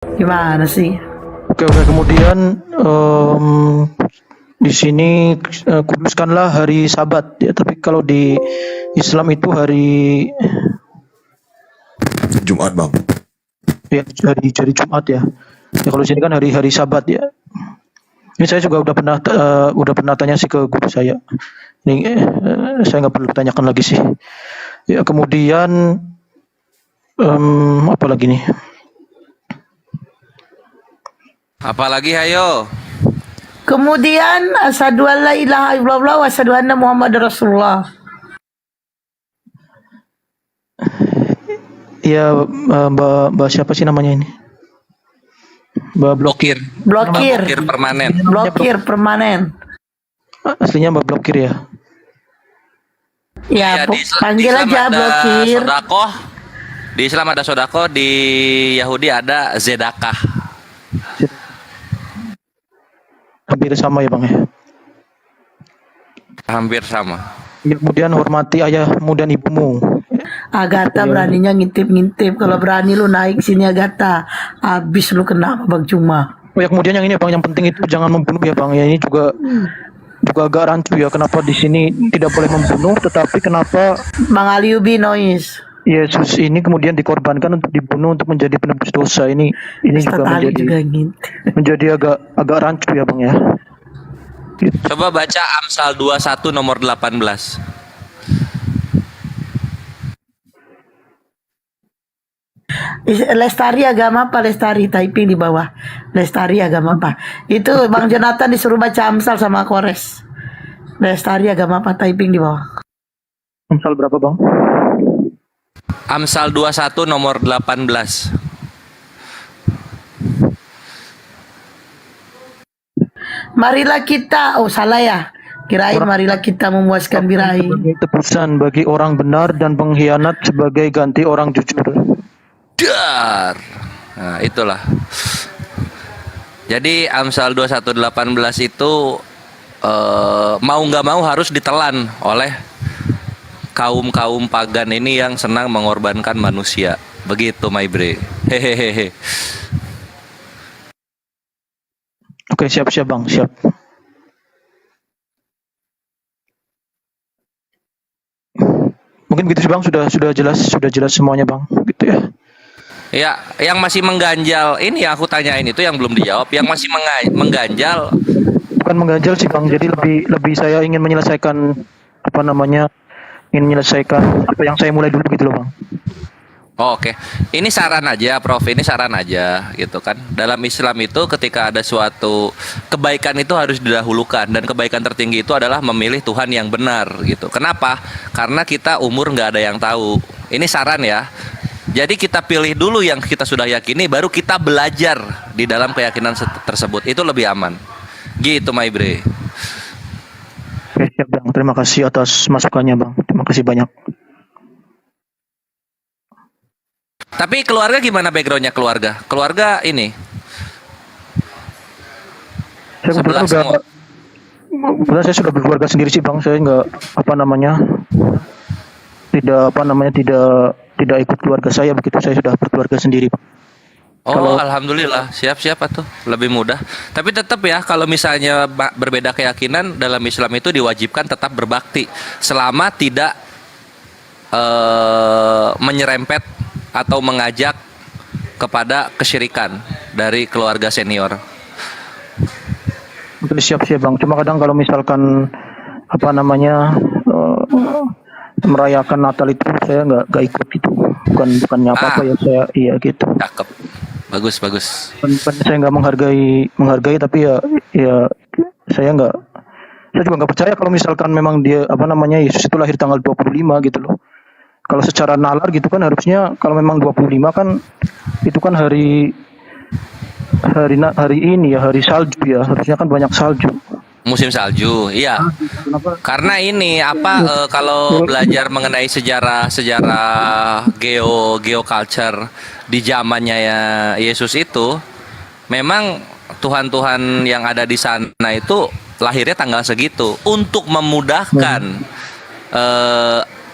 Gimana sih? Oke, oke. Kemudian di sini kuduskanlah hari Sabat ya. Tapi kalau di Islam itu hari Jumat, Bang. ya hari Jumat ya. Ya kalau di sini kan hari Sabat ya. Ini saya juga udah pernah tanya sih ke guru saya. Ini saya nggak perlu tanyakan lagi sih. Ya kemudian apa lagi nih? Apalagi ayo. Kemudian asyhadu an la ilaha illallah wa asyhadu anna Muhammadar Rasulullah. Ya Mbak siapa sih namanya ini? Mbak Blokir. Blokir. Blokir permanen. Blokir permanen. Aslinya Mbak Blokir ya. Ya, panggil Islam aja ada blokir. sodakoh. Di Islam ada sodakoh, di Yahudi ada zedakah. Hampir sama ya Bang ya. Hampir sama. Kemudian hormati ayahmu dan ibumu. Agatha beraninya ngintip-ngintip. Kalau berani lu naik sini Agatha, habis lu kena sama Bang Cuma. Oh ya kemudian yang ini Bang, yang penting itu jangan membunuh ya Bang ya. Ini juga agak rancu ya. Kenapa di sini tidak boleh membunuh, tetapi kenapa Bang Aliubi noise. Yesus ini kemudian dikorbankan untuk dibunuh untuk menjadi penebus dosa. Ini juga Ustaz Ali juga ngintip. menjadi agak rancu ya Bang ya. Coba baca Amsal 21 nomor 18. Lestari agama apa? Lestari typing di bawah. Lestari agama apa? Itu Bang Jonathan disuruh baca Amsal sama Kores. Lestari agama apa? Typing di bawah. Amsal berapa Bang? Amsal 21 nomor 18. Marilah kita, oh salah ya. Kirain marilah kita memuaskan birahi. Sebagai tebusan bagi orang benar dan pengkhianat sebagai ganti orang jujur. Dar. Nah, itulah. Jadi Amsal 21:18 itu mau nggak mau harus ditelan oleh kaum pagan ini yang senang mengorbankan manusia. Begitu, my bre. Hehehe. Oke, siap Bang, siap. Mungkin gitu sih Bang, sudah jelas semuanya Bang, gitu ya. Ya, yang masih mengganjal ini yang aku tanyain itu yang belum dijawab. Yang masih mengganjal. Bukan mengganjal sih Bang, jadi lebih saya ingin menyelesaikan apa yang saya mulai dulu gitu loh Bang. Oh, oke. Ini saran aja, Prof. Ini saran aja, gitu kan. Dalam Islam itu ketika ada suatu kebaikan itu harus didahulukan, dan kebaikan tertinggi itu adalah memilih Tuhan yang benar, gitu. Kenapa? Karena kita umur nggak ada yang tahu. Ini saran ya. Jadi kita pilih dulu yang kita sudah yakini, baru kita belajar di dalam keyakinan tersebut. Itu lebih aman. Gitu, my bre. Oke, siap Bang. Terima kasih atas masukannya Bang. Terima kasih banyak. Tapi keluarga gimana backgroundnya keluarga? Keluarga ini Saya sebelah semua. kebetulan saya sudah berkeluarga sendiri sih Bang. Saya nggak tidak ikut keluarga saya begitu. Saya sudah berkeluarga sendiri Bang. Oh, alhamdulillah, siap-siap tuh, lebih mudah. Tapi tetap ya, kalau misalnya berbeda keyakinan dalam Islam itu diwajibkan tetap berbakti selama tidak menyerempet atau mengajak kepada kesyirikan dari keluarga senior. Oke, siap Bang. Cuma kadang kalau misalkan merayakan Natal itu saya nggak ikut itu. Bukannya apa-apa ya, saya iya gitu. Cakep. Bagus. Bukan saya nggak menghargai tapi ya saya juga nggak percaya kalau misalkan memang dia Yesus itu lahir tanggal 25 gitu loh. Kalau secara nalar gitu kan harusnya kalau memang 25 kan itu kan hari ini ya, hari salju ya, harusnya kan banyak salju. Musim salju, iya. Karena ini kalau belajar mengenai sejarah geoculture di zamannya ya Yesus itu, memang Tuhan yang ada di sana itu lahirnya tanggal segitu untuk memudahkan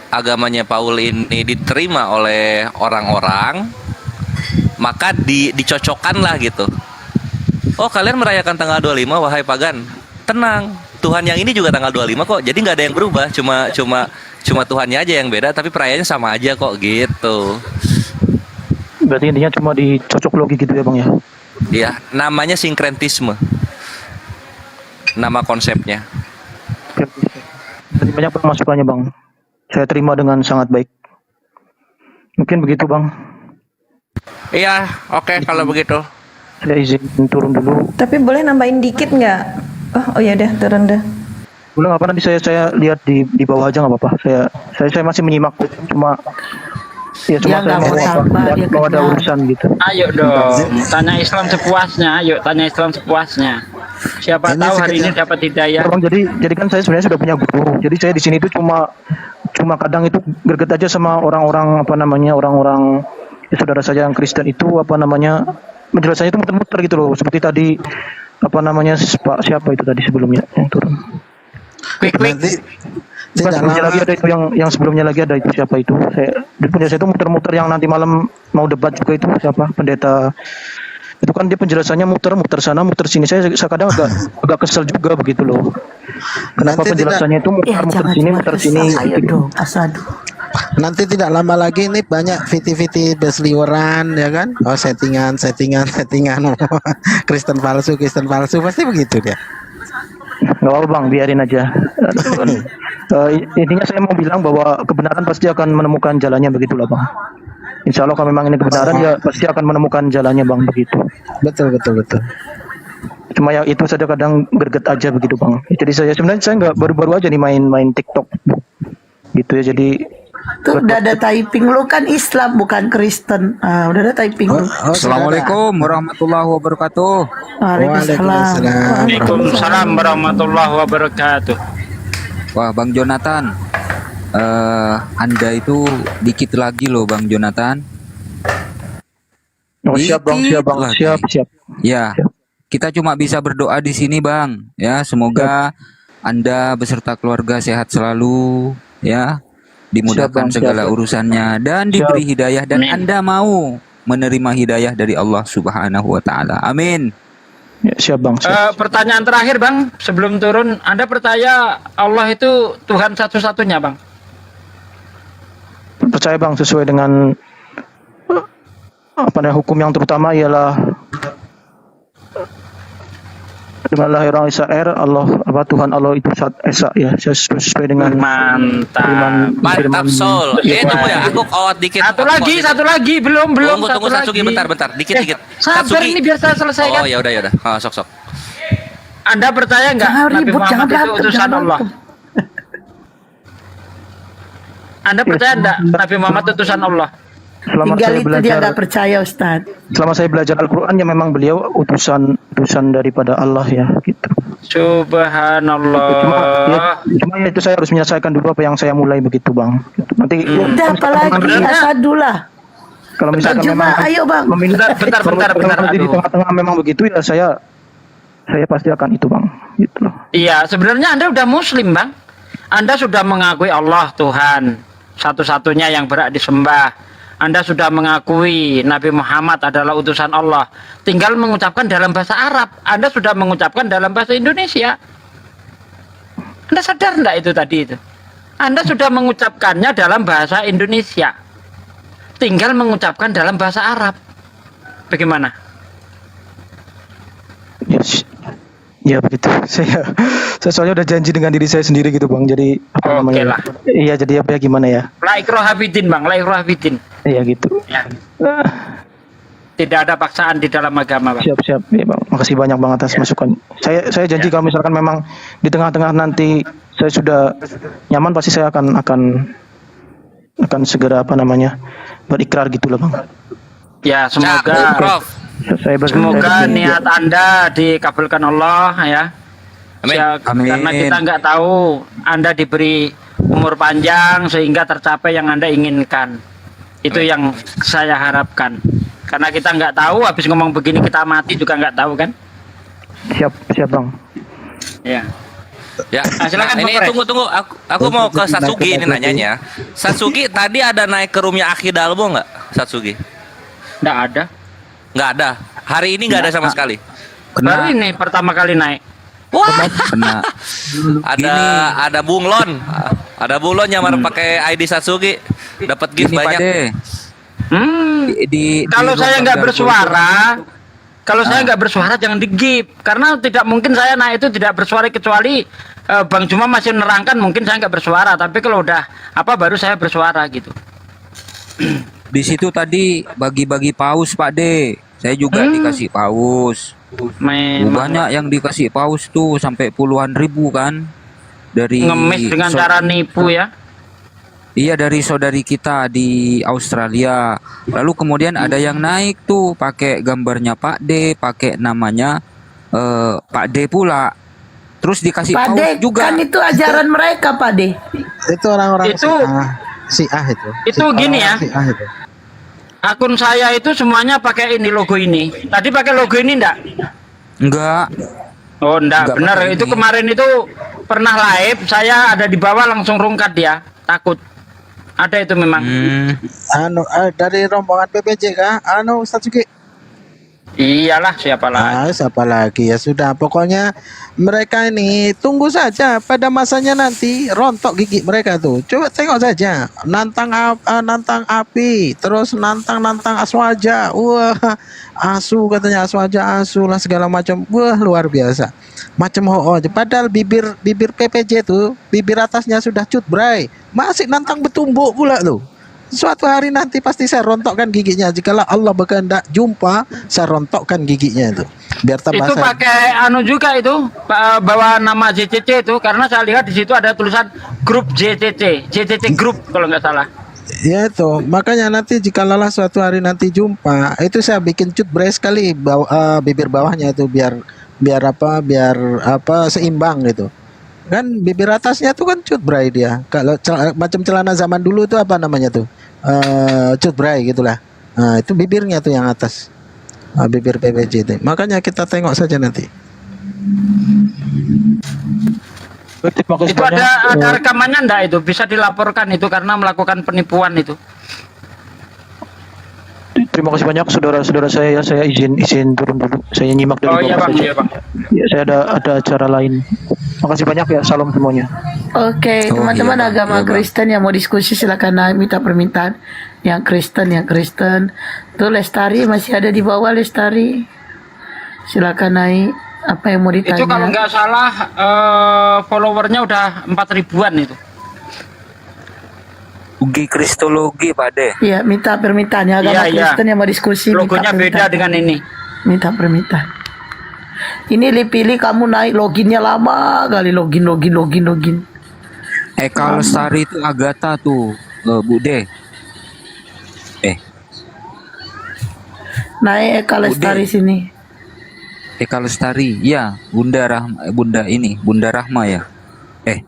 agamanya Paul ini diterima oleh orang-orang maka dicocokkan lah gitu. Oh, kalian merayakan tanggal 25, wahai pagan. Tenang, Tuhan yang ini juga tanggal 25 kok. Jadi nggak ada yang berubah, cuma Tuhannya aja yang beda, tapi perayaannya sama aja kok gitu. Berarti intinya cuma dicocok logi gitu ya Bang ya. Iya, namanya sinkretisme. Nama konsepnya. Terima banyak Bang masukannya Bang. Saya terima dengan sangat baik. Mungkin begitu Bang. Iya, oke kalau begitu. Saya izin turun dulu. Tapi boleh nambahin dikit nggak? Oh ya udah turun dah. Boleh apa nanti saya lihat di bawah aja nggak apa-apa. Saya masih menyimak cuma ya cuma Dia saya nggak mau sabar, dia mau ada kenyang. urusan gitu. Ayo dong, tanya Islam sepuasnya. Ayo tanya Islam sepuasnya. Siapa Ini tahu hari ini sekedar- dapat hidayah. Ya, Bang, jadi kan saya sebenarnya sudah punya guru. Jadi saya di sini itu cuma kadang itu greget aja sama orang-orang orang-orang ya, saudara saya yang Kristen itu penjelasannya itu muter-muter gitu loh. Seperti tadi Pak siapa itu tadi sebelumnya yang turun. Nanti Bukan, tidak sebelumnya lama lagi ada itu yang sebelumnya lagi ada itu siapa itu. Saya itu muter-muter yang nanti malam mau debat juga itu siapa pendeta. Itu kan dia penjelasannya muter-muter sana muter sini. Saya kadang agak kesel juga begitu loh. Kenapa Nanti penjelasannya itu Ya muter-muter jangan sini cuma muter kesal. sini. Ayo dong, asadu. nanti tidak lama lagi ini banyak viti-viti berseliweran ya kan. Oh settingan Kristen palsu pasti begitu dia. Nggak apa Bang, biarin aja. Intinya saya mau bilang bahwa kebenaran pasti akan menemukan jalannya begitulah Bang. Insya Allah kalau memang ini kebenaran ya pasti akan menemukan jalannya Bang begitu. Betul. Cuma ya itu saja kadang greget aja begitu Bang. Jadi saya nggak baru-baru aja nih main TikTok gitu ya. Jadi Tuh udah ada typing, lu kan Islam bukan Kristen. Udah ada typing lu. Assalamualaikum warahmatullahi wabarakatuh. Waalaikumsalam. Waalaikumsalam warahmatullahi wabarakatuh. Wah, Bang Jonathan, Anda itu dikit lagi loh, Bang Jonathan. oh, siap Bang, Dikit Bang, lagi. siap. Ya, kita cuma bisa berdoa di sini, Bang. Ya, semoga Anda beserta keluarga sehat selalu, ya, dimudahkan Siap, Bang, segala siap. urusannya dan diberi hidayah dan Anda mau menerima hidayah dari Allah Subhanahu wa taala. Amin. Ya, siap Bang. Siap. Pertanyaan terakhir Bang, sebelum turun, Anda percaya Allah itu Tuhan satu-satunya Bang? Percaya Bang sesuai dengan hukum yang terutama ialah dengan lahir Israel Tuhan Allah itu esa ya sesuai dengan Mantap. Mantap Sol. Tunggu ya, aku kawat dikit. Satu lagi, belum. Tunggu Satsugi bentar, dikit. Sabar ini biar saya selesaikan. Oh, ya udah. Sok. Anda percaya nggak Jangan Nabi ribut, jangan Muhammad itu berantem, utusan jangan Allah? Anda percaya nggak Nabi Muhammad utusan Allah? selama Tinggal saya itu dia belajar nggak percaya Ustaz. selama saya belajar Al-Qur'an ya memang beliau utusan daripada Allah ya gitu. Subhanallah. Cuma itu saya harus menyelesaikan dulu apa yang saya mulai begitu Bang. Gitu. Nanti Udah apalagi asadu lah. kalau misalkan Cuma memang ayo Bang. meminta Bentar. nanti di Aduh. tengah-tengah memang begitu ya saya pasti akan itu Bang gitu loh. Iya, sebenarnya Anda udah Muslim, Bang. Anda sudah mengakui Allah Tuhan satu-satunya yang berhak disembah. Anda sudah mengakui Nabi Muhammad adalah utusan Allah. Tinggal mengucapkan dalam bahasa Arab. Anda sudah mengucapkan dalam bahasa Indonesia. Anda sadar enggak itu tadi itu? Anda sudah mengucapkannya dalam bahasa Indonesia. Tinggal mengucapkan dalam bahasa Arab. Bagaimana? Ya begitu. Saya soalnya udah janji dengan diri saya sendiri gitu Bang. Jadi Oke lah. Iya jadi apa ya gimana ya? La ikraha fid-din, Bang. La ikraha fid-din. Iya gitu. Ya. Ah, Tidak ada paksaan di dalam agama, Bang. siap ya Bang. Makasih banyak Bang atas masukan. Saya janji kalau misalkan memang di tengah-tengah nanti saya sudah nyaman pasti saya akan segera berikrar gitulah Bang. Ya, Cak, semoga Prof. semoga niat Anda dikabulkan Allah ya. Amin. Ya, Amin. karena kita nggak tahu Anda diberi umur panjang sehingga tercapai yang Anda inginkan. Itu yang saya harapkan. Karena kita nggak tahu habis ngomong begini kita mati juga nggak tahu kan? Siap Bang. Ya. Ya, silakan, ini Bang Pres. tunggu. Aku mau ke Satsugi ini nanyanya. Satsugi tadi ada naik ke roomnya Aki Dalbo nggak? Satsugi? Nggak ada. Nggak ada. Hari ini nggak ada sama sekali. Baru ini pertama kali naik. Wah, Kena. ada bunglon. Ada bunglon yang pakai ID Satsuki. Dapat gift Ini Pak banyak. De, Kalau saya nggak Dargo bersuara, kalau saya Ah. nggak bersuara jangan di-gip, karena tidak mungkin saya naik itu tidak bersuara kecuali Bang Juma masih nerangkan mungkin saya nggak bersuara, tapi kalau udah apa baru saya bersuara gitu. di situ tadi bagi-bagi paus Pak De. Saya juga dikasih paus. Memang Banyak yang dikasih paus tuh sampai puluhan ribu kan. Dari ngemis dengan so- cara nipu ya. Iya, dari saudari kita di Australia. Lalu kemudian ada yang naik tuh pakai gambarnya Pak D, pakai namanya Pak D pula. Terus dikasih Pak paus De, juga. kan itu ajaran mereka Pak De. Itu orang-orang Itu- Syiah itu. itu gini ya. Syiah itu. Akun saya itu semuanya pakai ini logo ini. Tadi pakai logo ini enggak? Enggak. Oh enggak, Enggak benar. pakai Itu ini. kemarin itu pernah live, saya ada di bawah langsung rungkat dia, takut. Ada itu memang. Dari rombongan PPJ kah? Ustaz Suki. Iyalah, siapa lagi? Siapa lagi ya sudah. Pokoknya mereka ini tunggu saja pada masanya nanti rontok gigi mereka tuh. Coba tengok saja. Nantang api, terus nantang aswaja. Wah, asu katanya aswaja asu lah segala macam. Wah, luar biasa. Macam ho aja. Padahal bibir PPJ tuh, bibir atasnya sudah cut bray. Masih nantang betumbuk pula tuh. Suatu hari nanti pasti saya rontokkan giginya. Jikalau Allah berkehendak jumpa, saya rontokkan giginya itu. Biar tambah Itu saya. pakai anu juga itu, bawa nama JCC itu, karena saya lihat di situ ada tulisan grup JCC grup kalau nggak salah. Ya itu, makanya nanti jika lelah suatu hari nanti jumpa, itu saya bikin cut brace sekali bibir bawahnya itu biar apa seimbang gitu. Kan bibir atasnya tuh kan cut bray dia. Kalau macam celana zaman dulu itu apa namanya tuh? Cut bray gitulah. Nah, itu bibirnya tuh yang atas. Bibir PPJ itu. Makanya kita tengok saja nanti. Terima kasih Itu banyak. ada rekamannya enggak itu? Bisa dilaporkan itu karena melakukan penipuan itu. Terima kasih banyak saudara-saudara saya ya. Saya izin turun dulu. Saya nyimak dari Oh iya bawah Bang, saja. iya Bang. Ya, saya ada acara lain. Terima kasih banyak ya. Salam semuanya. Oke, Oh, teman-teman iya, Bang. agama Iya, Bang. Kristen yang mau diskusi silakan naik minta permintaan. Yang Kristen. Tuh Lestari masih ada di bawah Lestari. Silakan naik. Apa yang mau ditanya? Itu kalau nggak salah followernya udah 4 ribuan itu. Ugi Kristologi Pak De. Iya, minta permintaan ya agama Iya, iya. Kristen yang mau diskusi. Logonya beda dengan ini. Minta permintaan. Ini dipilih kamu naik loginnya lama kali login. Eka Lestari itu Agatha tuh, Bu De. Naik Eka Lestari sini. Eka Lestari, ya, Bunda Rahma ya.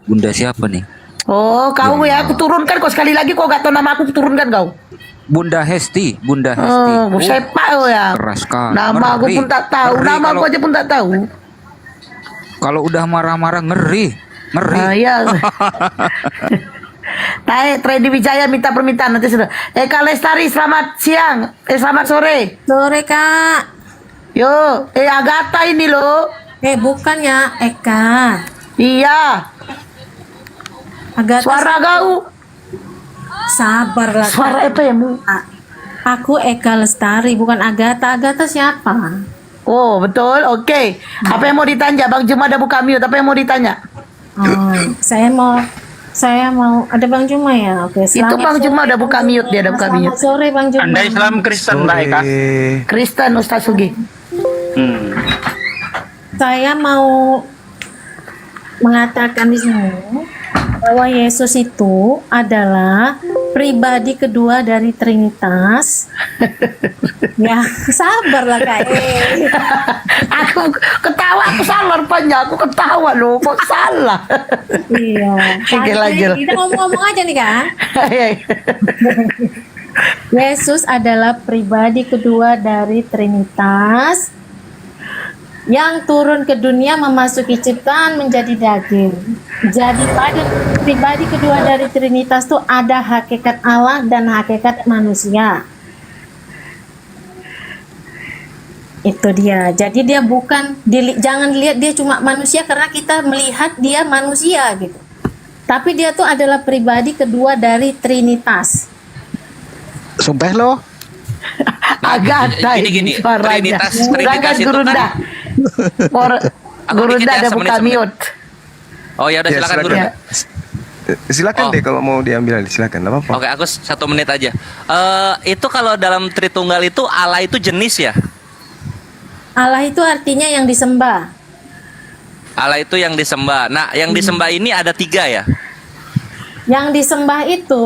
Bunda siapa nih? Oh, kau ya aku turunkan kau sekali lagi kau gak tahu nama aku turunkan kau. Bunda Hesti. Oh, sepak kau ya. Keras sekali. Nama aku Ngeri. pun tak tahu. Ngeri Nama aku kalau- aja pun tak tahu. Kalau udah marah-marah ngeri. Ah, iya. Naik Tredi Wijaya minta permintaan nanti sudah. Eka Lestari selamat siang. Selamat sore. Sore Kak. Yo, Agatha ini loh. Bukan ya Eka. Iya. Agatha. Suara kau. Sabarlah Kak. Suara apa ya mu? Aku Eka Lestari bukan Agatha. Agatha siapa? Oh betul. Oke. Apa yang mau ditanya? Bang Juma ada buka mute. Apa yang mau ditanya? Oh, saya mau ada Bang Juma ya. Oke. Itu selamat Bang Juma sore, ada buka Bang Juma. mute dia ada buka Selamat mute. sore Bang Juma. Anda Islam Kristen Mbak Eka. Kristen Ustaz Sugi. Saya mau mengatakan di sini bahwa Yesus itu adalah pribadi kedua dari Trinitas. Ya, sabarlah Kak. Aku ketawa, aku salah rupanya. Aku ketawa loh, kok salah. Iya. Oke, lanjut. Kita ngomong-ngomong aja nih Kak. Yesus adalah pribadi kedua dari Trinitas yang turun ke dunia memasuki ciptaan menjadi daging. Jadi pada pribadi kedua dari Trinitas itu ada hakikat Allah dan hakikat manusia. Itu dia. Jadi dia bukan jangan lihat dia cuma manusia karena kita melihat dia manusia gitu. Tapi dia tuh adalah pribadi kedua dari Trinitas. Sumpah lo. Agak Nah, gini, suaranya. Trinitas Silakan itu Gurunda. kan Aku Gurunda dikit ya, ada buka semenit. mute. Oh ya udah Ya, silakan silakan. Guru. Ya. Silakan Oh. deh kalau mau diambil alih, silakan, nggak apa-apa. Oke, aku 1 menit aja. Itu kalau dalam Tritunggal itu Allah itu jenis ya? Allah itu artinya yang disembah. Allah itu yang disembah. Nah, yang disembah ini ada 3 ya? Yang disembah itu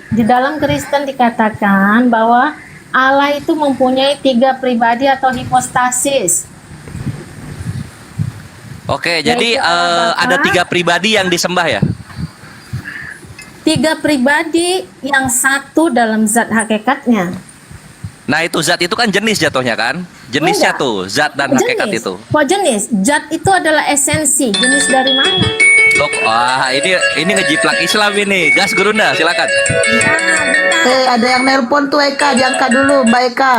di dalam Kristen dikatakan bahwa Allah itu mempunyai 3 pribadi atau hipostasis. Oke, jadi Yaitu Allah Bapa. ada 3 pribadi yang disembah ya? 3 pribadi yang satu dalam zat hakikatnya. Nah, itu zat itu kan jenis jatuhnya kan? Jenisnya Enggak. tuh, zat dan hakikat Jenis. itu. Kok jenis? Zat itu adalah esensi. Jenis dari mana? Loh, wah, ini ngejiplak Islam ini. Gas Gurunda, silakan. Ada yang nelpon tuh Eka, diangkat dulu Mbak Eka.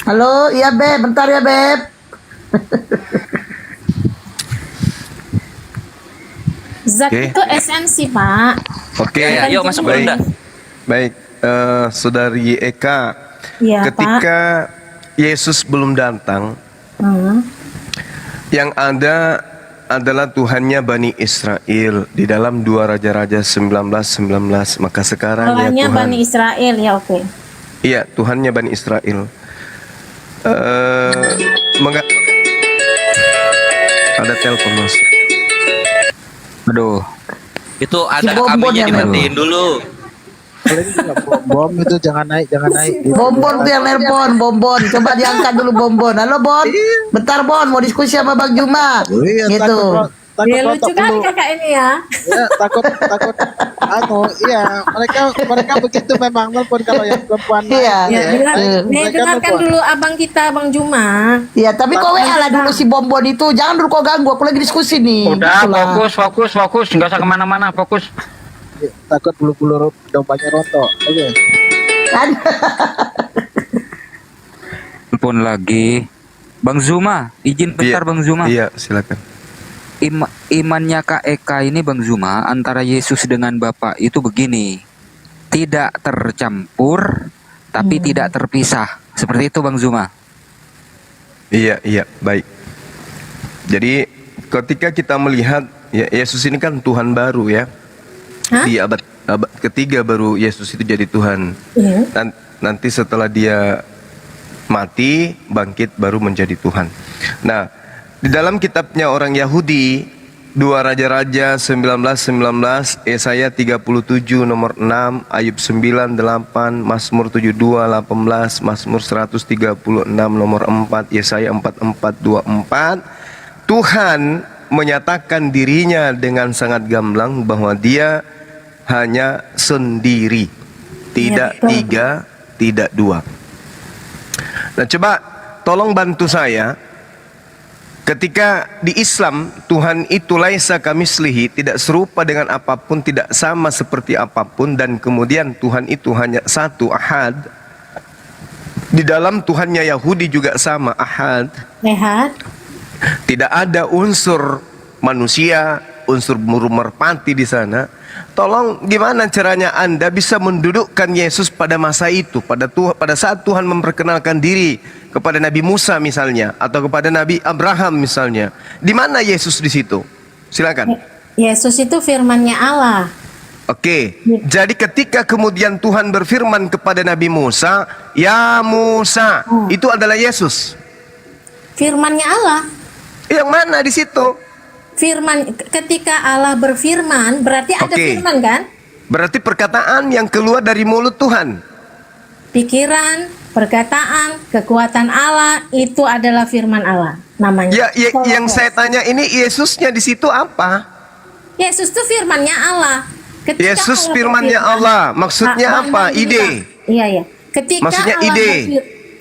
Halo, iya Beb, bentar ya Beb. Zat Oke. itu esensi, Pak. Oke, Ya, yuk masuk baik. Gurunda. Baik, Saudari Eka, Iya, ketika Yesus belum datang, Hmm. yang ada adalah Tuhannya Bani Israel di dalam 2 Raja-Raja 19:19. Maka sekarang ya Allahnya Tuhan, Bani Israel, ya oke. iya Tuhannya Bani Israel. Ada telepon mas. Aduh, Itu Si ada Bonbon kambingnya yang dimatiin dulu. Bom itu jangan naik. Bombon tuh yang nelpon, Bombon. Coba diangkat dulu Bombon. Halo Bon. Bentar Bon, mau diskusi sama Bang Juma. Iya, Gitu. takut Ya, lucu rontok kali dulu. kakak ini ya. Ya, takut iya, mereka begitu memang telepon kalau yang perempuan naik, Iya. Ya, Mereka dengarkan nelpon. dulu abang kita, Bang Juma. Iya, tapi kau WA lah dulu si Bombon itu. Jangan dulu kau ganggu, aku lagi diskusi nih. Udah, Itulah. fokus, nggak usah kemana-mana, fokus. Iya, takut bulu-bulu dompetnya rontok. Oke. Kan? telepon lagi. Bang Zuma, izin bentar Bang Zuma. Iya, silakan. Imannya Kak Eka ini Bang Zuma antara Yesus dengan Bapa itu begini. Tidak tercampur tapi tidak terpisah. Seperti itu Bang Zuma. Iya, baik. Jadi ketika kita melihat ya Yesus ini kan Tuhan baru ya. Hah? Di abad ketiga baru Yesus itu jadi Tuhan. Iya. Nanti setelah dia mati, bangkit baru menjadi Tuhan. Nah, di dalam kitabnya orang Yahudi 2 Raja-Raja 19:19, Yesaya 37 nomor 6, Ayub 9:8, Mazmur 72:18, Mazmur 136 nomor 4, Yesaya 44:24. Tuhan menyatakan dirinya dengan sangat gamblang bahwa dia hanya sendiri, tidak betul. 3, tidak 2. Nah, coba tolong bantu saya. Ketika di Islam Tuhan itu laisa kamislihi, tidak serupa dengan apapun, tidak sama seperti apapun, dan kemudian Tuhan itu hanya satu, ahad. Di dalam Tuhannya Yahudi juga sama, ahad. Sehat. Tidak ada unsur manusia, unsur merpati di sana. Tolong gimana caranya Anda bisa mendudukkan Yesus pada masa itu, pada saat Tuhan memperkenalkan diri kepada Nabi Musa misalnya, atau kepada Nabi Abraham misalnya. Di mana Yesus di situ? Silakan. Yesus itu firman-Nya Allah. Oke, jadi ketika kemudian Tuhan berfirman kepada Nabi Musa, "Ya Musa," itu adalah Yesus. Firman-Nya Allah. Yang mana di situ? Firman, ketika Allah berfirman berarti ada Oke. firman kan? Berarti perkataan yang keluar dari mulut Tuhan. Pikiran, perkataan, kekuatan Allah itu adalah firman Allah namanya. Yang saya tanya ini Yesusnya di situ apa? Yesus itu firman-Nya Allah. Yesus Allah firman-Nya berfirman- Allah. Maksudnya Bang, apa? Bang, Ide. Iya, iya. Ketika Maksudnya Allah ide.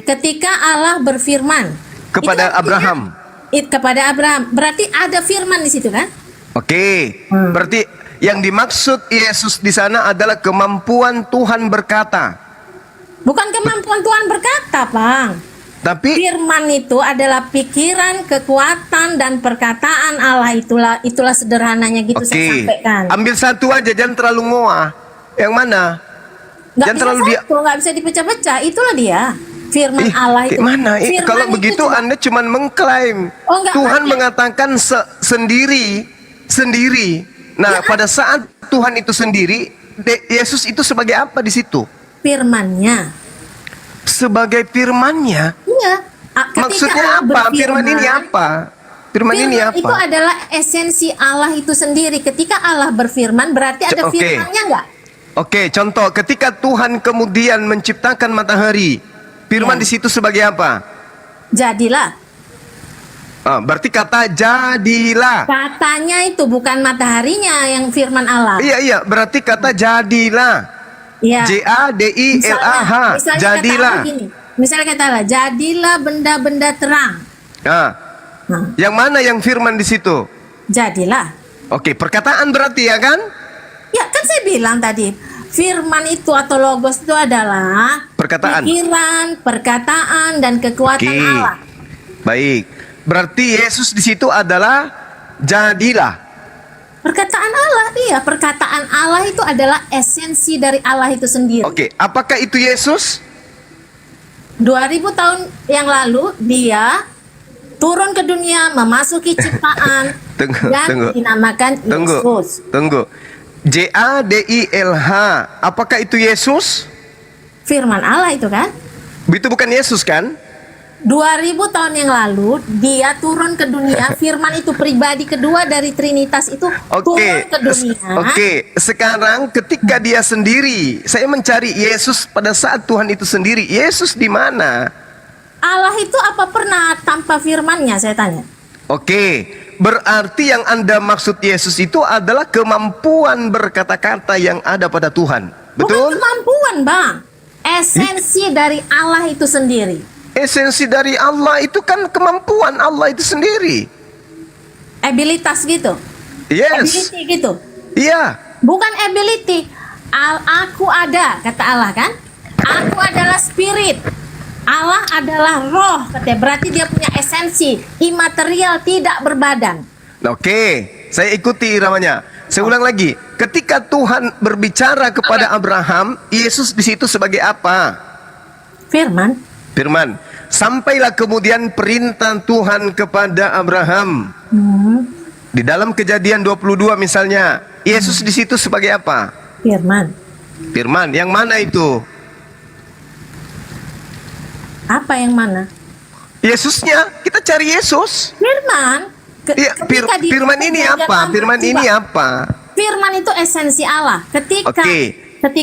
ketika Allah berfirman Kepada itu artinya- Abraham. kepada Abraham. Berarti ada firman di situ kan? Oke. Berarti yang dimaksud Yesus di sana adalah kemampuan Tuhan berkata. Bukan kemampuan Tuhan berkata, Bang. Tapi Firman itu adalah pikiran, kekuatan, dan perkataan Allah. Itulah sederhananya gitu oke, saya sampaikan. ambil satu aja, jangan terlalu ngoah. Yang mana? Nggak Jangan bisa terlalu satu, nggak bisa dipecah-pecah. Itulah dia. Firman Allah itu. Gimana? Firman Kalau itu begitu juga- Anda cuma mengklaim. Oh, enggak, Tuhan enggak. mengatakan sendiri. Nah, Ya, pada saat Tuhan itu sendiri, Yesus itu sebagai apa di situ? Firman-Nya. Sebagai firman-Nya. Iya. Ketika Maksudnya Allah apa? Firman ini berfirman, apa? Firman ini Firman apa? itu adalah esensi Allah itu sendiri. Ketika Allah berfirman, berarti ada Oke. firman-Nya enggak? Oke, contoh ketika Tuhan kemudian menciptakan matahari, firman Ya. di situ sebagai apa? Jadilah. Berarti kata jadilah. Katanya itu bukan mataharinya yang firman Allah. Iya, berarti kata jadilah. Iya. JADILAH. Misalnya Jadilah. kata Allah gini. Misalnya kata Allah, jadilah benda-benda terang. Nah, Nah, yang mana yang firman di situ? jadilah. Oke, perkataan berarti ya kan? Ya kan saya bilang tadi, firman itu atau logos itu adalah Perkataan. pikiran, perkataan, dan kekuatan Oke. Allah. Baik. Berarti Yesus di situ adalah jadilah. Perkataan Allah, iya. Perkataan Allah itu adalah esensi dari Allah itu sendiri. Oke, apakah itu Yesus? 2000 tahun yang lalu dia turun ke dunia, memasuki ciptaan dan dinamakan Yesus. Tunggu. JADILH. Apakah itu Yesus? Firman Allah itu kan. Itu bukan Yesus kan? 2000 tahun yang lalu dia turun ke dunia. Firman itu pribadi kedua dari Trinitas itu turun ke dunia. Oke. Sekarang ketika dia sendiri, saya mencari Yesus pada saat Tuhan itu sendiri. Yesus di mana? Allah itu apa pernah tanpa firman-Nya, saya tanya. Oke. Berarti yang Anda maksud Yesus itu adalah kemampuan berkata-kata yang ada pada Tuhan. Bukan Betul? kemampuan, Bang. Esensi dari Allah itu sendiri. Esensi dari Allah itu kan kemampuan Allah itu sendiri. Abilitas gitu. Yes. Ability gitu. Iya. Bukan ability. Aku ada, kata Allah kan. Aku adalah spirit. Allah adalah roh, katanya. Berarti dia punya esensi. Imaterial, tidak berbadan. Oke, saya ikuti iramanya. Saya ulang lagi. Ketika Tuhan berbicara kepada Abraham, Yesus di situ sebagai apa? Firman. Firman. Sampailah kemudian perintah Tuhan kepada Abraham. Di dalam Kejadian 22 misalnya, Yesus di situ sebagai apa? Firman. Firman. Yang mana itu? Apa yang mana? Yesusnya. Kita cari Yesus. Firman. Iya, firman ini apa? Firman ini apa? Firman itu esensi Allah. Ketika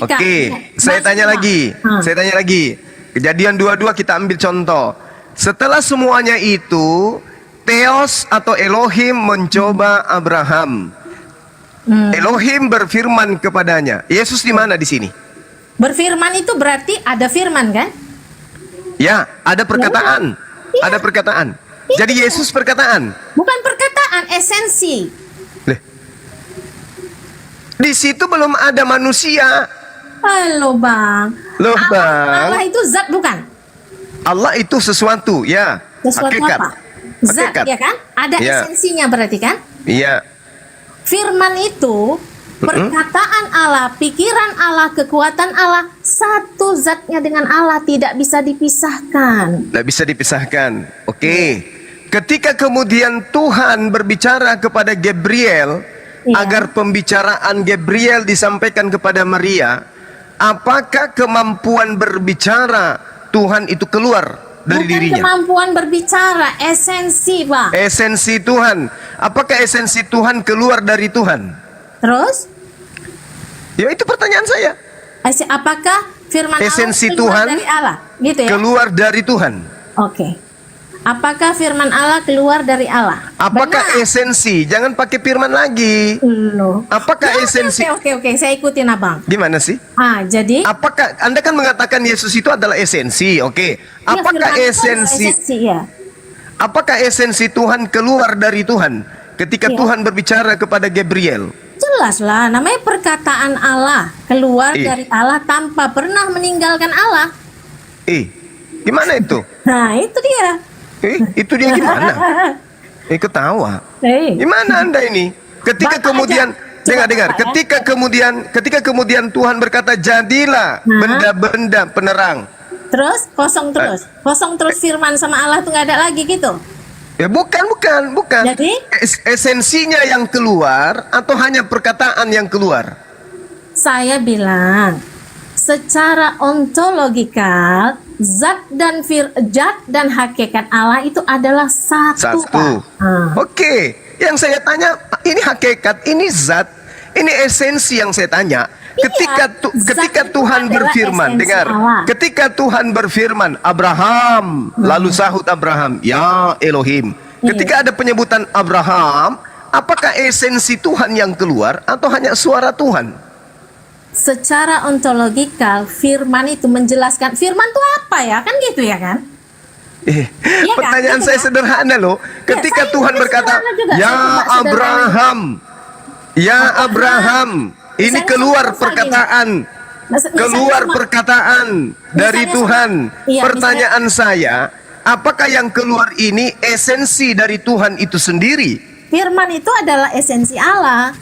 Oke, saya tanya lagi. Saya tanya lagi. Kejadian 22 kita ambil contoh. Setelah semuanya itu, Theos atau Elohim mencoba Abraham. Elohim berfirman kepadanya. Yesus di mana di sini? Berfirman itu berarti ada firman kan? Ya, ada perkataan. Iya. Ada perkataan. Jadi Yesus perkataan. Bukan perkataan, esensi. Leh. Di situ belum ada manusia. Halo Bang. Loh, Bang. Allah itu zat bukan? Allah itu sesuatu, ya. Sesuatu Hakikat. apa? Zat Hakikat. ya kan? Ada Ya. esensinya berarti kan? Iya. Firman itu perkataan Allah, pikiran Allah, kekuatan Allah, satu zatnya dengan Allah, tidak bisa dipisahkan. Tidak bisa dipisahkan. Oke. Ketika kemudian Tuhan berbicara kepada Gabriel, Iya. agar pembicaraan Gabriel disampaikan kepada Maria, apakah kemampuan berbicara Tuhan itu keluar dari Bukan dirinya? kemampuan berbicara, esensi Bang. Esensi Tuhan. Apakah esensi Tuhan keluar dari Tuhan? Terus, Ya itu pertanyaan saya. apakah firman Esensi Allah keluar Tuhan dari Allah? Gitu ya? Keluar dari Tuhan. Oke. Apakah firman Allah keluar dari Allah? Apakah esensi? Jangan pakai firman lagi. Loh. Apakah esensi? Oke, saya ikutin Abang. Gimana sih? Jadi Apakah Anda kan mengatakan Yesus itu adalah esensi, oke? Apakah firman itu adalah esensi? ya. Apakah esensi Tuhan keluar dari Tuhan ketika Iya. Tuhan berbicara kepada Gabriel? Jelas lah, namanya perkataan Allah keluar Iya. dari Allah tanpa pernah meninggalkan Allah. Gimana itu? Nah, itu dia. Itu dia gimana? Ketawa. Gimana Anda ini? Ketika Bapak kemudian aja. dengar, Coba, Bapak, ketika kemudian Tuhan berkata jadilah benda-benda penerang. Terus kosong terus firman sama Allah tuh nggak ada lagi gitu. Ya bukan. Jadi? Esensinya yang keluar atau hanya perkataan yang keluar? Saya bilang secara ontologikal zat dan hakikat Allah itu adalah satu. Pak. Oke, yang saya tanya ini hakikat, ini zat, ini esensi yang saya tanya. Ketika Tuhan berfirman, dengar. Ketika Tuhan berfirman, Abraham, lalu sahut Abraham, ya Elohim. Ketika ada penyebutan Abraham, apakah esensi Tuhan yang keluar atau hanya suara Tuhan? Secara ontologikal, firman itu menjelaskan. Firman itu apa ya? Kan gitu ya kan? Pertanyaan kan? saya sederhana loh. Ketika Tuhan berkata, ya Abraham, ya Abraham. Ini keluar perkataan, dari Tuhan. Pertanyaan saya, apakah yang keluar ini esensi dari Tuhan itu sendiri? Firman itu adalah esensi Allah.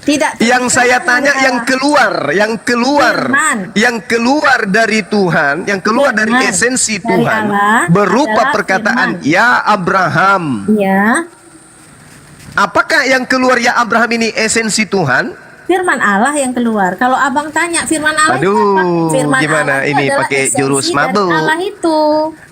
Tidak. Yang saya tanya yang keluar dari Tuhan, yang keluar dari esensi Tuhan, berupa perkataan ya Abraham. Ya. Apakah yang keluar ya Abraham ini esensi Tuhan? Firman Allah yang keluar. Kalau abang tanya firman Allah itu apa? Firman gimana Allah itu ini adalah pakai esensi jurus dari mabuk? Allah itu.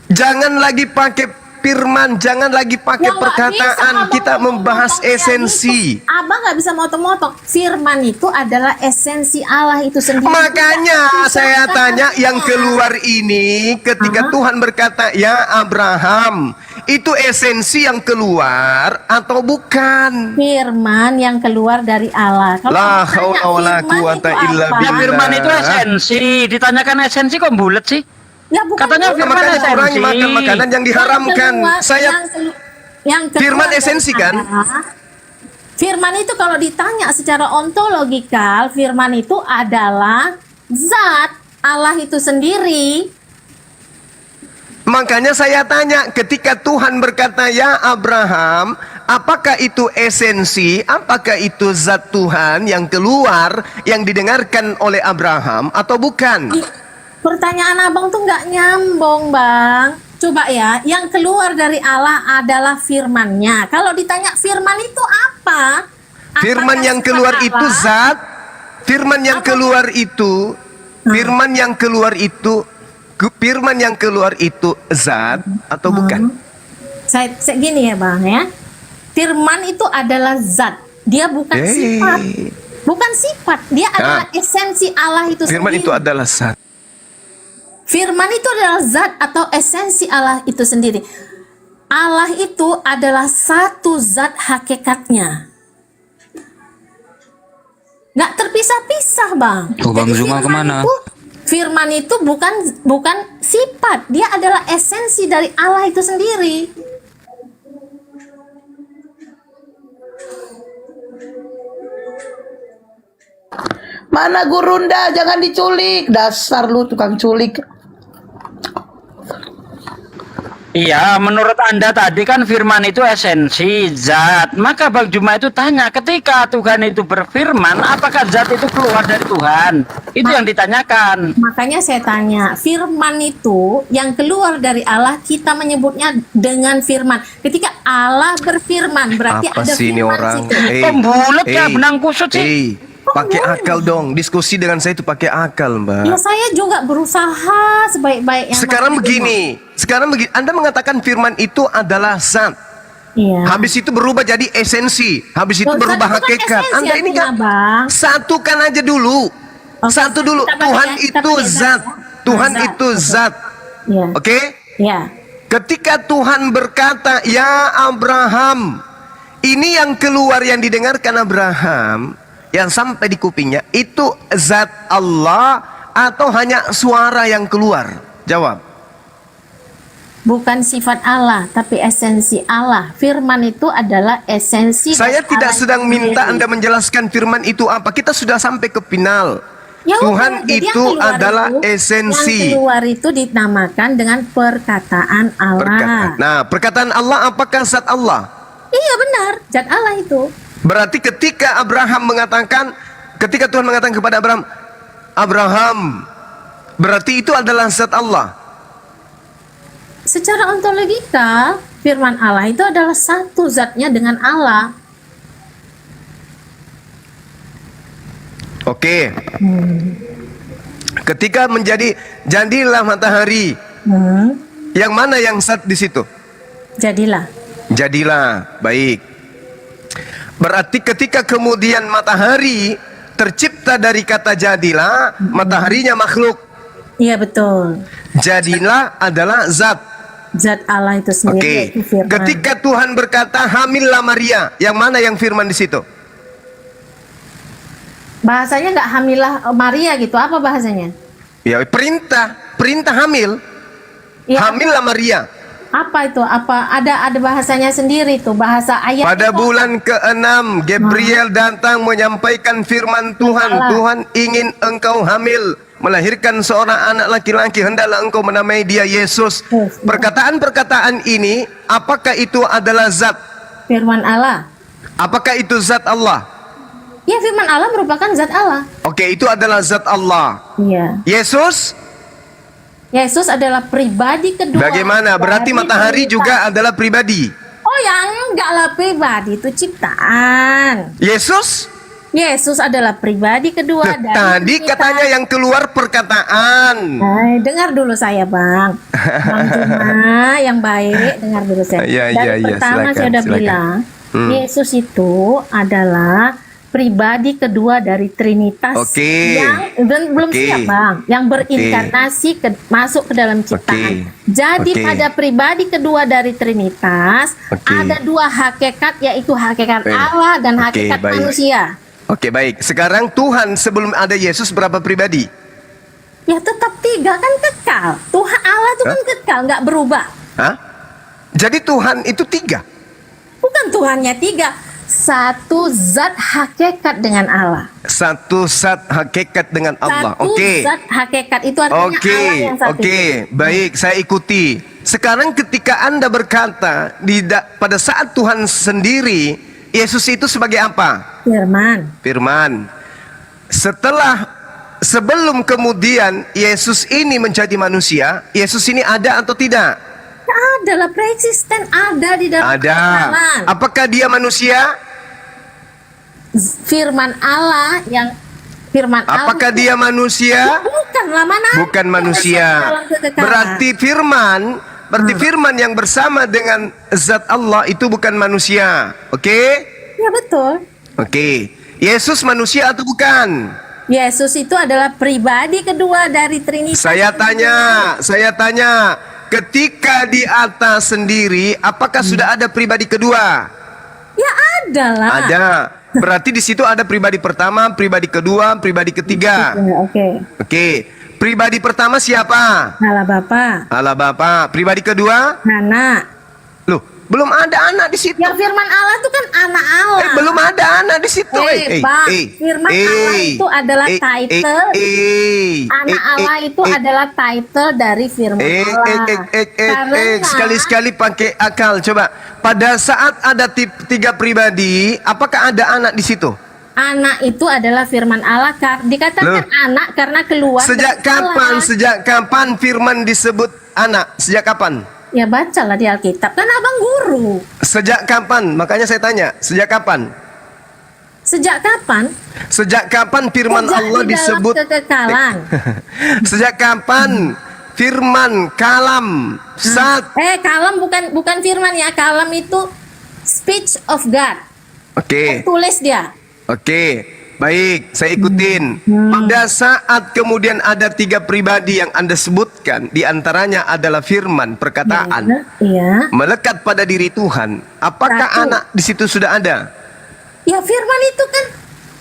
Jangan lagi pakai firman, jangan lagi pakai Ya, nggak perkataan. bisa, Kita abang membahas ngomong kayak esensi. gitu. Abang nggak bisa motong-motong. Firman itu adalah esensi Allah itu sendiri. Makanya Tidak saya bisa tanya yang katanya. keluar ini ketika Tuhan berkata ya Abraham, itu esensi yang keluar atau bukan? Firman yang keluar dari Allah. Kalau La ditanya haula wala firman quwata itu illa apa? billah. Ya firman itu esensi. Ditanyakan esensi kok bulat sih? Ya, bukan Katanya itu. firman Makanya esensi. orang makan makanan yang diharamkan. Yang keluar Firman dari esensi kan? Allah, firman itu kalau ditanya secara ontologikal, firman itu adalah zat Allah itu sendiri. Makanya saya tanya, ketika Tuhan berkata ya Abraham, apakah itu esensi, apakah itu zat Tuhan yang keluar, yang didengarkan oleh Abraham atau bukan? Pertanyaan abang tuh nggak nyambung, Bang. Coba ya, yang keluar dari Allah adalah firman-Nya. Kalau ditanya firman itu apa? Firman Apakah yang sifat keluar itu Allah? zat, firman yang keluar itu, firman yang keluar itu, firman yang keluar itu zat atau bukan? Saya gini ya, Bang ya. Firman itu adalah zat. Dia bukan sifat. Bukan sifat, dia adalah esensi Allah itu Firman sendiri. itu adalah zat. Firman itu adalah zat atau esensi Allah itu sendiri. Allah itu adalah satu zat hakikatnya. Nggak terpisah-pisah, Bang. Oh, Bang Jadi Zuma kemana? Firman itu bukan sifat, dia adalah esensi dari Allah itu sendiri. Mana Gurunda? Jangan diculik. Dasar lu tukang culik. Iya, menurut Anda tadi kan firman itu esensi, zat. Maka Bang Juma itu tanya, ketika Tuhan itu berfirman, apakah zat itu keluar dari Tuhan? Itu yang ditanyakan. Makanya saya tanya, firman itu yang keluar dari Allah, kita menyebutnya dengan firman. Ketika Allah berfirman, berarti Apa ada sih ini firman orang? situ. Pembulet ya, benang kusut sih. Pakai akal dong. Diskusi dengan saya itu pakai akal, Mbak. Ya saya juga berusaha sebaik-baiknya. Sekarang begini. Anda mengatakan firman itu adalah zat. Iya. Habis itu berubah jadi esensi. Habis itu Loh, berubah zat itu kan hakikat. esensi Anda ini artinya, kan Bang. satukan aja dulu. Oke, Satu dulu. kita Tuhan pakai- kita itu pakai zat. ya. Tuhan Zat, itu oke. zat. Iya. Oke? Ya. Ketika Tuhan berkata, "Ya Abraham," ini yang keluar yang didengarkan Abraham, yang sampai di kupingnya itu zat Allah atau hanya suara yang keluar? Jawab. Bukan sifat Allah, tapi esensi Allah. Firman itu adalah esensi. Saya dari tidak Allah sedang itu minta sendiri. Anda menjelaskan firman itu apa. Kita sudah sampai ke final. Ya Tuhan udah, jadi yang itu keluar adalah itu- esensi. Yang keluar itu dinamakan dengan perkataan Allah. Perkataan. Nah, perkataan Allah apakah zat Allah? Iya benar, zat Allah itu. Berarti ketika ketika Tuhan mengatakan kepada Abraham, Abraham, berarti itu adalah zat Allah. Secara ontologikal, firman Allah itu adalah satu zatnya dengan Allah. Oke. Ketika jadilah matahari, yang mana yang zat di situ? Jadilah. Jadilah, baik. Berarti ketika kemudian matahari tercipta dari kata jadilah, mataharinya makhluk. Iya betul. Jadilah adalah zat. Zat Allah itu Oke. sendiri yaitu firman. Ketika Tuhan berkata hamillah Maria, yang mana yang firman di situ? Bahasanya nggak hamilah Maria gitu, apa bahasanya? Ya, perintah hamil. Ya, Hamillah Maria. apa itu? Apa ada bahasanya sendiri tuh, bahasa ayat Pada itu bulan ke-6 Gabriel datang menyampaikan firman Tuhan. Allah. Tuhan ingin engkau hamil, melahirkan seorang anak laki-laki, hendaklah engkau menamai dia Yesus. Yes. Perkataan-perkataan ini, apakah itu adalah zat? firman Allah. Apakah itu zat Allah? Ya, firman Allah merupakan zat Allah. Oke, itu adalah zat Allah. Iya. Yesus Yesus adalah pribadi kedua. bagaimana? Berarti dari matahari Trinitas. juga adalah pribadi. Oh ya enggak lah, pribadi itu ciptaan. Yesus adalah pribadi kedua dari Tadi Trinitas. katanya yang keluar perkataan. Dengar dulu saya Bang Juma yang baik, dengar dulu saya. Ya, Dari ya, ya, pertama silakan, saya udah silakan. bilang Yesus itu adalah pribadi kedua dari Trinitas Oke. yang belum Oke. siap Bang, yang berinkarnasi masuk ke dalam ciptaan. Jadi Oke. pada pribadi kedua dari Trinitas Oke. ada dua hakikat, yaitu hakikat Oke. Allah dan Oke, hakikat baik. manusia. Oke, baik. Sekarang Tuhan sebelum ada Yesus berapa pribadi? Ya tetap tiga kan, kekal. Tuhan Allah itu kan kekal, nggak berubah. Hah? Jadi Tuhan itu 3. Bukan Tuhannya tiga, satu zat hakikat dengan Allah. Satu zat hakikat dengan Allah. Satu Oke. zat hakikat itu artinya Oke, Allah yang satu. oke, baik, saya ikuti. Sekarang ketika Anda berkata pada saat Tuhan sendiri, Yesus itu sebagai apa? Firman. Firman. Sebelum kemudian Yesus ini menjadi manusia, Yesus ini ada atau tidak? Adalah preeksisten, ada di dalam Ada. kekekalan. Apakah dia manusia? Firman Allah yang firman Apakah Allah. dia manusia? Bukanlah, mana? Bukan manusia. Dalam kekekalan. Berarti firman yang bersama dengan zat Allah itu bukan manusia. Oke? Ya betul. Oke. Yesus manusia atau bukan? Yesus itu adalah pribadi kedua dari Trinitas. Saya tanya, ketika di atas sendiri, apakah sudah ada pribadi kedua? Ya ada lah. Ada. Berarti di situ ada pribadi pertama, pribadi kedua, pribadi ketiga. Ya, oke. Oke. Pribadi pertama siapa? Allah Bapa. Allah Bapa. Pribadi kedua? Anak. Loh, belum ada anak di situ. Yang firman Allah itu kan anak Allah. Belum ada anak di situ. Bang, firman Allah itu adalah title. Anak Allah itu adalah title dari firman Allah. Karena Sekali-sekali pakai akal. Coba, pada saat ada 3 pribadi, apakah ada anak di situ? anak itu adalah firman Allah. Dikatakan anak karena keluar Sejak dari kapan? Allah. Sejak kapan firman disebut anak? Sejak kapan? Ya bacalah di Alkitab, kan abang guru. Sejak kapan? Makanya saya tanya, sejak kapan? Sejak kapan? Sejak kapan firman Sejak Allah di dalam disebut? kekekalan. Sejak kapan firman kalam saat? Kalam bukan firman ya. Kalam itu speech of God. Oke, Tulis dia. oke, baik, saya ikutin. Pada saat kemudian ada 3 pribadi yang Anda sebutkan, diantaranya adalah firman perkataan Iya. melekat pada diri Tuhan. Apakah 1. anak di situ sudah ada? Ya firman itu kan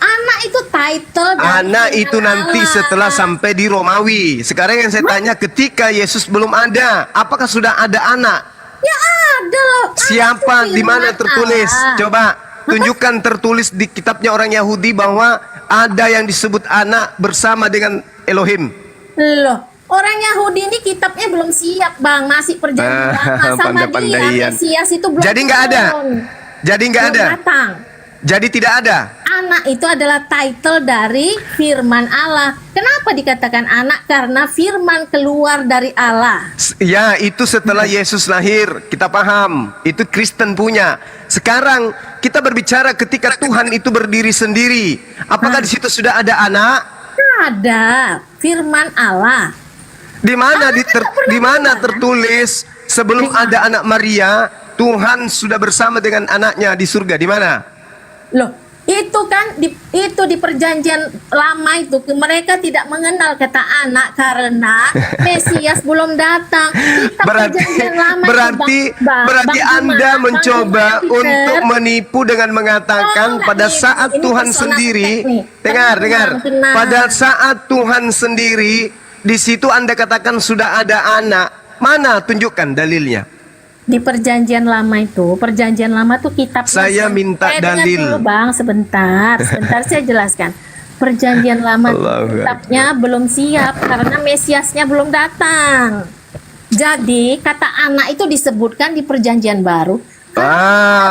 anak itu title dari Anak firman itu nanti Allah. setelah sampai di Romawi. Sekarang yang saya tanya, ketika Yesus belum ada, apakah sudah ada anak? Ya ada loh. Siapa? Itu Di mana firman tertulis? Allah. Coba tunjukkan tertulis di kitabnya orang Yahudi bahwa ada yang disebut anak bersama dengan Elohim. Loh, orang Yahudi ini kitabnya belum siap, Bang. Masih perjanjian lama sama dia. Pandai-pandaian. Mesias itu belum Jadi nggak ada. turun. Jadi nggak Belum ada. datang. Jadi tidak ada. Anak itu adalah title dari firman Allah. Kenapa dikatakan anak? Karena firman keluar dari Allah. Ya, itu setelah Yesus lahir, kita paham. Itu Kristen punya. Sekarang kita berbicara ketika Tuhan itu berdiri sendiri. Apakah di situ sudah ada anak? Ada firman Allah. Di mana Anak kan tak pernah di mana ada, kan? tertulis sebelum ada anak Maria, Tuhan sudah bersama dengan anaknya di surga? Di mana? Loh, itu kan itu di perjanjian lama itu mereka tidak mengenal kata anak karena Mesias belum datang. Kita perjanjian lama itu, berarti Bang Anda Juma, mencoba Bang Juma, Peter. untuk menipu dengan mengatakan Oh, pada enggak, saat ini Tuhan personal sendiri, attack nih. dengar, Tenang. pada saat Tuhan sendiri di situ Anda katakan sudah ada anak. Mana tunjukkan dalilnya? Di perjanjian lama itu, perjanjian lama tuh kitab. Saya minta dengar dalil. dulu, Bang, sebentar saya jelaskan. Perjanjian lama tuh Allahu kitabnya belum siap karena Mesiasnya belum datang. Jadi kata anak itu disebutkan di perjanjian baru.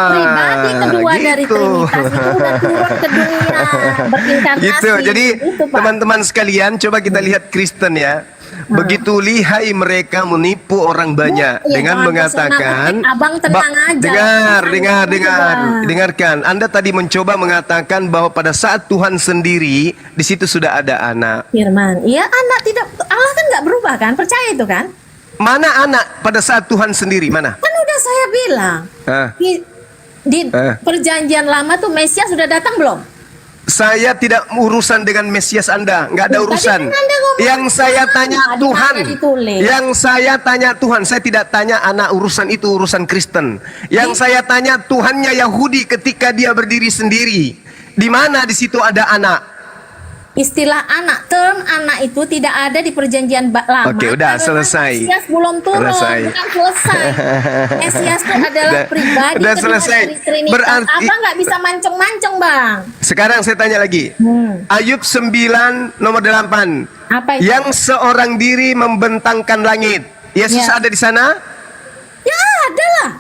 Pribadi kedua dari gitu. Trinitas itu udah turun ke dunia berinkarnasi. Gitu. Jadi Gitu, Pak. teman-teman sekalian, coba kita lihat Kristen ya. Begitu lihai mereka menipu orang banyak Iya, dengan jangan mengatakan, personal attack. Abang tenang aja. dengar, Bang. dengarkan. Anda tadi mencoba mengatakan bahwa pada saat Tuhan sendiri di situ sudah ada anak. Firman, iya anak tidak, Allah kan nggak berubah kan, percaya itu kan? Mana anak pada saat Tuhan sendiri? Mana? Kan udah saya bilang Ah. di perjanjian lama tuh Mesias sudah datang belum? Saya tidak urusan dengan Mesias Anda, nggak ada Tadi urusan. kan Anda ngomong Yang saya Tuhan, tanya di Tuhan, mana ditulis? yang saya tanya Tuhan, saya tidak tanya anak urusan itu urusan Kristen. Yang saya tanya Tuhannya Yahudi ketika dia berdiri sendiri. Di mana di situ ada anak? Istilah anak, term anak itu tidak ada di perjanjian lama. Oke, udah karena selesai. Mesias belum turun, Selesai. bukan selesai. Mesias itu adalah Udah- pribadi udah kedua selesai. dari Trinitas. Berarti- Abang nggak bisa mancung-mancung, Bang. Sekarang saya tanya lagi. Ayub 9 nomor 8. Apa itu? Yang seorang diri membentangkan langit. Yesus Ya. ada di sana? Ya ada lah.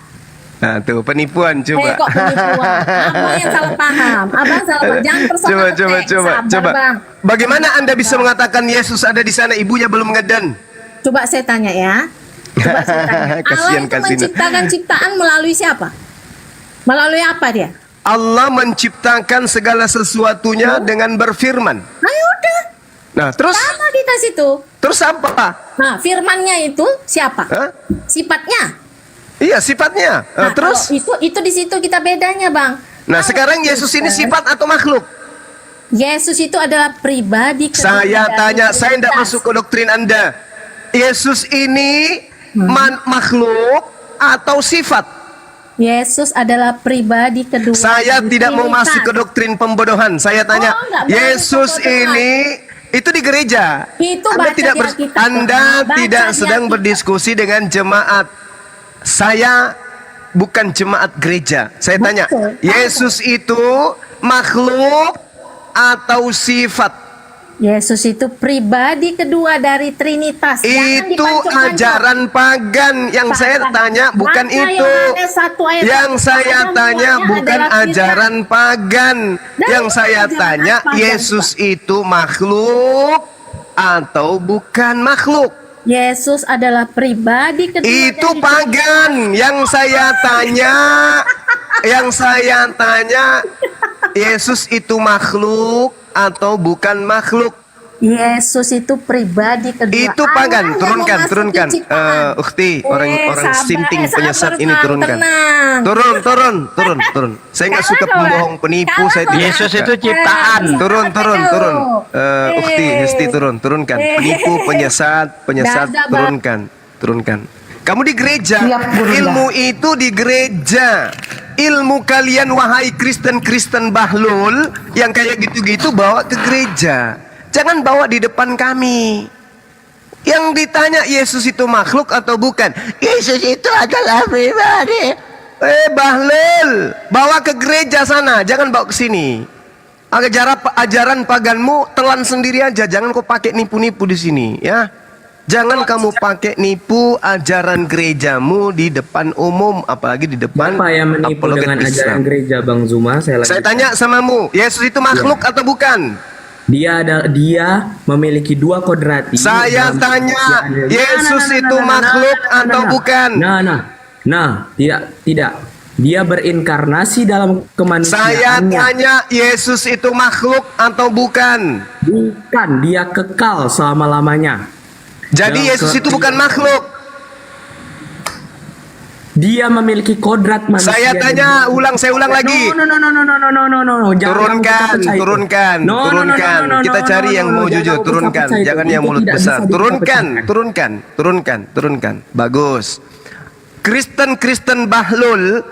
Nah, tuh penipuan coba. Kok penipuan? Abang yang salah paham. Abang salah paham. Jangan personal Coba. attack. Sabar, Bang. Bagaimana Anda bisa mengatakan Yesus ada di sana, ibunya belum ngeden? Coba saya tanya ya. Coba saya tanya. Allah Kasihan itu Kasino. menciptakan ciptaan melalui siapa? Melalui apa dia? Allah menciptakan segala sesuatunya dengan berfirman. Nah udah. Nah, terus Sama di tas itu. terus apa? Nah, firmannya itu siapa? Hah? Sifatnya. Iya, sifatnya. Nah, Terus kalau itu di situ kita bedanya, Bang. nah, Kalau sekarang Yesus ini Kristen, sifat atau makhluk? Yesus itu adalah pribadi kedua Saya dari tanya, saya tidak Trinitas. masuk ke doktrin Anda. Yesus ini makhluk atau sifat? Yesus adalah pribadi kedua. Saya dari tidak mau Trinitas. masuk ke doktrin pembodohan. Saya tanya, Oh, nggak boleh Yesus pembodohan. ini itu di gereja. Itu Anda baca tidak di Alkitab, Anda Bang. Baca tidak di sedang Alkitab. berdiskusi dengan jemaat. Saya bukan jemaat gereja. Saya tanya, Betul. Yesus itu makhluk atau sifat? Yesus itu pribadi kedua dari Trinitas. Jangan Itu dipancung-pancung. ajaran pagan. Yang Pak, saya Pak. tanya bukan Baca itu. Yohanes 1 ayat Yang 1. saya Semuanya tanya bukan adalah ajaran pagan. Dan Yang saya ajaran tanya, pagan, Yesus itu makhluk atau bukan makhluk? Yesus adalah pribadi kedua Itu dari pagan. Yang saya tanya, Yesus itu makhluk atau bukan makhluk? Yesus itu pribadi kedua. Itu pagan. Allah yang Turunkan, memasuki turunkan. ciptaan. Ukti, orang sabar, sinting sabar, penyesat ini Bang, turunkan. tenang. Turun. Saya nggak suka Kalah, pembohong, penipu. kalah, Saya kalah. tidak Yesus suka. itu ciptaan. Turun. Ukti, Hesti turunkan. Eh. Penipu, penyesat, Dadah, Bang. turunkan. Kamu di gereja, Siap, Bunda. ilmu itu di gereja. Ilmu kalian wahai Kristen bahlul yang kayak gitu-gitu bawa ke gereja. Jangan bawa di depan kami. Yang ditanya Yesus itu makhluk atau bukan? Yesus itu adalah pribadi. Bahlul, bawa ke gereja sana, jangan bawa ke sini. Ajaran paganmu telan sendiri aja, jangan kau pakai nipu-nipu di sini, ya. Jangan kamu pakai nipu ajaran gerejamu di depan umum, apalagi di depan Siapa yang menipu apologet dengan Islam. ajaran gereja, Bang Zuma? Saya tanya samamu, Yesus itu makhluk atau bukan? Dia memiliki dua kodrati. Saya tanya, Yesus itu makhluk atau bukan? Tidak. Dia berinkarnasi dalam Saya kemanusiaannya. tanya, Yesus itu makhluk atau bukan? Bukan, dia kekal selama-lamanya. Jadi Dalam Yesus itu bukan makhluk. Dia memiliki kodrat manusia. Saya tanya, saya ulang lagi. No. Turunkan. Kita cari yang mau jujur, turunkan. Jangan yang mulut besar. Turunkan. Bagus. Kristen Bahlul,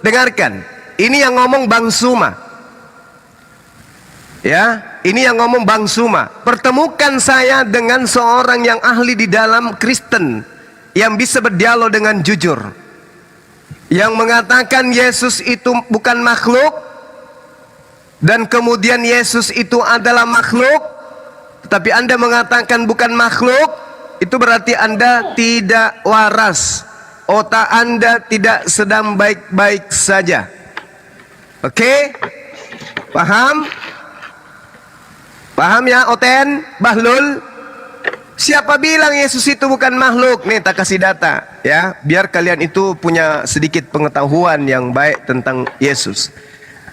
dengarkan. Ini yang ngomong Bang Suma. Ya, ini yang ngomong Bang Suma. Pertemukan saya dengan seorang yang ahli di dalam Kristen, yang bisa berdialog dengan jujur, yang mengatakan Yesus itu bukan makhluk, dan kemudian Yesus itu adalah makhluk, tetapi Anda mengatakan bukan makhluk. Itu berarti Anda tidak waras. Otak Anda tidak sedang baik-baik saja. Oke? Paham? Paham ya, Oten, Bahlul? Siapa bilang Yesus itu bukan makhluk? Nih, tak kasih data ya, biar kalian itu punya sedikit pengetahuan yang baik tentang Yesus.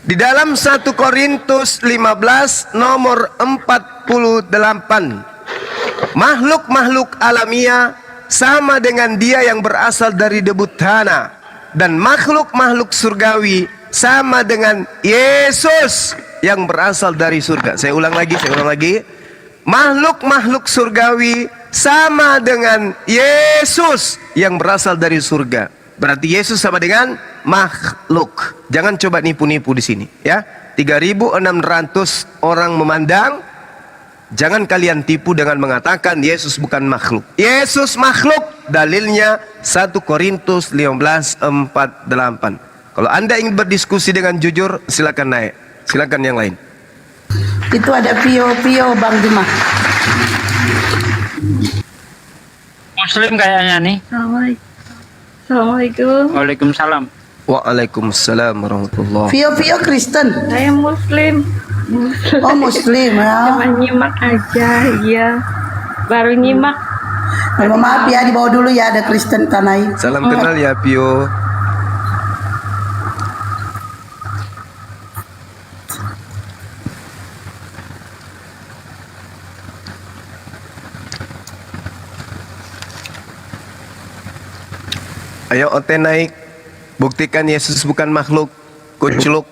Di dalam 1 Korintus 15 nomor 48, makhluk-makhluk alamiah sama dengan dia yang berasal dari debu tanah, dan makhluk-makhluk surgawi sama dengan Yesus yang berasal dari surga. Saya ulang lagi. Makhluk-makhluk surgawi sama dengan Yesus yang berasal dari surga. Berarti Yesus sama dengan makhluk. Jangan coba nipu-nipu di sini, ya. 3.600 orang memandang. Jangan kalian tipu dengan mengatakan Yesus bukan makhluk. Yesus makhluk. Dalilnya 1 Korintus 15:48. Kalau Anda ingin berdiskusi dengan jujur, silakan naik. Silakan yang lain. Itu ada Pio Bang Zuma. Muslim kayaknya nih. Assalamualaikum. Waalaikumsalam. Waalaikumsalam warahmatullahi. Pio Kristen. Saya Muslim. Oh Muslim ya. Cuma nyimak aja, iya. Baru nyimak. Maaf ya, dibawa dulu ya, ada Kristen Tanai. Salam kenal ya Pio. Ayo Oten naik. Buktikan Yesus bukan makhluk. Kuculuk.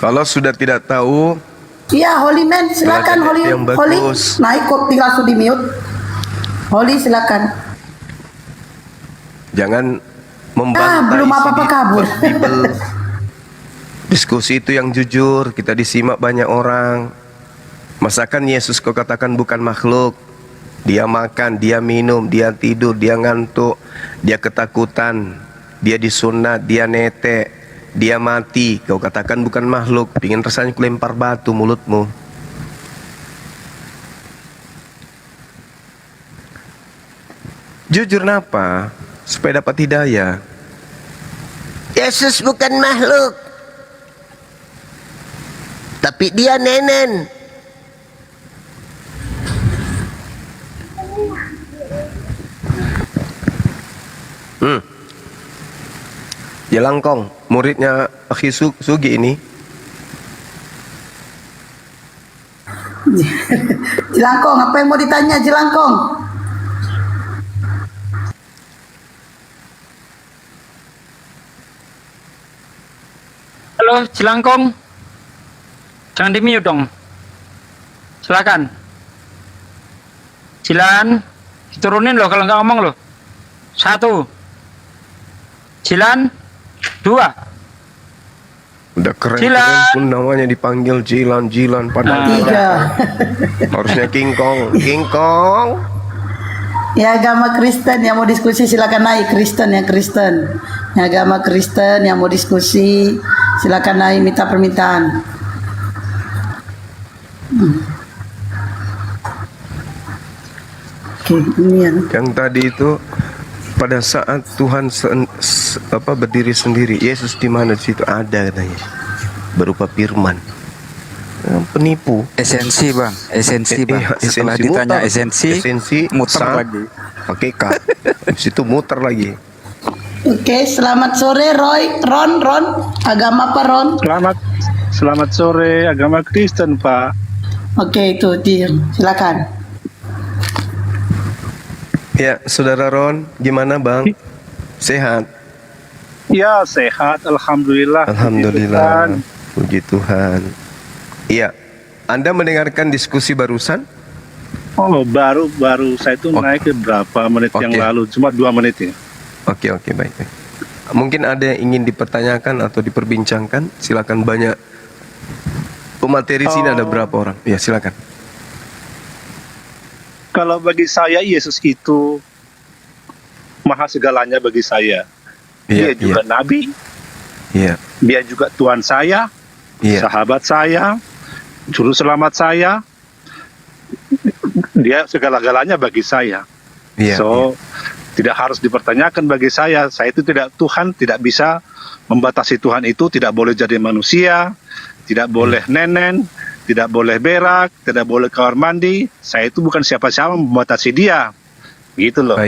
Kalau sudah tidak tahu, Iya, Holy Man, silakan Holy. yang Holy, bagus. naik kok, tinggal langsung di mute. Holy, silakan. jangan membantah belum isi apa-apa di kabur. Bible. Diskusi itu yang jujur, kita disimak banyak orang. Masakan Yesus kau katakan bukan makhluk? Dia makan, dia minum, dia tidur, dia ngantuk, dia ketakutan, dia disunat, dia netek, dia mati. Kau katakan bukan makhluk, pingin rasanya kulempar batu mulutmu. Jujur napa? Supaya dapat hidayah. Yesus bukan makhluk, tapi dia nenen. Jelangkong, muridnya Akhi Sugi ini. Jelangkong, apa yang mau ditanya Jelangkong? Halo, Jelangkong. Jangan di mute dong. Silakan. Jilan, diturunin loh kalau nggak ngomong loh. 1. Jilan, 2. Udah keren Jilan. pun namanya dipanggil Jilan padahal Tiga. harusnya King Kong. Ya agama Kristen yang mau diskusi silakan naik. Kristen. Yang agama Kristen yang mau diskusi silakan naik minta permintaan. Oke, ini Yang tadi itu pada saat Tuhan berdiri sendiri, Yesus di mana di situ ada katanya, berupa firman. Penipu. Esensi bang, Iya, setelah esensi ditanya muter. esensi muter sah, lagi. pakai K. Di situ muter lagi. Oke, selamat sore Ron. Agama apa Ron? Selamat sore, agama Kristen, Pak. Oke, itu dia. Silakan. Ya, Saudara Ron, gimana Bang? Sehat? Ya, sehat, alhamdulillah. Alhamdulillah. Puji Tuhan. Iya. Anda mendengarkan diskusi barusan? Oh, baru saya itu naik ke berapa menit yang lalu, cuma 2 menit ya. Oke, baik. Mungkin ada yang ingin dipertanyakan atau diperbincangkan? Silakan, banyak. Pemateri sini ada berapa orang? Ya, silakan. Kalau bagi saya Yesus itu maha segalanya bagi saya. Dia juga nabi. Iya. Dia juga Tuhan saya, sahabat saya, juru selamat saya. Dia segala-galanya bagi saya. Tidak harus dipertanyakan bagi saya. Saya itu Tuhan tidak bisa membatasi Tuhan itu, tidak boleh jadi manusia, tidak boleh nenen, tidak boleh berak, tidak boleh kamar mandi. Saya itu bukan siapa-siapa membatasi dia. Gitu loh.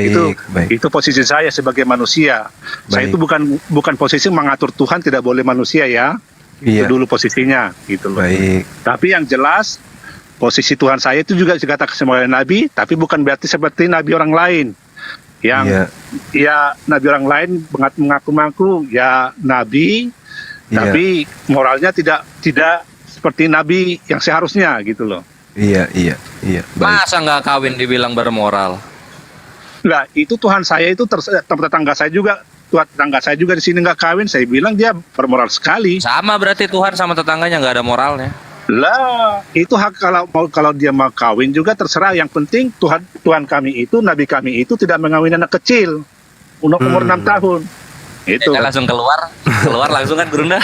Itu posisi saya sebagai manusia. Saya itu bukan posisi mengatur Tuhan tidak boleh manusia ya. Itu dulu posisinya gitu loh. Tapi yang jelas posisi Tuhan saya itu juga dikatakan sebagai nabi, tapi bukan berarti seperti nabi orang lain. Yang ya nabi orang lain mengaku-ngaku ya nabi, tapi moralnya tidak seperti nabi yang seharusnya gitu loh. Iya. Masa nggak kawin dibilang bermoral? Nah, itu Tuhan saya itu tetangga saya juga. Tetangga saya juga di sini nggak kawin, saya bilang dia bermoral sekali. Sama berarti Tuhan sama tetangganya nggak ada moralnya. Lah, itu hak kalau dia mau kawin juga terserah. Yang penting Tuhan kami itu, nabi kami itu tidak mengawin anak kecil umur 6 tahun. Itu. Ya, langsung keluar langsung kan Gurunda.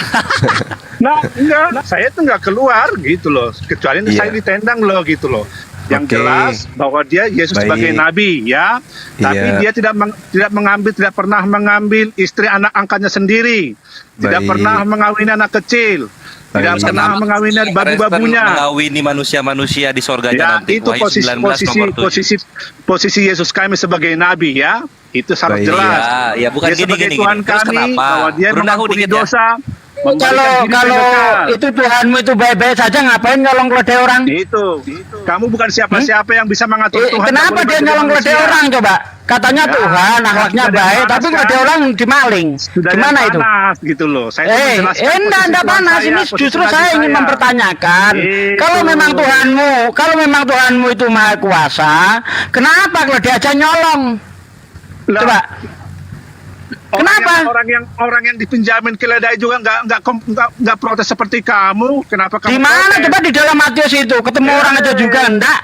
Nah, enggak, saya tuh nggak keluar gitu loh. Kecuali saya ditendang loh gitu loh. Yang jelas bahwa dia Yesus sebagai nabi ya, tapi dia tidak pernah mengambil istri anak angkatnya sendiri, tidak pernah mengawini anak kecil, tidak pernah mengawini babu-babunya, mengawini manusia-manusia di surganya nanti. Itu posisi Yesus kami sebagai nabi ya, itu sangat jelas. Ya bukan dia sebagai gini. Tuhan Terus kami, kenapa? bahwa dia mengampuni dosa. Kalau itu Tuhanmu itu baik-baik saja, ngapain nyolong keledai orang? Itu. Kamu bukan siapa-siapa yang bisa mengatur Tuhan. Kenapa dia nyolong keledai orang coba? Katanya Tuhan akhlaknya baik, tapi keledai orang dimaling. Gimana itu? Panas gitu loh. Enggak panas. Ini justru saya ingin mempertanyakan. Kalau memang Tuhanmu itu maha kuasa, kenapa keledai aja nyolong? Coba. Kenapa? Orang yang dipinjamin keledai juga nggak protes seperti kamu. Kenapa kamu? Di mana coba di dalam Matius itu ketemu orang aja juga enggak?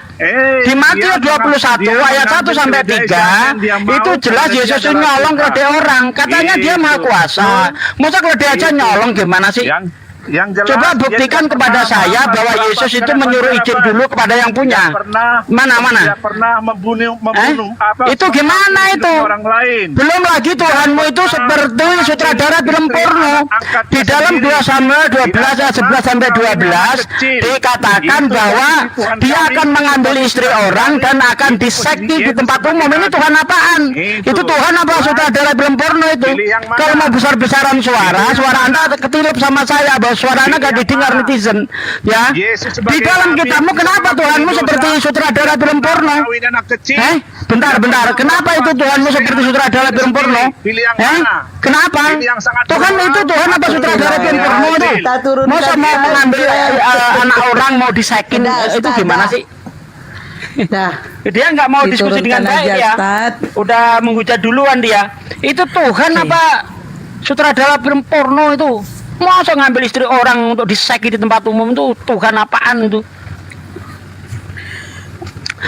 Di Matius 21 ayat 1 sampai 3 itu jelas Yesus nyolong keledai orang. Katanya dia maha kuasa. Masa keledai aja nyolong gimana sih? Yang jelas, coba buktikan kepada saya bahwa Yesus itu menyuruh izin dulu kepada yang punya. Mana? Dia pernah membunuh itu gimana itu? Orang lain. Belum lagi Tuhanmu itu seperti sutradara film porno. Di dalam 2 Samuel 12 ayat 11 sampai 12 dikatakan bahwa dia akan mengambil istri orang dan akan disekti di tempat umum. Ini Tuhan apaan? Itu Tuhan apa sutradara film porno itu? Kalau mau besar-besaran suara Anda ketilip sama saya bahwa suara Anda gak didengar netizen ya. Di dalam kitabmu kenapa Tuhanmu seperti sutradara film porno? Bentar, kenapa itu Tuhanmu seperti sutradara film porno? Kenapa? Tuhan itu Tuhan apa sutradara film porno itu? Masa mau mengambil anak orang mau disekin itu gimana sih? Dia nggak mau diskusi dengan baik ya. Udah menghujat duluan dia. Itu Tuhan apa Sutradara film porno itu masa ngambil istri orang untuk disek di tempat umum itu Tuhan apaan itu?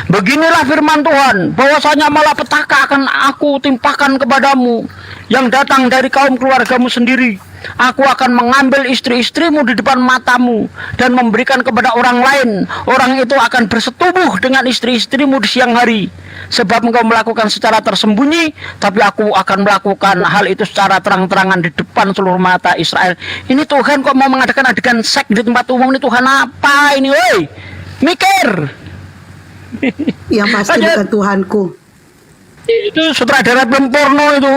Beginilah firman Tuhan, bahwasanya malapetaka akan aku timpakan kepadamu yang datang dari kaum keluargamu sendiri. Aku akan mengambil istri-istrimu di depan matamu dan memberikan kepada orang lain. Orang itu akan bersetubuh dengan istri-istrimu di siang hari. Sebab engkau melakukan secara tersembunyi, tapi aku akan melakukan hal itu secara terang-terangan di depan seluruh mata Israel. Ini Tuhan kok mau mengadakan adegan seks di tempat umum, ini Tuhan apa ini, woi? Mikir. Yang pasti bukan Tuhanku. Itu sutradara film porno itu.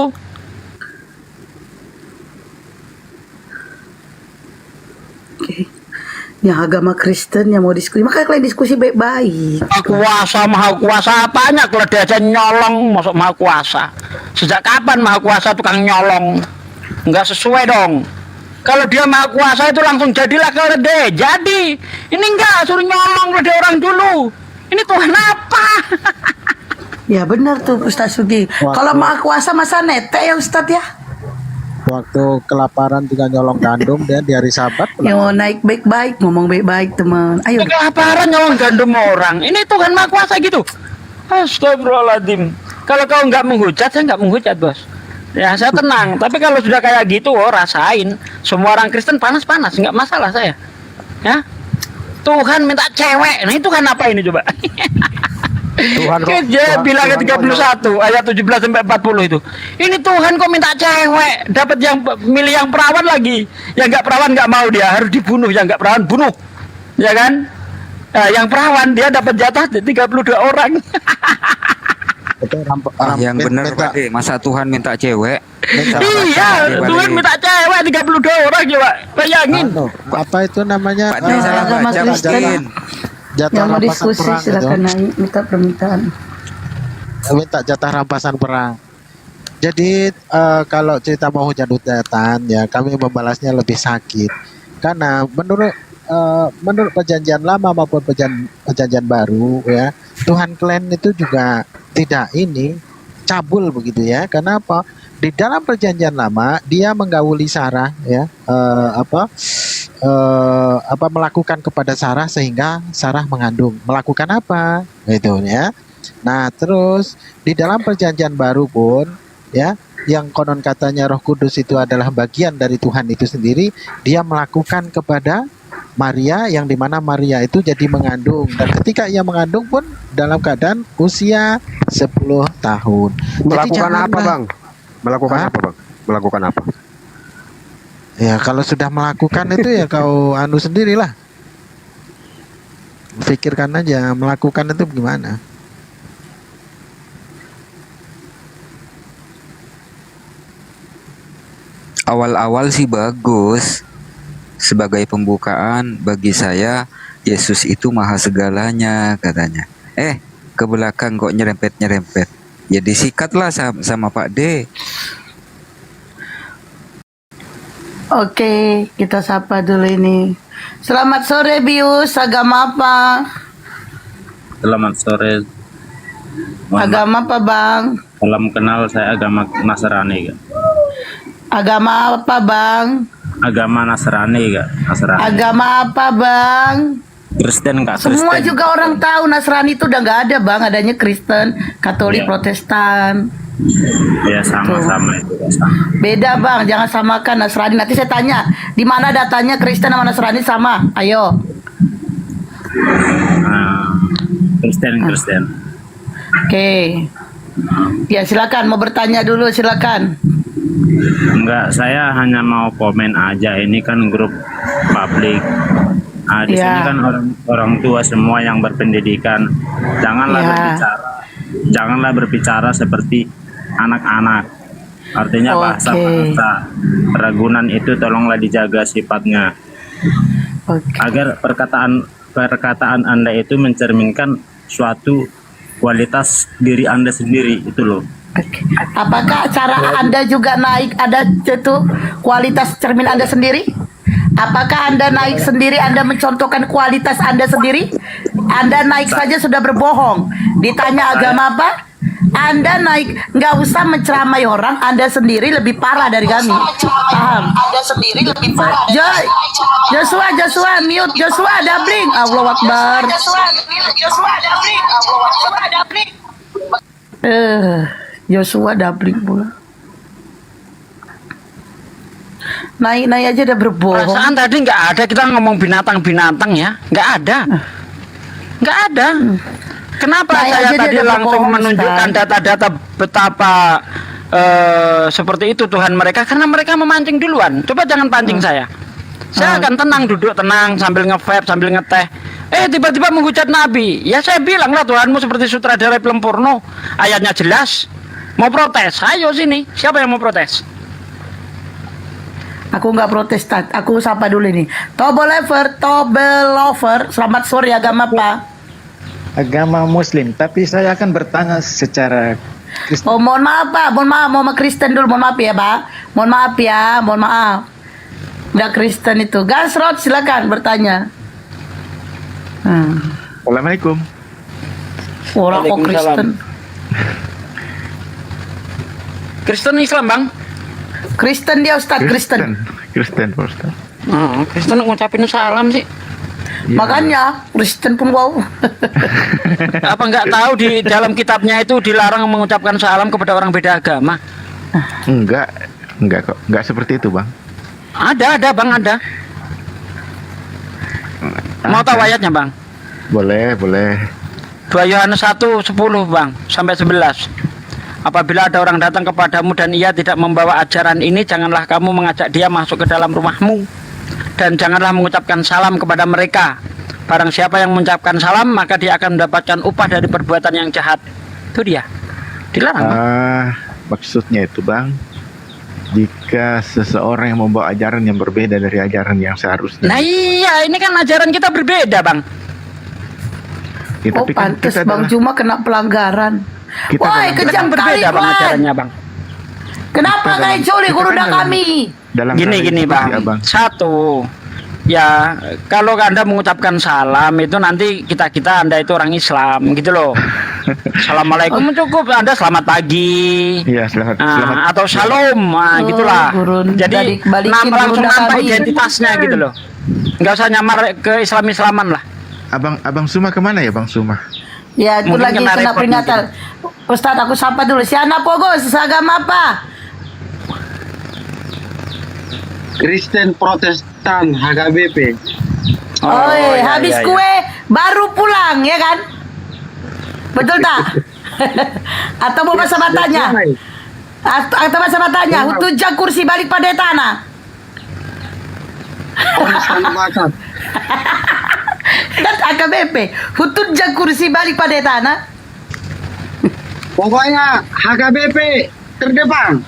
Yang agama Kristen yang mau diskusi, makanya kalian diskusi baik-baik. Maha kuasa apanya kalau dia aja nyolong, masuk maha kuasa. Sejak kapan maha kuasa tukang nyolong? Enggak sesuai dong. Kalau dia maha kuasa itu langsung jadilah kalau deh. Jadi ini enggak suruh nyolong kalau dia orang dulu. Ini Tuhan apa? Ya benar tuh Ustaz Sugi. Kalau maha kuasa masa netek ya Ustaz ya? Waktu kelaparan juga nyolong gandum dia di hari Sabat. Ya mau naik baik-baik, ngomong baik-baik teman. Ayo. Kelaparan nyolong gandum orang. Ini Tuhan maha kuasa gitu. Astagfirullahaladzim. Kalau kau nggak menghujat, saya nggak menghujat bos. Ya saya tenang. Tapi kalau sudah kayak gitu, rasain. Semua orang Kristen panas-panas, nggak masalah saya. Ya. Tuhan minta cewek. Nah itu kan apa ini coba? Tuhan bilang ke 31 ayat 17 sampai 40 itu. Ini Tuhan kok minta cewek, dapat yang milih yang perawan lagi. Yang enggak perawan enggak mau, dia harus dibunuh, yang enggak perawan bunuh. Ya kan? Nah, yang perawan dia dapat jatah 32 orang. Yang benar Pak De, masa Tuhan minta cewek? Iya, Tuhan minta cewek 32 orang coba. Bayangin. Apa itu namanya? Pak De salah baca Pak De. Jatah yang mau rampasan diskusi perang silakan itu. naik minta permintaan. Minta jatah rampasan perang. Jadi kalau cerita mau hujan-hujatan ya kami membalasnya lebih sakit karena menurut perjanjian lama maupun perjanjian baru ya Tuhan kalian itu juga tidak ini cabul begitu ya. Kenapa? Di dalam perjanjian lama dia menggauli Sarah ya melakukan kepada Sarah sehingga Sarah mengandung. Melakukan apa? Gitu ya. Nah, terus di dalam perjanjian baru pun ya yang konon katanya Roh Kudus itu adalah bagian dari Tuhan itu sendiri, dia melakukan kepada Maria yang dimana Maria itu jadi mengandung dan ketika ia mengandung pun dalam keadaan usia 10 tahun. Melakukan apa, Bang? Melakukan apa, Bang? Melakukan apa? Ya kalau sudah melakukan itu ya kau anu sendirilah. Pikirkan aja melakukan itu gimana. Awal-awal sih bagus. Sebagai pembukaan bagi saya Yesus itu maha segalanya katanya. Ke belakang kok nyerempet-nyerempet. Ya disikatlah sama Pak D. Oke, kita sapa dulu ini. Selamat sore Bius, agama apa? Selamat sore. Agama apa Bang? Salam kenal, saya agama Nasrani, Kak. Agama apa Bang? Agama Nasrani, Kak. Nasrani. Agama apa Bang? Kristen, Kak. Semua Kristen. juga orang tahu Nasrani itu udah nggak ada Bang, adanya Kristen, Katolik, Iya. Protestan. Ya sama-sama itu. Sama. Beda Bang, jangan samakan Nasrani. Nanti saya tanya, di mana datanya Kristen sama Nasrani sama? Ayo. Kristen. Oke. Ya silakan, mau bertanya dulu silakan. Enggak, saya hanya mau komen aja. Ini kan grup publik. Di sini kan orang tua semua yang berpendidikan. Janganlah berbicara seperti anak-anak. Artinya bahasa ragunan itu tolonglah dijaga sifatnya. Agar perkataan Anda itu mencerminkan suatu kualitas diri Anda sendiri itu loh. Apakah cara Anda juga naik ada itu kualitas cermin Anda sendiri? Apakah Anda naik sendiri, Anda mencontohkan kualitas Anda sendiri? Anda naik saja sudah berbohong. Ditanya agama apa? Anda naik, nggak usah menceramai orang, Anda sendiri lebih parah dari kami. Paham? Anda sendiri lebih parah. Joshua, mute. Joshua, dabling. Allahu Akbar. Joshua dabling pula. Naik aja udah berbohong. Perasaan tadi nggak ada kita ngomong binatang-binatang ya, nggak ada. Kenapa Naik saya aja dia tadi udah langsung berbohong, menunjukkan Ustaz. data-data betapa seperti itu Tuhan mereka, karena mereka memancing duluan. Coba jangan pancing saya. Saya akan tenang, duduk tenang sambil nge-vape, sambil ngeteh. Tiba-tiba menghujat Nabi. Ya saya bilang lah, Tuhanmu seperti sutradara film porno. Ayatnya jelas. Mau protes? Ayo sini. Siapa yang mau protes? Aku nggak protes, Tat. Aku sapa dulu nih. Tobelover, selamat sore, agama apa? Agama Muslim, tapi saya akan bertanya secara Kristen. Oh, mohon maaf, Pak. Mohon maaf Kristen dulu. Mohon maaf ya, Pak. Mohon maaf. Udah Kristen itu. Gasrot, silakan bertanya. Assalamualaikum. Orang kok Kristen. Kristen Islam, Bang? Kristen dia, Ustaz. Kristen, Pak Ustaz. Kristen ngucapin salam sih. Makanya Kristen pun wow. Apa nggak tahu di dalam kitabnya itu dilarang mengucapkan salam kepada orang beda agama? Enggak kok. Enggak seperti itu, Bang. Ada Bang, ada. Mau tahu ayatnya, Bang? Boleh. 2 Yohanes 1:10, Bang, sampai 11. Apabila ada orang datang kepadamu dan ia tidak membawa ajaran ini, janganlah kamu mengajak dia masuk ke dalam rumahmu. Dan janganlah mengucapkan salam kepada mereka. Barang siapa yang mengucapkan salam, maka dia akan mendapatkan upah dari perbuatan yang jahat. Itu dia. Dilarang, Bang. Maksudnya itu, Bang, jika seseorang yang membawa ajaran yang berbeda dari ajaran yang seharusnya. Nah iya, ini kan ajaran kita berbeda, Bang. Ya, Oh, tapi kan pantes kita Bang adalah- Cuma kena pelanggaran. Woi, kejam kali, Berbeda, Bang, Bang. ajarannya, Bang. Kenapa Kita kalian dalam- culik kita kuruda kan dalam- kami? dalam Gini, tradisi Bang. ya, Bang. Satu, ya kalau Anda mengucapkan salam itu nanti kita Anda itu orang Islam gitu loh. Assalamualaikum cukup, Anda selamat pagi. Iya, selamat. Atau shalom, gitulah. Jadi balikin langsung gurunda nampak kami. identitasnya gitu loh. Nggak usah nyamar ke Islam-Islaman lah. Abang Suma kemana ya, Bang Suma? Ya itu Mungkin lagi kena kena repot peringatan. Ustadz, aku sapa dulu. Si Ana Pogo, seagama apa? Kristen Protestan HKBP. Habis kue baru pulang ya kan? Betul tak? Atau mau masa batanya? Atau masa batanya? Hutujang kursi balik pada tanah. Kan AKBP, hutujang kursi balik pada tanah. Pokoknya HKBP terdepan.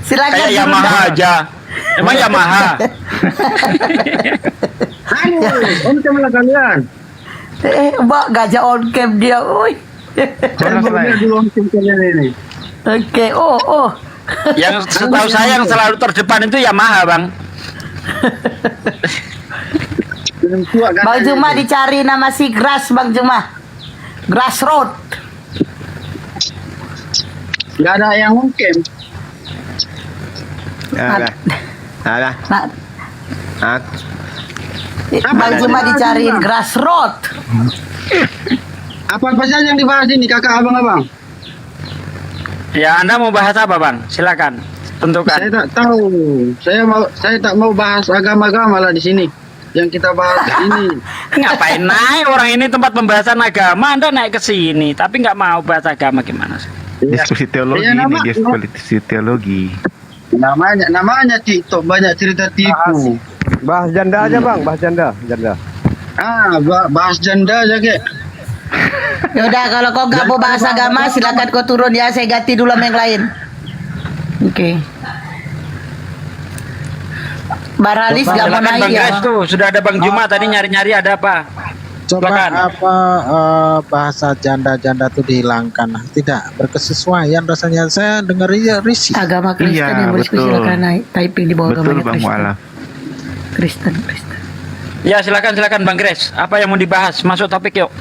Silakan. Kayak Yamaha aja. Emang Yamaha. Om lah kalian. Mbak gajah on cam dia, oi. Oke, oh. Yang setahu saya yang selalu terdepan itu Yamaha, Bang. Bang Juma dicari nama si Grass, Bang Juma. Grass Road. Gak ada yang mungkin. Alah. Bang Juma dicariin Grass Road. Apa saja yang dibahas ini kakak abang-abang? Ya, Anda mau bahas apa, Bang? Silakan. Tentukan. Saya tak tahu. Saya tak mau bahas agama-agama lah di sini. Yang kita bahas ini. Ngapain naik orang ini tempat pembahasan agama, Anda naik ke sini, tapi nggak mau bahas agama gimana sih? Diskusi teologi Ya, ini, diskusi teologi. Namanya TikTok banyak cerita tipu. Bahas janda aja Bang, bahas janda. Bahas janda aja kek. Yaudah, kalau kau gak mau bahas agama, silakan kau turun ya. Saya ganti dulu sama yang lain. Oke. Baralis gak mau Silakan, naik Bang ya. Grace tuh, sudah ada Bang Juma tadi nyari-nyari ada apa? Coba Silakan. bahasa janda-janda itu dihilangkan. Tidak berkesesuaian rasanya. Saya dengar risih. Agama Kristen Iya, yang berdiskusi betul. silakan naik. Typing di bawah Betul, agamanya Bang Kristen. Mualaf. Kristen. Ya silakan Bang Grace. Apa yang mau dibahas? Masuk topik yuk.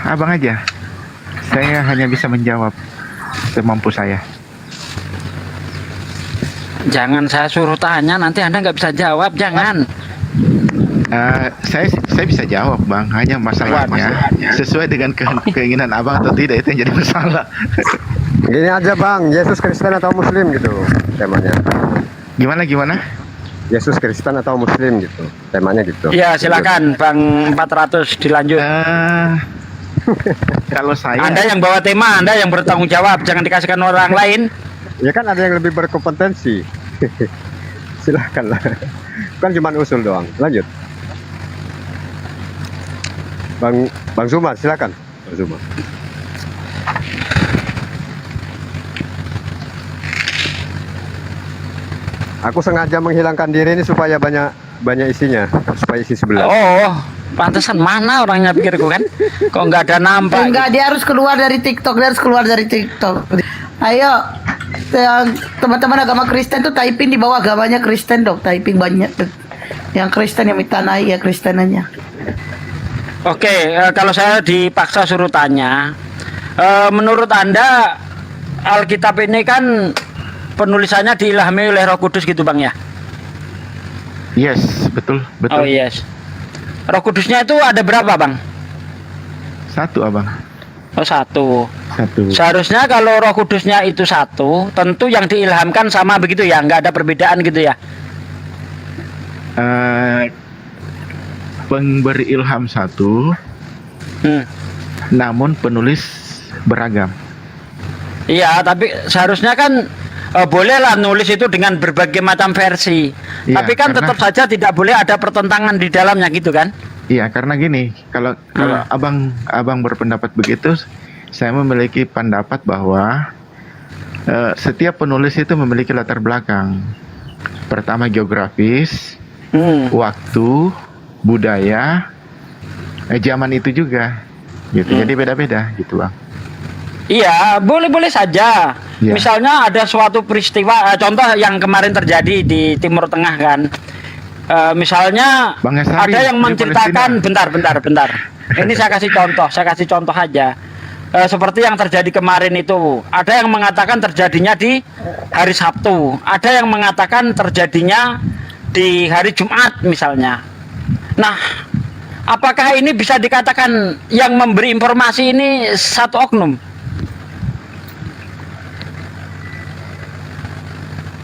Abang aja. Saya hanya bisa menjawab semampu saya. Jangan saya suruh tanya, nanti Anda nggak bisa jawab, jangan. Saya bisa jawab, Bang. Hanya masalahnya sesuai dengan keinginan Abang atau tidak, itu yang jadi masalah. Gini aja Bang, Yesus Kristen atau Muslim gitu temanya. Gimana? Yesus Kristen atau Muslim gitu temanya gitu. Ya silakan Bang 400 dilanjut. Kalau saya, Anda yang bawa tema, Anda yang bertanggung jawab, jangan dikasihkan orang lain. Ya kan ada yang lebih berkompetensi. Silakan lah. Kan cuma usul doang. Lanjut. Bang Zumar, silakan. Bang Zumar. Aku sengaja menghilangkan diri ini supaya banyak isinya, supaya isi sebelah. Oh, pantesan mana orangnya pikirku kan? Kok nggak ada nampak? Enggak, dia harus keluar dari TikTok, Ayo, teman-teman agama Kristen tuh typing di bawah agamanya Kristen dong, typing banyak tuh. Yang Kristen yang minta naik ya Kristenannya. Oke, kalau saya dipaksa suruh tanya, menurut Anda Alkitab ini kan penulisannya diilhami oleh Roh Kudus gitu Bang ya? yes, betul. Oh yes. Roh Kudusnya itu ada berapa Bang? 1, Abang. Oh 1. 1. Seharusnya kalau Roh Kudusnya itu 1, tentu yang diilhamkan sama begitu ya, nggak ada perbedaan gitu ya? Pemberi ilham 1, namun penulis beragam. Iya, tapi seharusnya kan bolehlah nulis itu dengan berbagai macam versi. Iya, tapi kan tetap saja tidak boleh ada pertentangan di dalamnya gitu kan? Iya, karena gini, kalau abang berpendapat begitu, saya memiliki pendapat bahwa setiap penulis itu memiliki latar belakang. Pertama geografis, waktu, budaya, zaman itu juga, gitu. Jadi beda-beda, gitu Bang. Iya, boleh-boleh saja. Ya. Misalnya ada suatu peristiwa, contoh yang kemarin terjadi di Timur Tengah kan. Misalnya Bang Esari, ada yang di menceritakan, bentar. Ini saya kasih contoh aja. Seperti yang terjadi kemarin itu, ada yang mengatakan terjadinya di hari Sabtu, ada yang mengatakan terjadinya di hari Jumat misalnya. Nah, apakah ini bisa dikatakan yang memberi informasi ini satu oknum?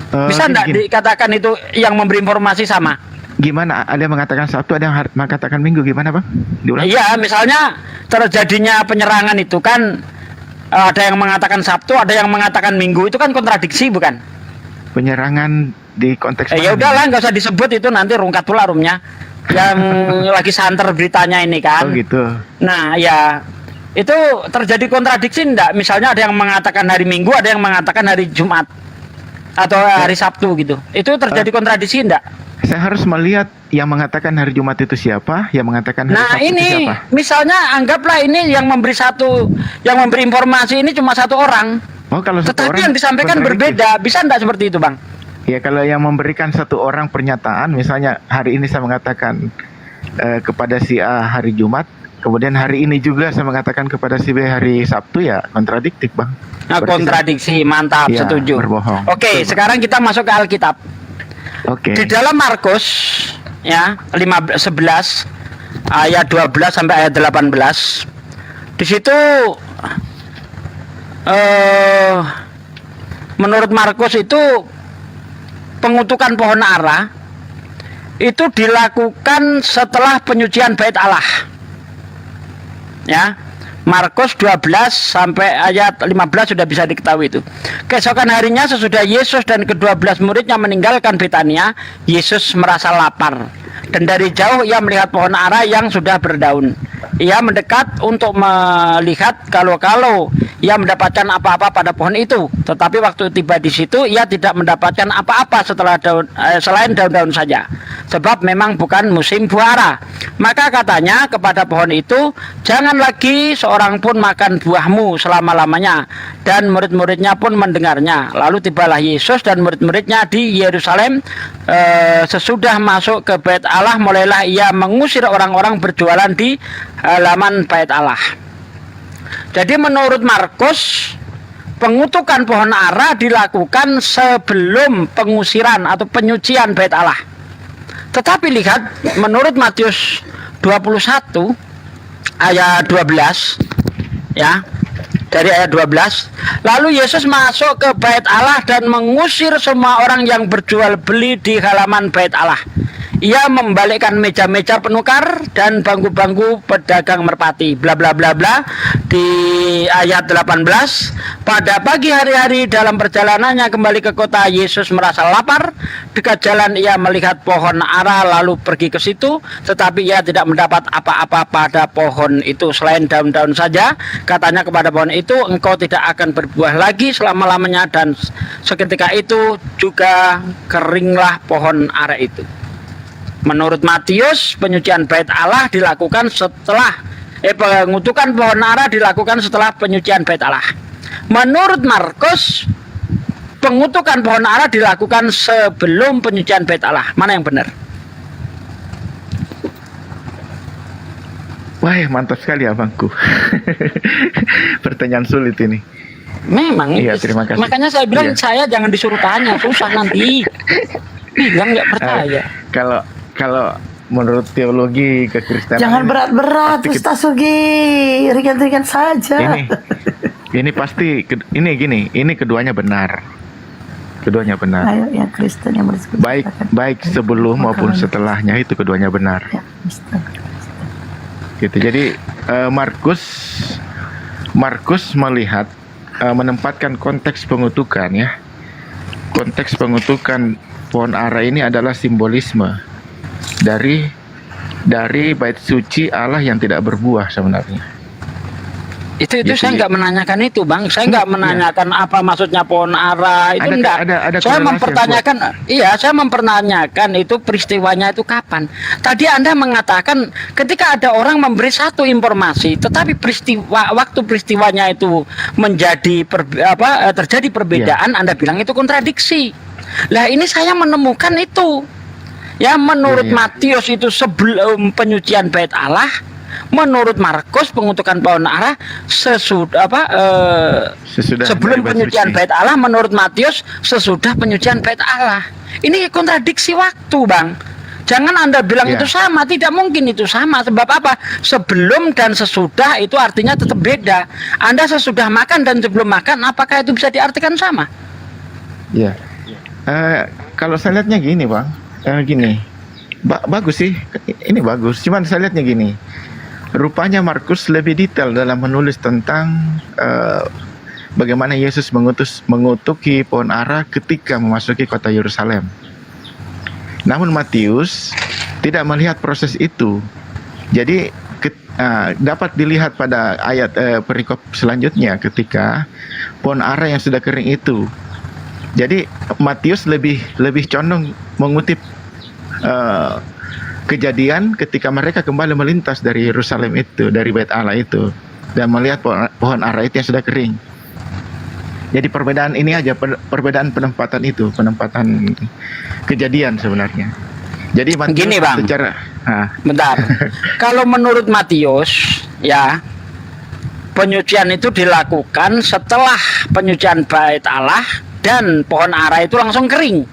Bisa enggak dikatakan itu yang memberi informasi sama? Gimana? Ada yang mengatakan Sabtu, ada yang mengatakan Minggu, gimana Bang? Diulang. Iya, misalnya terjadinya penyerangan itu kan ada yang mengatakan Sabtu, ada yang mengatakan Minggu, itu kan kontradiksi bukan? Penyerangan di konteks Ya udahlah, nggak usah disebut itu, nanti rungkat pula rumnya. Yang lagi santer beritanya ini kan. Oh gitu. Nah, ya itu terjadi kontradiksi enggak? Misalnya ada yang mengatakan hari Minggu, ada yang mengatakan hari Jumat atau hari Sabtu gitu. Itu terjadi kontradiksi enggak? Saya harus melihat yang mengatakan hari Jumat itu siapa, yang mengatakan hari Sabtu itu siapa. Misalnya anggaplah ini yang memberi informasi ini cuma satu orang. Oh, kalau satu Tetapi orang yang disampaikan berbeda, bisa enggak seperti itu, Bang? Ya, kalau yang memberikan satu orang pernyataan, misalnya hari ini saya mengatakan kepada si A hari Jumat, kemudian hari ini juga saya mengatakan kepada si B hari Sabtu, ya kontradiktif Bang. Nah, kontradiksi, mantap, ya, setuju. Berbohong. Oke, sekarang kita masuk ke Alkitab. Oke. Di dalam Markus ya 11 ayat 12 sampai ayat 18. Di situ menurut Markus itu pengutukan pohon ara itu dilakukan setelah penyucian bait Allah. Ya. Markus 12 sampai ayat 15 sudah bisa diketahui itu. Keesokan harinya sesudah Yesus dan ke-12 muridnya meninggalkan Betania, Yesus merasa lapar. Dan dari jauh ia melihat pohon ara yang sudah berdaun. Ia mendekat untuk melihat kalau ia mendapatkan apa-apa pada pohon itu. Tetapi waktu tiba di situ ia tidak mendapatkan apa-apa selain daun-daun saja. Sebab memang bukan musim buah ara. Maka katanya kepada pohon itu, jangan lagi seorang pun makan buahmu selama-lamanya. Dan murid-muridnya pun mendengarnya. Lalu tibalah Yesus dan murid-muridnya di Yerusalem. Sesudah masuk ke bait Allah, mulailah ia mengusir orang-orang berjualan di halaman bait Allah. Jadi menurut Markus, pengutukan pohon ara dilakukan sebelum pengusiran atau penyucian bait Allah. Tetapi lihat menurut Matius 21 ayat 12 ya. Dari ayat 12, lalu Yesus masuk ke bait Allah dan mengusir semua orang yang berjual beli di halaman bait Allah. Ia membalikkan meja-meja penukar dan bangku-bangku pedagang merpati. Bla bla bla bla. Di ayat 18, pada pagi hari-hari dalam perjalanannya kembali ke kota, Yesus merasa lapar. Dekat jalan ia melihat pohon ara lalu pergi ke situ, tetapi ia tidak mendapat apa-apa pada pohon itu selain daun-daun saja. Katanya kepada pohon itu, engkau tidak akan berbuah lagi selama-lamanya, dan seketika itu juga keringlah pohon ara itu. Menurut Matius, penyucian bait Allah dilakukan setelah pengutukan pohon ara dilakukan setelah penyucian bait Allah. Menurut Markus, pengutukan pohon ara dilakukan sebelum penyucian bait Allah. Mana yang benar? Wah, mantap sekali abangku. Pertanyaan sulit ini. Memang. Iya, terima kasih. Makanya saya bilang Iya. saya jangan disuruh tanya, susah nanti. Bilang nggak percaya. Kalau menurut teologi kekristenan, Jangan berat-berat, Ustaz Sugi. Ringan-ringan saja. ini pasti ini keduanya benar. Keduanya benar. Ayo, yang Kristen yang bersekutu. Baik sebelum maupun setelahnya itu keduanya benar. Gitu. Jadi Markus melihat menempatkan konteks pengutukan ya. Konteks pengutukan pohon ara ini adalah simbolisme dari bait suci Allah yang tidak berbuah sebenarnya. Itu Gitu, saya ya. nggak menanyakan itu, Bang. Saya nggak menanyakan apa maksudnya pohon ara itu, Ada- enggak. ada Saya korelasi mempertanyakan, saya mempertanyakan itu peristiwanya itu kapan. Tadi Anda mengatakan ketika ada orang memberi satu informasi, tetapi waktu peristiwanya itu menjadi terjadi perbedaan, Anda bilang itu kontradiksi. Lah ini saya menemukan itu. Ya, menurut Matius itu sebelum penyucian bait Allah, menurut Markus pengutukan pohon ara sebelum penyucian bait Allah, menurut Matius sesudah penyucian bait Allah. Ini kontradiksi waktu, Bang. Jangan Anda bilang itu sama, tidak mungkin itu sama. Sebab apa? Sebelum dan sesudah itu artinya tetap beda. Anda sesudah makan dan sebelum makan, apakah itu bisa diartikan sama? Ya. Kalau saya lihatnya gini, Bang. Bagus sih. Ini bagus. Cuman saya lihatnya gini. Rupanya Markus lebih detail dalam menulis tentang bagaimana Yesus mengutuki pohon ara ketika memasuki kota Yerusalem. Namun Matius tidak melihat proses itu. Jadi dapat dilihat pada ayat perikop selanjutnya ketika pohon ara yang sudah kering itu. Jadi Matius lebih condong mengutip kejadian ketika mereka kembali melintas dari Yerusalem itu, dari Bait Allah itu, dan melihat pohon ara itu yang sudah kering. Jadi perbedaan ini aja, perbedaan penempatan kejadian sebenarnya. Jadi Matius Gini, Bang. Bentar. Kalau menurut Matius, ya, penyucian itu dilakukan setelah penyucian bait Allah dan pohon ara itu langsung kering.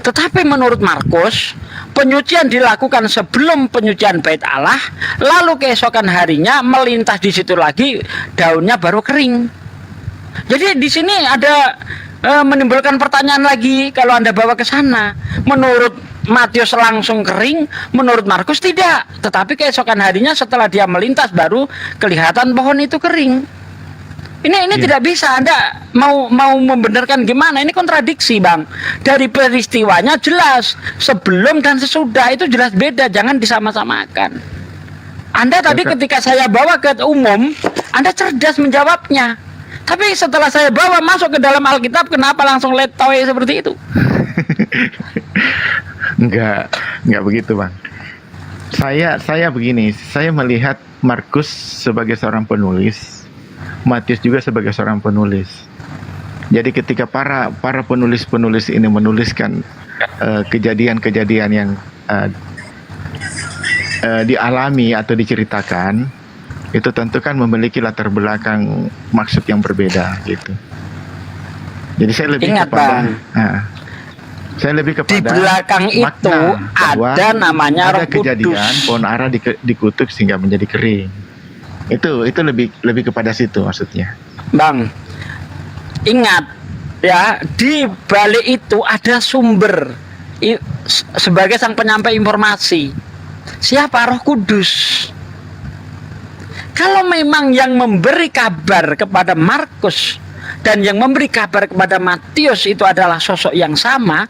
Tetapi menurut Markus, penyucian dilakukan sebelum penyucian bait Allah, lalu keesokan harinya melintas di situ lagi, daunnya baru kering. Jadi di sini ada menimbulkan pertanyaan lagi kalau Anda bawa ke sana. Menurut Matius langsung kering, menurut Markus tidak. Tetapi keesokan harinya setelah dia melintas baru kelihatan pohon itu kering. Ini tidak bisa. Anda mau membenarkan gimana? Ini kontradiksi, Bang. Dari peristiwanya jelas sebelum dan sesudah itu jelas beda. Jangan disama-samakan. Anda tadi ketika saya bawa ke umum, Anda cerdas menjawabnya. Tapi setelah saya bawa masuk ke dalam Alkitab, kenapa langsung letoy seperti itu? Enggak begitu, Bang. Saya begini, saya melihat Markus sebagai seorang penulis, Matius juga sebagai seorang penulis. Jadi ketika para penulis-penulis ini menuliskan kejadian-kejadian yang dialami atau diceritakan, itu tentu kan memiliki latar belakang maksud yang berbeda gitu. Jadi saya lebih Ingat, kepada Bang. saya lebih kepada Di belakang itu makna bahwa ada namanya ada Roh Kudus. kejadian pohon ara dikutuk sehingga menjadi kering. Itu lebih kepada situ maksudnya. Bang, ingat ya, di balik itu ada sumber sebagai sang penyampai informasi. Siapa? Roh Kudus. Kalau memang yang memberi kabar kepada Markus dan yang memberi kabar kepada Matius itu adalah sosok yang sama,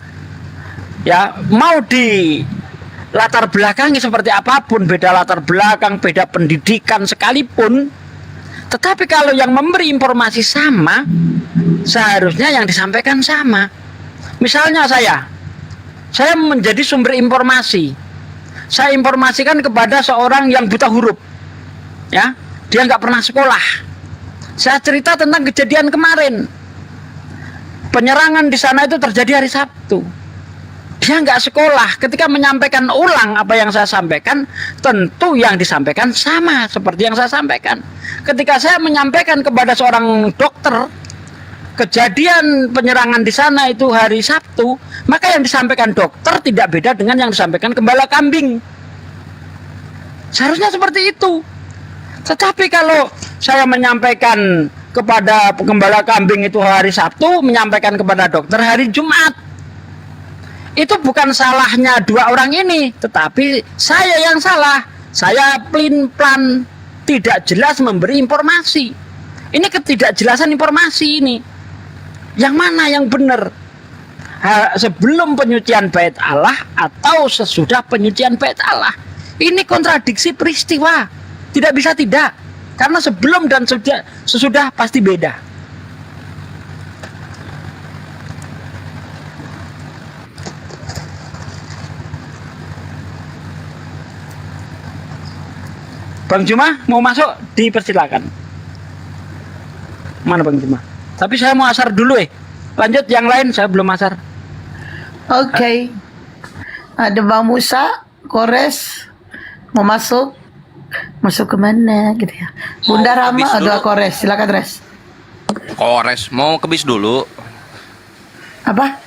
ya, mau di latar belakangnya seperti apapun, beda latar belakang, beda pendidikan sekalipun, tetapi kalau yang memberi informasi sama, seharusnya yang disampaikan sama. Misalnya saya menjadi sumber informasi. Saya informasikan kepada seorang yang buta huruf, ya, dia nggak pernah sekolah. Saya cerita tentang kejadian kemarin, penyerangan di sana itu terjadi hari Sabtu. Dia nggak sekolah. Ketika menyampaikan ulang apa yang saya sampaikan, tentu yang disampaikan sama seperti yang saya sampaikan. Ketika saya menyampaikan kepada seorang dokter kejadian penyerangan di sana itu hari Sabtu, maka yang disampaikan dokter tidak beda dengan yang disampaikan gembala kambing. Seharusnya seperti itu. Tetapi kalau saya menyampaikan kepada gembala kambing itu hari Sabtu, menyampaikan kepada dokter hari Jumat, itu bukan salahnya dua orang ini, tetapi saya yang salah. Saya plin-plan, tidak jelas memberi informasi. Ini ketidakjelasan informasi ini. Yang mana yang benar? Sebelum penyucian bait Allah atau sesudah penyucian bait Allah? Ini kontradiksi peristiwa. Tidak bisa tidak. Karena sebelum dan sesudah pasti beda. Bang Juma mau masuk, dipersilakan. Mana Bang Juma? Tapi saya mau asar dulu Lanjut yang lain, saya belum asar. Oke. Ada Bang Musa, Kores mau masuk. Masuk ke mana gitu ya. Bunda Rama ada Kores, silakan Res. Kores mau ke bis dulu. Apa?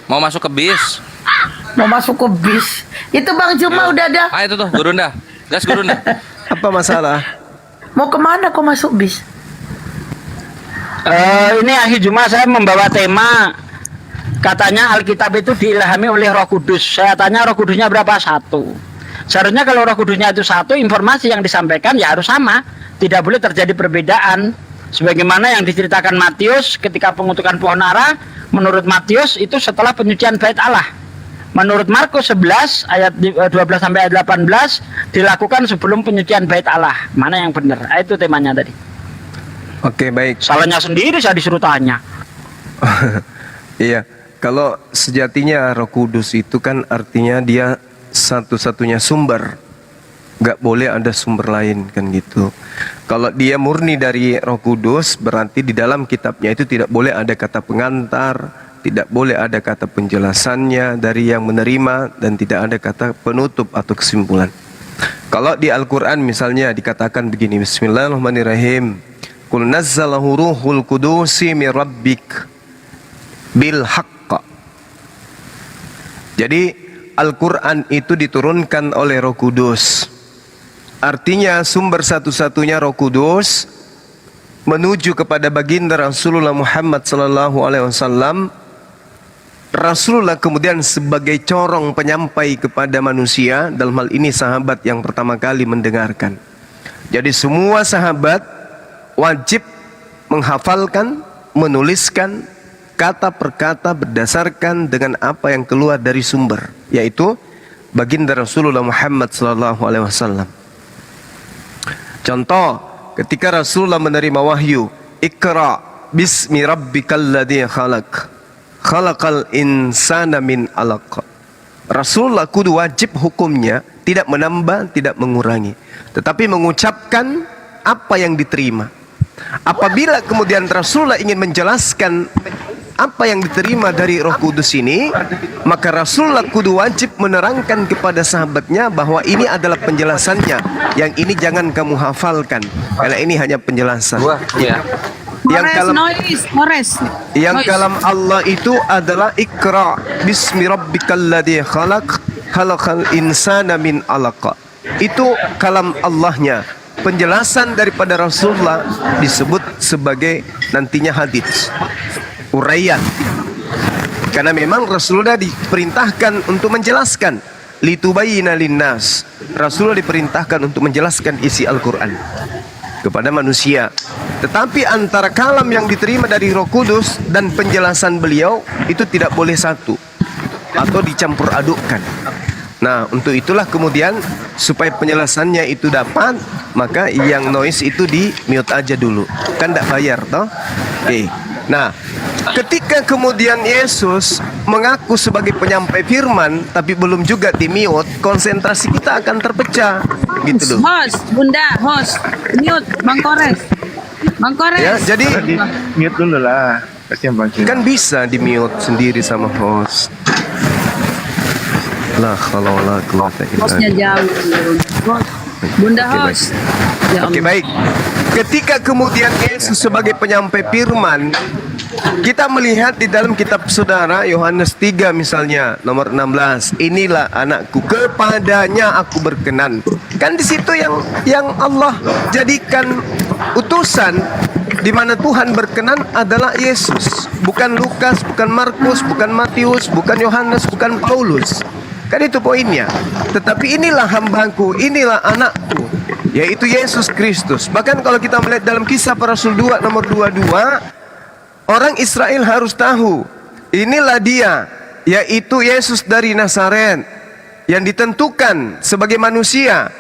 Mau masuk ke bis. Mau masuk ke bis. Itu Bang Juma udah ada. Ah itu tuh Gurunda. Gas Gurunda. Apa masalah? Mau kemana kok masuk bis? Ini akhir Juma saya membawa tema, katanya Alkitab itu diilhami oleh Roh Kudus. Saya tanya Roh Kudusnya berapa? 1. Seharusnya kalau Roh Kudusnya itu 1, informasi yang disampaikan ya harus sama, tidak boleh terjadi perbedaan. Sebagaimana yang diceritakan Matius ketika pengutukan pohon ara, menurut Matius itu setelah penyucian bait Allah. Menurut Markus 11 ayat 12 sampai ayat 18 dilakukan sebelum penyucian bait Allah. Mana yang benar? Itu temanya tadi. Oke, baik. Salahnya sendiri saya disuruh tanya. Iya, kalau sejatinya Roh Kudus itu kan artinya dia satu-satunya sumber, nggak boleh ada sumber lain kan gitu. Kalau dia murni dari Roh Kudus, berarti di dalam kitabnya itu tidak boleh ada kata pengantar, tidak boleh ada kata penjelasannya dari yang menerima, dan tidak ada kata penutup atau kesimpulan. Kalau di Al-Quran misalnya dikatakan begini, Bismillahirrahmanirrahim, Qul nazzalahu ruhul kudusi min rabbik bil haqqa. Jadi Al-Quran itu diturunkan oleh Roh Kudus. Artinya sumber satu-satunya Roh Kudus menuju kepada baginda Rasulullah Muhammad SAW. Rasulullah kemudian sebagai corong penyampai kepada manusia, dalam hal ini sahabat yang pertama kali mendengarkan. Jadi semua sahabat wajib menghafalkan, menuliskan kata per kata berdasarkan dengan apa yang keluar dari sumber, yaitu baginda Rasulullah Muhammad SAW. Contoh, ketika Rasulullah menerima wahyu, Iqra bismi rabbikal ladzi khalaq, khalaqal insana min 'alaq. Rasulullah kudu wajib hukumnya tidak menambah, tidak mengurangi, tetapi mengucapkan apa yang diterima. Apabila kemudian Rasulullah ingin menjelaskan apa yang diterima dari Roh Kudus ini, maka Rasulullah kudu wajib menerangkan kepada sahabatnya bahwa ini adalah penjelasannya, yang ini jangan kamu hafalkan karena ini hanya penjelasan. Yang kalam Allah itu adalah Iqra bismi rabbikal ladzi khalaq khalaqal insana min 'alaq. Itu kalam Allahnya. Penjelasan daripada Rasulullah disebut sebagai nantinya hadits, uraian. Karena memang Rasulullah diperintahkan untuk menjelaskan, litubayyina linnas. Rasulullah diperintahkan untuk menjelaskan isi Al-Qur'an kepada manusia. Tetapi antara kalam yang diterima dari Roh Kudus dan penjelasan beliau itu tidak boleh satu atau dicampur adukkan. Nah, untuk itulah kemudian supaya penjelasannya itu dapat, maka yang noise itu di mute aja dulu. Kan tidak bayar toh? Oke. Nah, ketika kemudian Yesus mengaku sebagai penyampai firman tapi belum juga di mute, konsentrasi kita akan terpecah. Gitu loh. Host, Bunda, host, mute, Bang Kores. Bang Kores. Ya, jadi mute dulu lah. Kasihan Bang Cina. Kan bisa di mute sendiri sama host. Lah kalau la quwata illa Hostnya jauh. Bunda host. Ya Oke, baik. Ketika kemudian Yesus sebagai penyampai firman, kita melihat di dalam kitab saudara Yohanes 3 misalnya nomor 16, inilah anakku, kepadanya aku berkenan. Kan di situ yang Allah jadikan utusan, di mana Tuhan berkenan adalah Yesus, bukan Lukas, bukan Markus, bukan Matius, bukan Yohanes, bukan Paulus. Kan itu poinnya. Tetapi inilah hambaku, inilah anakku, yaitu Yesus Kristus. Bahkan kalau kita melihat dalam Kisah Para Rasul 2 nomor 22, orang Israel harus tahu, inilah dia, yaitu Yesus dari Nazaret, yang ditentukan sebagai manusia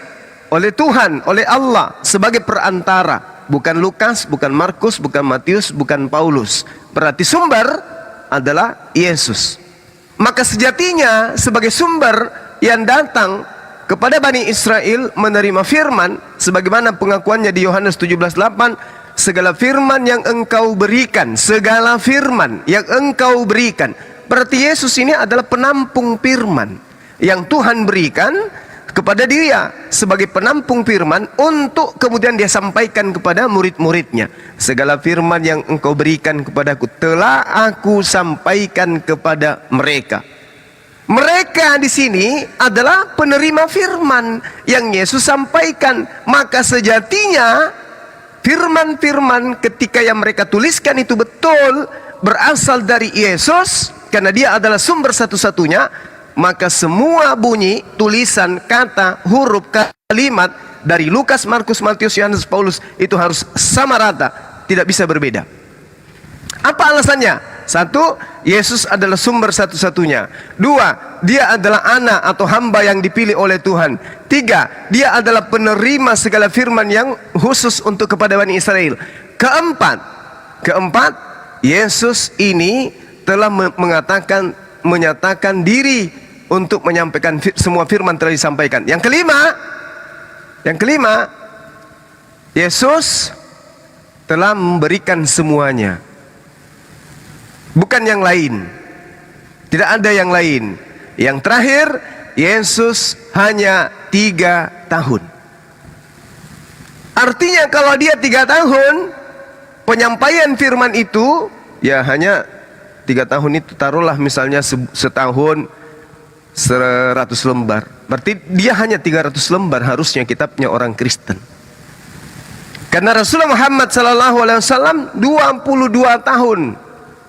oleh Tuhan, oleh Allah, sebagai perantara. Bukan Lukas, bukan Markus, bukan Matius, bukan Paulus. Berarti sumber adalah Yesus. Maka sejatinya sebagai sumber yang datang kepada Bani Israel menerima firman, sebagaimana pengakuannya di Yohanes 17:8, segala firman yang engkau berikan, segala firman yang engkau berikan. Berarti Yesus ini adalah penampung firman yang Tuhan berikan kepada dia sebagai penampung firman untuk kemudian dia sampaikan kepada murid-muridnya. Segala firman yang engkau berikan kepadaku telah aku sampaikan kepada mereka. Mereka di sini adalah penerima firman yang Yesus sampaikan. Maka sejatinya firman-firman ketika yang mereka tuliskan itu betul berasal dari Yesus, karena dia adalah sumber satu-satunya. Maka semua bunyi, tulisan, kata, huruf, kalimat dari Lukas, Markus, Matius, Yohanes, Paulus itu harus sama rata, tidak bisa berbeda. Apa alasannya? Satu, Yesus adalah sumber satu-satunya. Dua, dia adalah anak atau hamba yang dipilih oleh Tuhan. Tiga, dia adalah penerima segala firman yang khusus untuk kepada Bani Israel. Keempat, Yesus ini telah menyatakan diri untuk menyampaikan semua firman telah disampaikan. Yang kelima, Yesus telah memberikan semuanya, bukan yang lain. Tidak ada yang lain. Yang terakhir, Yesus hanya 3 tahun. Artinya kalau dia 3 tahun penyampaian firman itu, ya hanya 3 tahun itu, taruhlah misalnya setahun 100 lembar. Berarti dia hanya 300 lembar harusnya kitabnya orang Kristen. Karena Rasulullah Muhammad SAW 22 tahun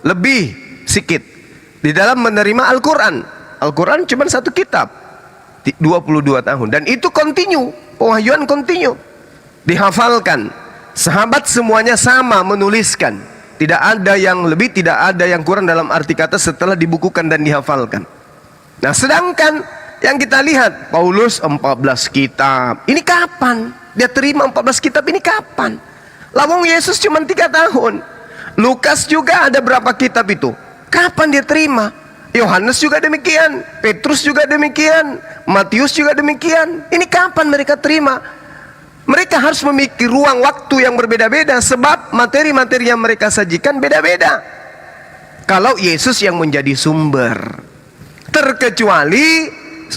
lebih sikit di dalam menerima Al-Quran. Al-Quran cuma satu kitab, 22 tahun. Dan itu kontinu, pewahyuan kontinu, dihafalkan. Sahabat semuanya sama menuliskan. Tidak ada yang lebih, tidak ada yang kurang dalam arti kata setelah dibukukan dan dihafalkan. Nah, sedangkan yang kita lihat Paulus 14 kitab. Ini kapan dia terima 14 kitab ini kapan? Lawang Yesus cuma 3 tahun. Lukas juga ada berapa kitab itu? Kapan dia terima? Yohanes juga demikian, Petrus juga demikian, Matius juga demikian. Ini kapan mereka terima? Mereka harus memiliki ruang waktu yang berbeda-beda sebab materi-materi yang mereka sajikan beda-beda. kalau Yesus yang menjadi sumber. Terkecuali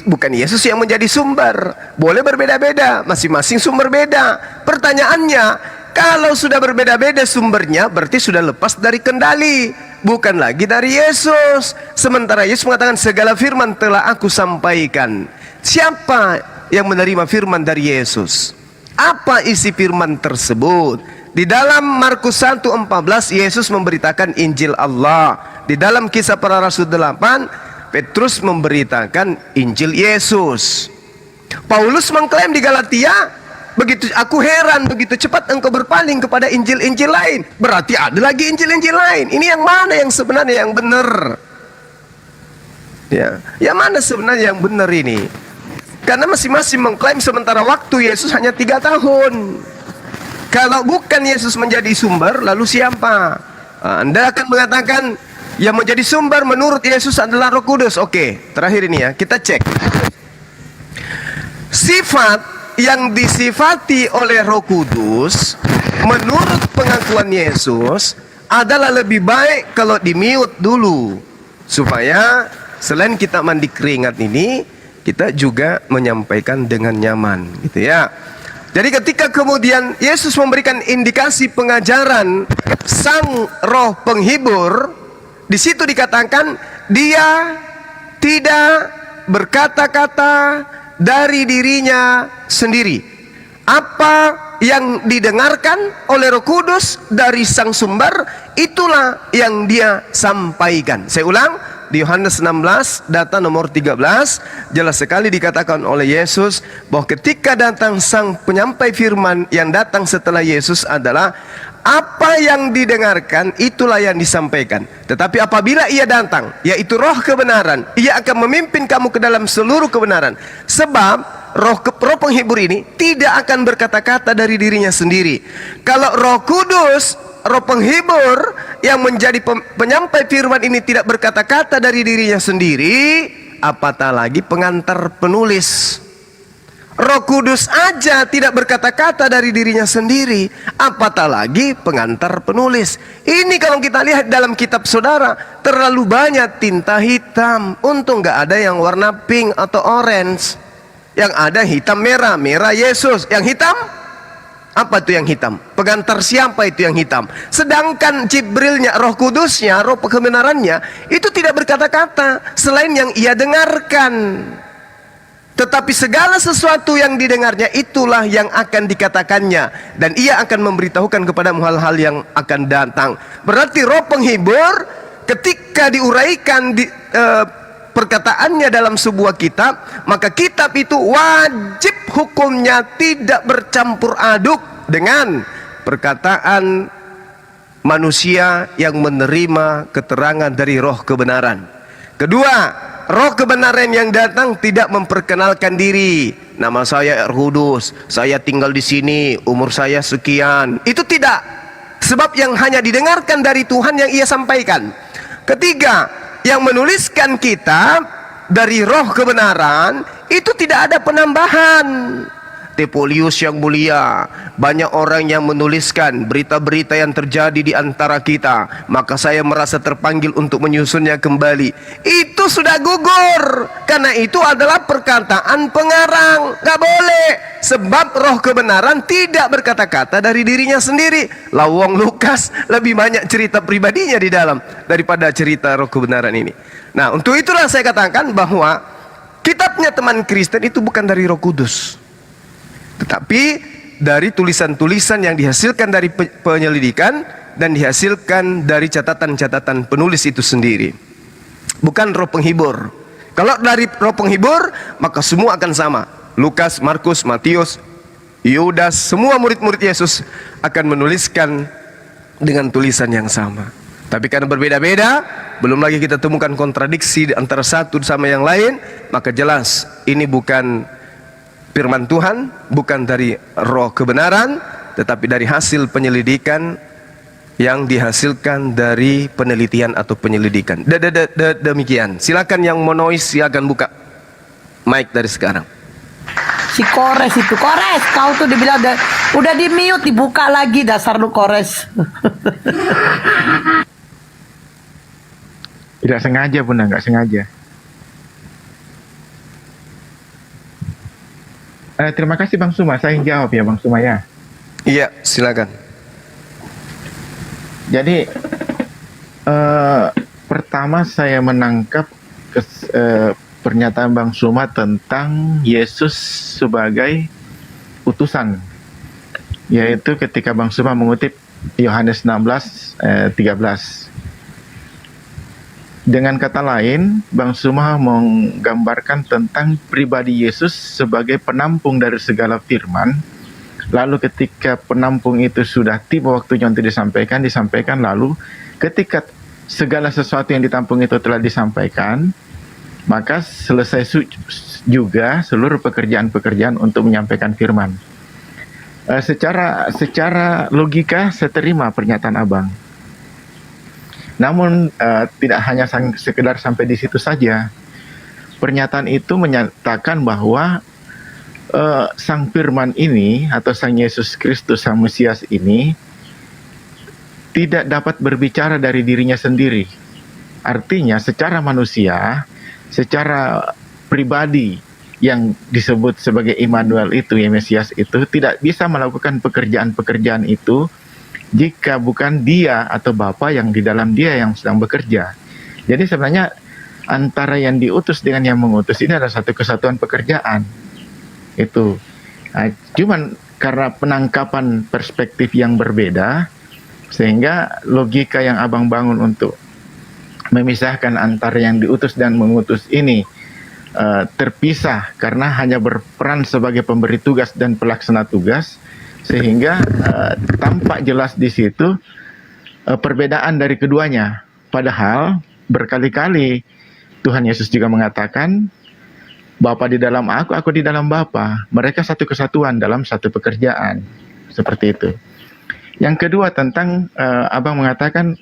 bukan Yesus yang menjadi sumber. Boleh berbeda-beda, masing-masing sumber beda. Pertanyaannya, kalau sudah berbeda-beda sumbernya, berarti sudah lepas dari kendali, bukan lagi dari Yesus. Sementara Yesus mengatakan segala firman telah aku sampaikan. Siapa yang menerima firman dari Yesus? Apa isi firman tersebut? Di dalam Markus 1:14 Yesus memberitakan Injil Allah. Di dalam Kisah Para Rasul 8 Petrus memberitakan Injil Yesus. Paulus mengklaim di Galatia, begitu aku heran begitu cepat engkau berpaling kepada Injil-Injil lain. Berarti ada lagi Injil-Injil lain. Ini yang mana yang sebenarnya yang benar? Ya, yang mana sebenarnya yang benar ini? Karena masing-masing mengklaim sementara waktu Yesus hanya 3 tahun. Kalau bukan Yesus menjadi sumber, lalu siapa? Anda akan mengatakan yang menjadi sumber menurut Yesus adalah Roh Kudus. Oke, terakhir ini ya, kita cek. Sifat yang disifati oleh Roh Kudus menurut pengakuan Yesus adalah lebih baik kalau di-mute dulu, supaya selain kita mandi keringat ini, kita juga menyampaikan dengan nyaman, gitu ya. Jadi ketika kemudian Yesus memberikan indikasi pengajaran Sang Roh Penghibur, di situ dikatakan dia tidak berkata-kata dari dirinya sendiri. Apa yang didengarkan oleh Roh Kudus dari Sang Sumber, itulah yang dia sampaikan. Saya ulang, di Yohanes 16 data nomor 13 jelas sekali dikatakan oleh Yesus bahwa ketika datang Sang Penyampai Firman, yang datang setelah Yesus adalah apa yang didengarkan, itulah yang disampaikan. Tetapi apabila ia datang, yaitu Roh kebenaran, ia akan memimpin kamu ke dalam seluruh kebenaran. Sebab Roh Penghibur ini tidak akan berkata-kata dari dirinya sendiri. Kalau Roh Kudus, Roh Penghibur yang menjadi penyampai firman ini tidak berkata-kata dari dirinya sendiri, apatah lagi pengantar penulis. Roh Kudus aja tidak berkata-kata dari dirinya sendiri, apatah lagi pengantar penulis. Ini kalau kita lihat dalam kitab saudara, terlalu banyak tinta hitam. Untung nggak ada yang warna pink atau orange. Yang ada hitam merah, merah Yesus. Yang hitam, apa itu yang hitam? Pengantar siapa itu yang hitam? Sedangkan Jibrilnya, Roh Kudusnya, Roh kebenarannya, itu tidak berkata-kata selain yang ia dengarkan. Tetapi segala sesuatu yang didengarnya itulah yang akan dikatakannya, dan ia akan memberitahukan kepadamu hal-hal yang akan datang. Berarti Roh Penghibur ketika diuraikan perkataannya dalam sebuah kitab, maka kitab itu wajib hukumnya tidak bercampur aduk dengan perkataan manusia yang menerima keterangan dari Roh kebenaran. Kedua, Roh kebenaran yang datang tidak memperkenalkan diri. Nama saya Erhudus, saya tinggal di sini, umur saya sekian. Itu tidak. Sebab yang hanya didengarkan dari Tuhan yang ia sampaikan. Ketiga, yang menuliskan kitab dari Roh kebenaran itu tidak ada penambahan. Tepolius yang mulia, banyak orang yang menuliskan berita-berita yang terjadi di antara kita, maka saya merasa terpanggil untuk menyusunnya kembali. Itu sudah gugur, karena itu adalah perkataan pengarang. Gak boleh, sebab Roh kebenaran tidak berkata-kata dari dirinya sendiri. Lawang Lukas lebih banyak cerita pribadinya di dalam daripada cerita Roh kebenaran ini. Nah, untuk itulah saya katakan bahwa kitabnya teman Kristen itu bukan dari Roh Kudus, tetapi dari tulisan-tulisan yang dihasilkan dari penyelidikan dan dihasilkan dari catatan-catatan penulis itu sendiri. Bukan Roh Penghibur. Kalau dari Roh Penghibur, maka semua akan sama. Lukas, Markus, Matius, Yudas, semua murid-murid Yesus akan menuliskan dengan tulisan yang sama. Tapi karena berbeda-beda, belum lagi kita temukan kontradiksi antara satu sama yang lain, maka jelas ini bukan firman Tuhan, bukan dari Roh kebenaran, tetapi dari hasil penyelidikan yang dihasilkan dari penelitian atau penyelidikan. Demikian. Silakan yang mau noise, silakan buka mic dari sekarang. Si Kores itu, Kores, kau tuh dibilang udah di mute, dibuka lagi, dasar lu Kores. Tidak sengaja Bunda, nggak sengaja. Terima kasih Bang Suma, saya yang jawab ya Bang Suma ya. Iya, silakan. Jadi pertama saya menangkap pernyataan Bang Suma tentang Yesus sebagai utusan, yaitu ketika Bang Suma mengutip Yohanes 16:13. Dengan kata lain, Bang Suma menggambarkan tentang pribadi Yesus sebagai penampung dari segala firman. Lalu ketika penampung itu sudah tiba waktunya untuk disampaikan, lalu ketika segala sesuatu yang ditampung itu telah disampaikan, maka selesai juga seluruh pekerjaan-pekerjaan untuk menyampaikan firman. Secara logika saya terima pernyataan Abang. Namun tidak hanya sekedar sampai di situ saja. Pernyataan itu menyatakan bahwa Sang Firman ini atau Sang Yesus Kristus, Sang Mesias ini tidak dapat berbicara dari dirinya sendiri. Artinya secara manusia, secara pribadi yang disebut sebagai Immanuel itu, ya Mesias itu, tidak bisa melakukan pekerjaan-pekerjaan itu jika bukan dia atau Bapa yang di dalam dia yang sedang bekerja. Jadi sebenarnya antara yang diutus dengan yang mengutus ini adalah satu kesatuan pekerjaan. Itu. Nah, cuman karena penangkapan perspektif yang berbeda, sehingga logika yang Abang bangun untuk memisahkan antara yang diutus dan mengutus ini terpisah karena hanya berperan sebagai pemberi tugas dan pelaksana tugas, sehingga tampak jelas di situ perbedaan dari keduanya. Padahal berkali-kali Tuhan Yesus juga mengatakan, Bapa di dalam aku di dalam Bapa. Mereka satu kesatuan dalam satu pekerjaan. Seperti itu. Yang kedua tentang Abang mengatakan,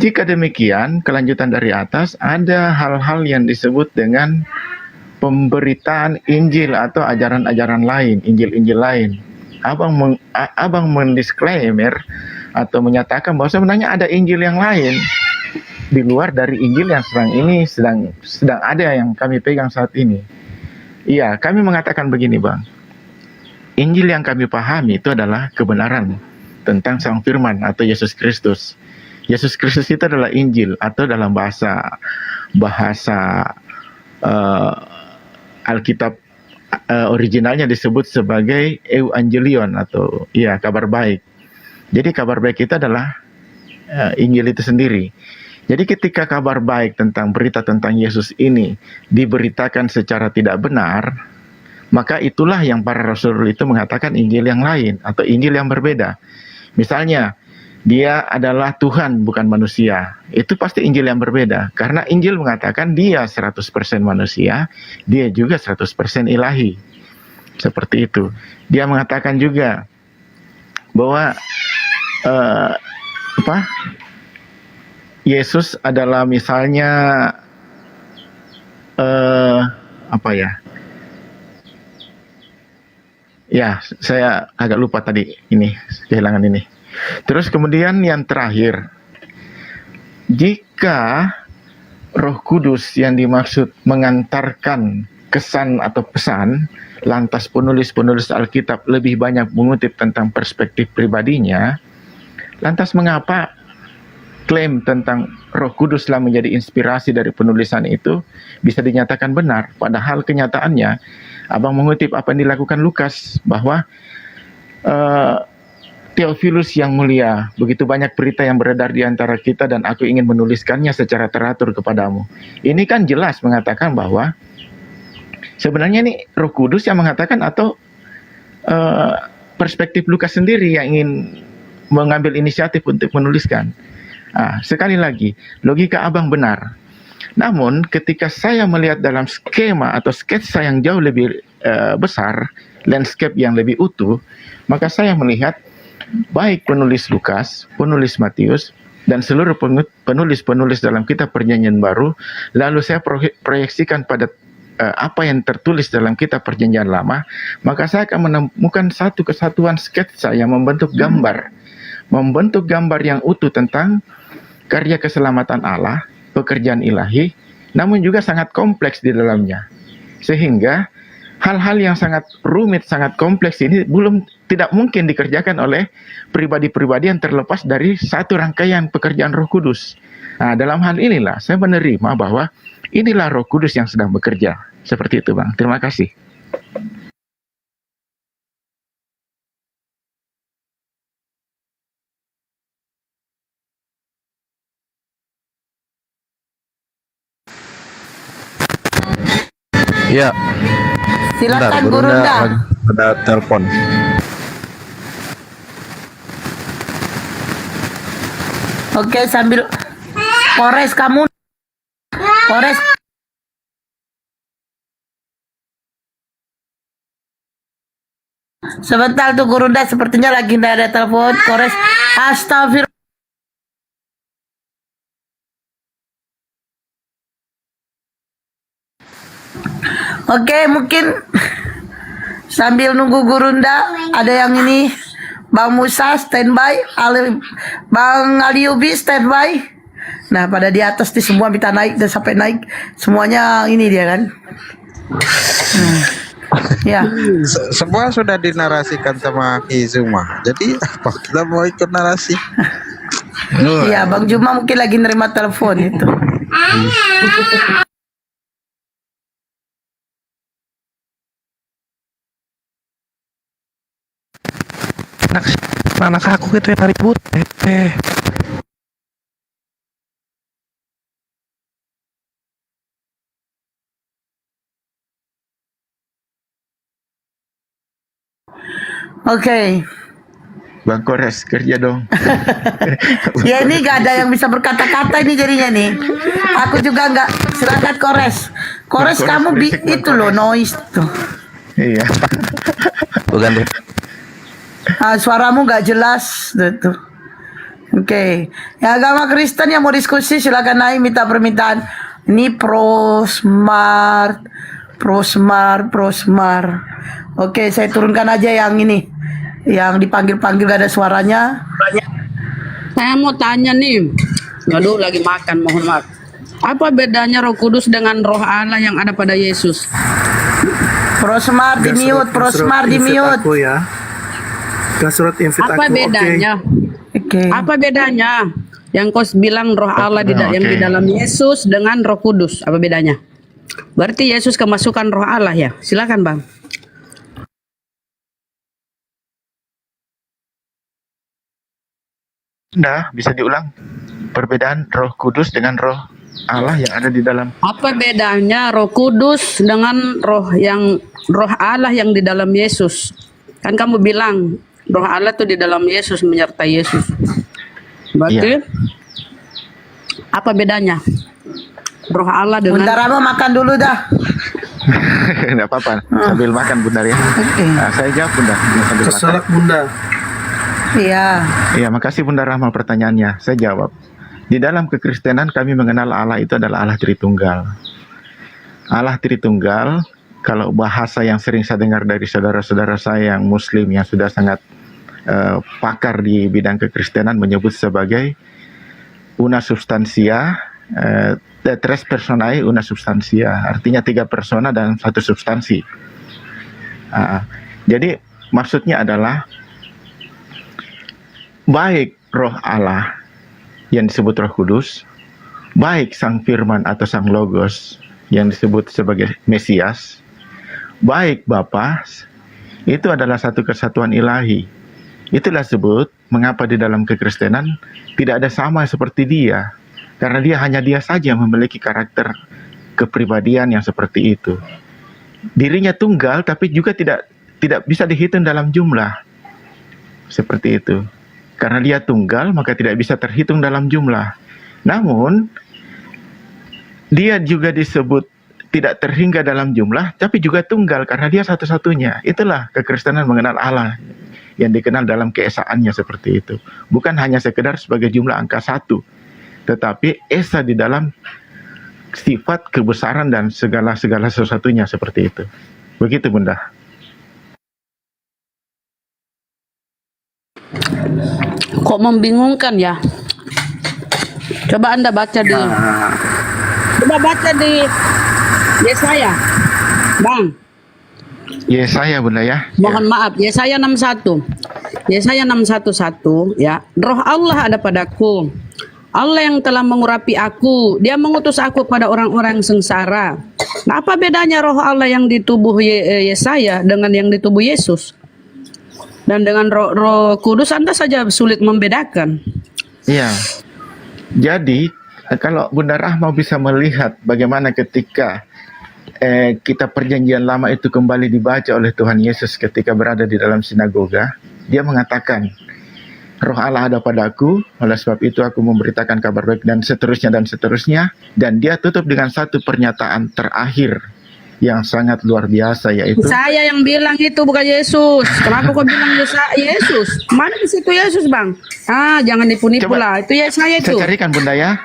jika demikian, kelanjutan dari atas, ada hal-hal yang disebut dengan pemberitaan Injil atau ajaran-ajaran lain, Injil-Injil lain. Abang mendisklaimer atau menyatakan bahwa sebenarnya ada Injil yang lain di luar dari Injil yang sedang ada yang kami pegang saat ini. Iya, kami mengatakan begini Bang. Injil yang kami pahami itu adalah kebenaran tentang Sang Firman atau Yesus Kristus. Yesus Kristus itu adalah Injil atau dalam bahasa Alkitab originalnya disebut sebagai Evangelion atau kabar baik. Jadi kabar baik itu adalah Injil itu sendiri. Jadi ketika kabar baik tentang berita tentang Yesus ini diberitakan secara tidak benar, maka itulah yang para rasul itu mengatakan Injil yang lain atau Injil yang berbeda. Misalnya, dia adalah Tuhan bukan manusia. Itu pasti Injil yang berbeda. Karena Injil mengatakan dia 100% manusia, dia juga 100% ilahi. Seperti itu. Dia mengatakan juga bahwa Yesus adalah misalnya saya agak lupa tadi ini, kehilangan ini. Terus kemudian yang terakhir, jika Roh Kudus yang dimaksud mengantarkan kesan atau pesan, lantas penulis-penulis Alkitab lebih banyak mengutip tentang perspektif pribadinya, lantas mengapa klaim tentang Roh Kudus telah menjadi inspirasi dari penulisan itu bisa dinyatakan benar, padahal kenyataannya Abang mengutip apa yang dilakukan Lukas, bahwa Theophilus yang mulia, begitu banyak berita yang beredar di antara kita dan aku ingin menuliskannya secara teratur kepadamu. Ini kan jelas mengatakan bahwa sebenarnya ini Roh Kudus yang mengatakan atau perspektif Lukas sendiri yang ingin mengambil inisiatif untuk menuliskan. Sekali lagi, logika Abang benar. Namun ketika saya melihat dalam skema atau sketsa yang jauh lebih besar, landscape yang lebih utuh, maka saya melihat baik penulis Lukas, penulis Matius, dan seluruh penulis-penulis dalam kitab Perjanjian Baru, lalu saya proyeksikan pada apa yang tertulis dalam kitab Perjanjian Lama, maka saya akan menemukan satu kesatuan sketsa yang membentuk gambar yang utuh tentang karya keselamatan Allah pekerjaan ilahi, namun juga sangat kompleks di dalamnya. Sehingga hal-hal yang sangat rumit, sangat kompleks ini tidak mungkin dikerjakan oleh pribadi-pribadi yang terlepas dari satu rangkaian pekerjaan Roh Kudus. Nah, dalam hal inilah saya menerima bahwa inilah Roh Kudus yang sedang bekerja. Seperti itu, Bang. Terima kasih. Ya. Silakan Gurunda. Ada telepon. Oke, sambil Kores kamu. Kores. Sebentar tuh Gurunda, sepertinya lagi tidak ada telepon. Kores. Astagfirullah. Oke, mungkin sambil nunggu Gurunda, ada yang ini Bang Musa standby, Bang Aliubi standby. Nah, pada di atas di semua minta naik dan sampai naik semuanya ini dia kan. Ya. Semua sudah dinarasikan sama Ki Zuma. Jadi apa kita mau ikut narasi? Iya, Bang Juma mungkin lagi nerima telepon itu. Anak aku itu yang ribut. Oke. Bang Kores, kerja dong. Ya ini gak ada yang bisa berkata-kata ini jadinya nih. Aku juga nggak. Silakan Kores. Kores kamu itu loh noise tuh. Iya. Bukan deh. Suaramu nggak jelas tuh. Oke. Ya agama Kristen yang mau diskusi silakan naik minta permintaan. Ini prosmart. Oke, saya turunkan aja yang ini. Yang dipanggil-panggil gak ada suaranya. Saya mau tanya nih. Aduh, lagi makan, mohon maaf. Apa bedanya Roh Kudus dengan Roh Allah yang ada pada Yesus? Prosmart di mute, Prosmart di mute. Ya. Surat invite Apa bedanya? Oke. Apa bedanya? Yang kau bilang Roh Allah yang di dalam Yesus dengan Roh Kudus, apa bedanya? Berarti Yesus kemasukan Roh Allah ya? Silakan, Bang. Nah, bisa diulang perbedaan Roh Kudus dengan Roh Allah yang ada di dalam. Apa bedanya Roh Kudus dengan Roh Allah yang di dalam Yesus? Kan kamu bilang Roh Allah itu di dalam Yesus, menyertai Yesus. Berarti apa bedanya? Roh Allah dengan Bunda Rama makan dulu dah. Tidak apa-apa, sambil makan Bunda ya. Nah, saya jawab Bunda. Kesalak Bunda. Iya. Iya, makasih Bunda Rahma pertanyaannya. Saya jawab. Di dalam kekristenan kami mengenal Allah itu adalah Allah Tritunggal. Allah Tritunggal, kalau bahasa yang sering saya dengar dari saudara-saudara saya yang Muslim yang sudah sangat pakar di bidang kekristenan menyebut sebagai una substantia, tres personae una substantia, artinya 3 persona dan 1 substansi. Jadi maksudnya adalah baik Roh Allah yang disebut Roh Kudus, baik Sang Firman atau Sang Logos yang disebut sebagai Mesias, baik Bapa, itu adalah satu kesatuan ilahi. Itulah sebut mengapa di dalam kekristenan tidak ada sama seperti Dia, karena Dia saja yang memiliki karakter kepribadian yang seperti itu. Dirinya tunggal tapi juga tidak bisa dihitung dalam jumlah. Seperti itu. Karena Dia tunggal, maka tidak bisa terhitung dalam jumlah. Namun, Dia juga disebut tidak terhingga dalam jumlah, tapi juga tunggal, karena Dia satu-satunya. Itulah kekristenan mengenal Allah, yang dikenal dalam keesaannya seperti itu. Bukan hanya sekedar sebagai jumlah angka 1, tetapi esa di dalam sifat kebesaran dan segala sesuatunya seperti itu. Begitu Bunda. Kok membingungkan ya? Coba Anda baca di Yesaya. Bang, Yesaya Bunda ya. mohon maaf, Yesaya 61. Yesaya 611 ya. Roh Allah ada padaku. Allah yang telah mengurapi aku, Dia mengutus aku pada orang-orang sengsara. Nah, apa bedanya roh Allah yang di tubuh Yesaya dengan yang di tubuh Yesus? Dan dengan roh kudus Anda saja sulit membedakan. Iya. Jadi kalau Bunda Rahma bisa melihat bagaimana ketika kita perjanjian lama itu kembali dibaca oleh Tuhan Yesus ketika berada di dalam sinagoga, Dia mengatakan, Roh Allah ada padaku, oleh sebab itu aku memberitakan kabar baik dan seterusnya. Dan Dia tutup dengan satu pernyataan terakhir yang sangat luar biasa, yaitu Saya yang bilang itu bukan Yesus. Kenapa kau bilang Yesus? Mana di situ Yesus, Bang? Jangan nipu-nipu lah. Itu Yesaya itu. saya carikan Bunda ya.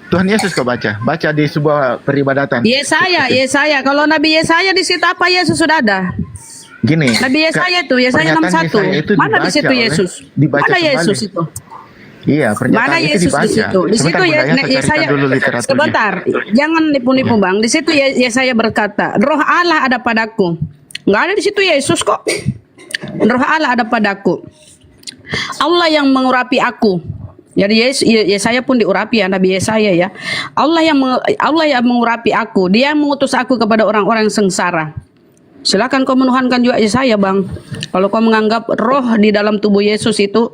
Tuhan Yesus kau baca di sebuah peribadatan. Yesaya. Kalau Nabi Yesaya di situ apa Yesus sudah ada? Gini. Nabi Yesaya itu, Yesaya 61. Mana di situ Yesus? Mana Yesus itu? Iya, pernyataan Mana itu Yesus dibaca. di situ? Di situ Yesaya. Dulu literaturnya. Sebentar, jangan nipu-nipu Bang. Di situ Yesaya berkata, Roh Allah ada padaku. Enggak ada di situ Yesus kok. Roh Allah ada padaku. Allah yang mengurapi aku. Jadi Yesaya pun diurapi ya, Nabi Yesaya ya. Allah yang mengurapi aku. Dia mengutus aku kepada orang-orang sengsara. Silakan kau menuhankan juga Yesaya, Bang. Kalau kau menganggap roh di dalam tubuh Yesus itu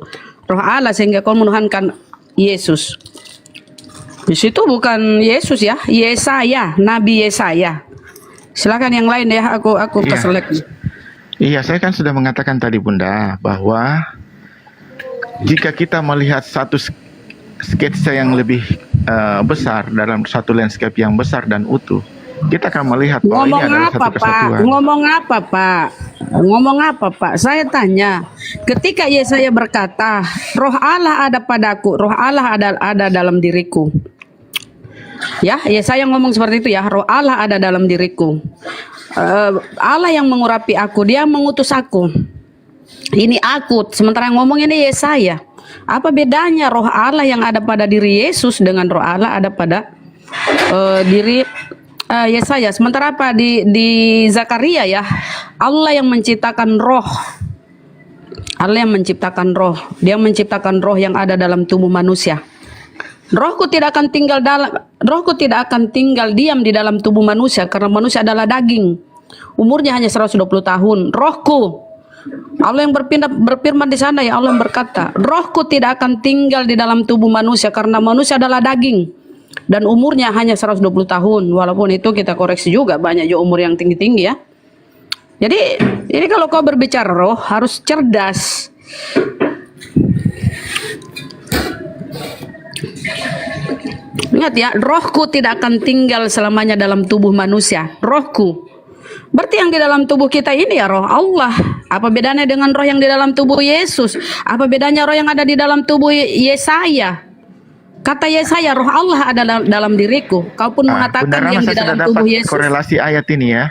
roh Allah sehingga kau menuhankan Yesus. Di situ bukan Yesus ya, Yesaya, Nabi Yesaya. Silakan yang lain ya, aku keselak. Iya, saya kan sudah mengatakan tadi Bunda bahwa jika kita melihat satu sketsa yang lebih besar dalam satu landscape yang besar dan utuh, kita akan melihat bahwa ini adalah satu kesatuan. Ngomong apa Pak? Saya tanya, ketika Yesaya berkata, Roh Allah ada padaku, Roh Allah ada dalam diriku. Ya, Yesaya ngomong seperti itu ya, Roh Allah ada dalam diriku. Allah yang mengurapi aku, Dia mengutus aku. Ini aku, sementara yang ngomong ini Yesaya. Apa bedanya roh Allah yang ada pada diri Yesus dengan roh Allah ada pada diri Yesaya? Sementara apa di Zakaria ya, Allah yang menciptakan roh. Allah yang menciptakan roh. Dia menciptakan roh yang ada dalam tubuh manusia. Rohku tidak akan tinggal diam di dalam tubuh manusia karena manusia adalah daging. Umurnya hanya 120 tahun. Rohku, Allah yang berfirman di sana ya, Allah yang berkata, rohku tidak akan tinggal di dalam tubuh manusia karena manusia adalah daging dan umurnya hanya 120 tahun. Walaupun itu kita koreksi juga, banyak juga umur yang tinggi-tinggi ya. Jadi ini kalau kau berbicara roh harus cerdas. Ingat ya, rohku tidak akan tinggal selamanya dalam tubuh manusia. Rohku berarti yang di dalam tubuh kita ini ya roh Allah. Apa bedanya dengan roh yang di dalam tubuh Yesus? Apa bedanya roh yang ada di dalam tubuh Yesaya? Kata Yesaya, roh Allah ada dalam diriku. Kau pun mengatakan yang di dalam tubuh Yesus. Korelasi ayat ini ya.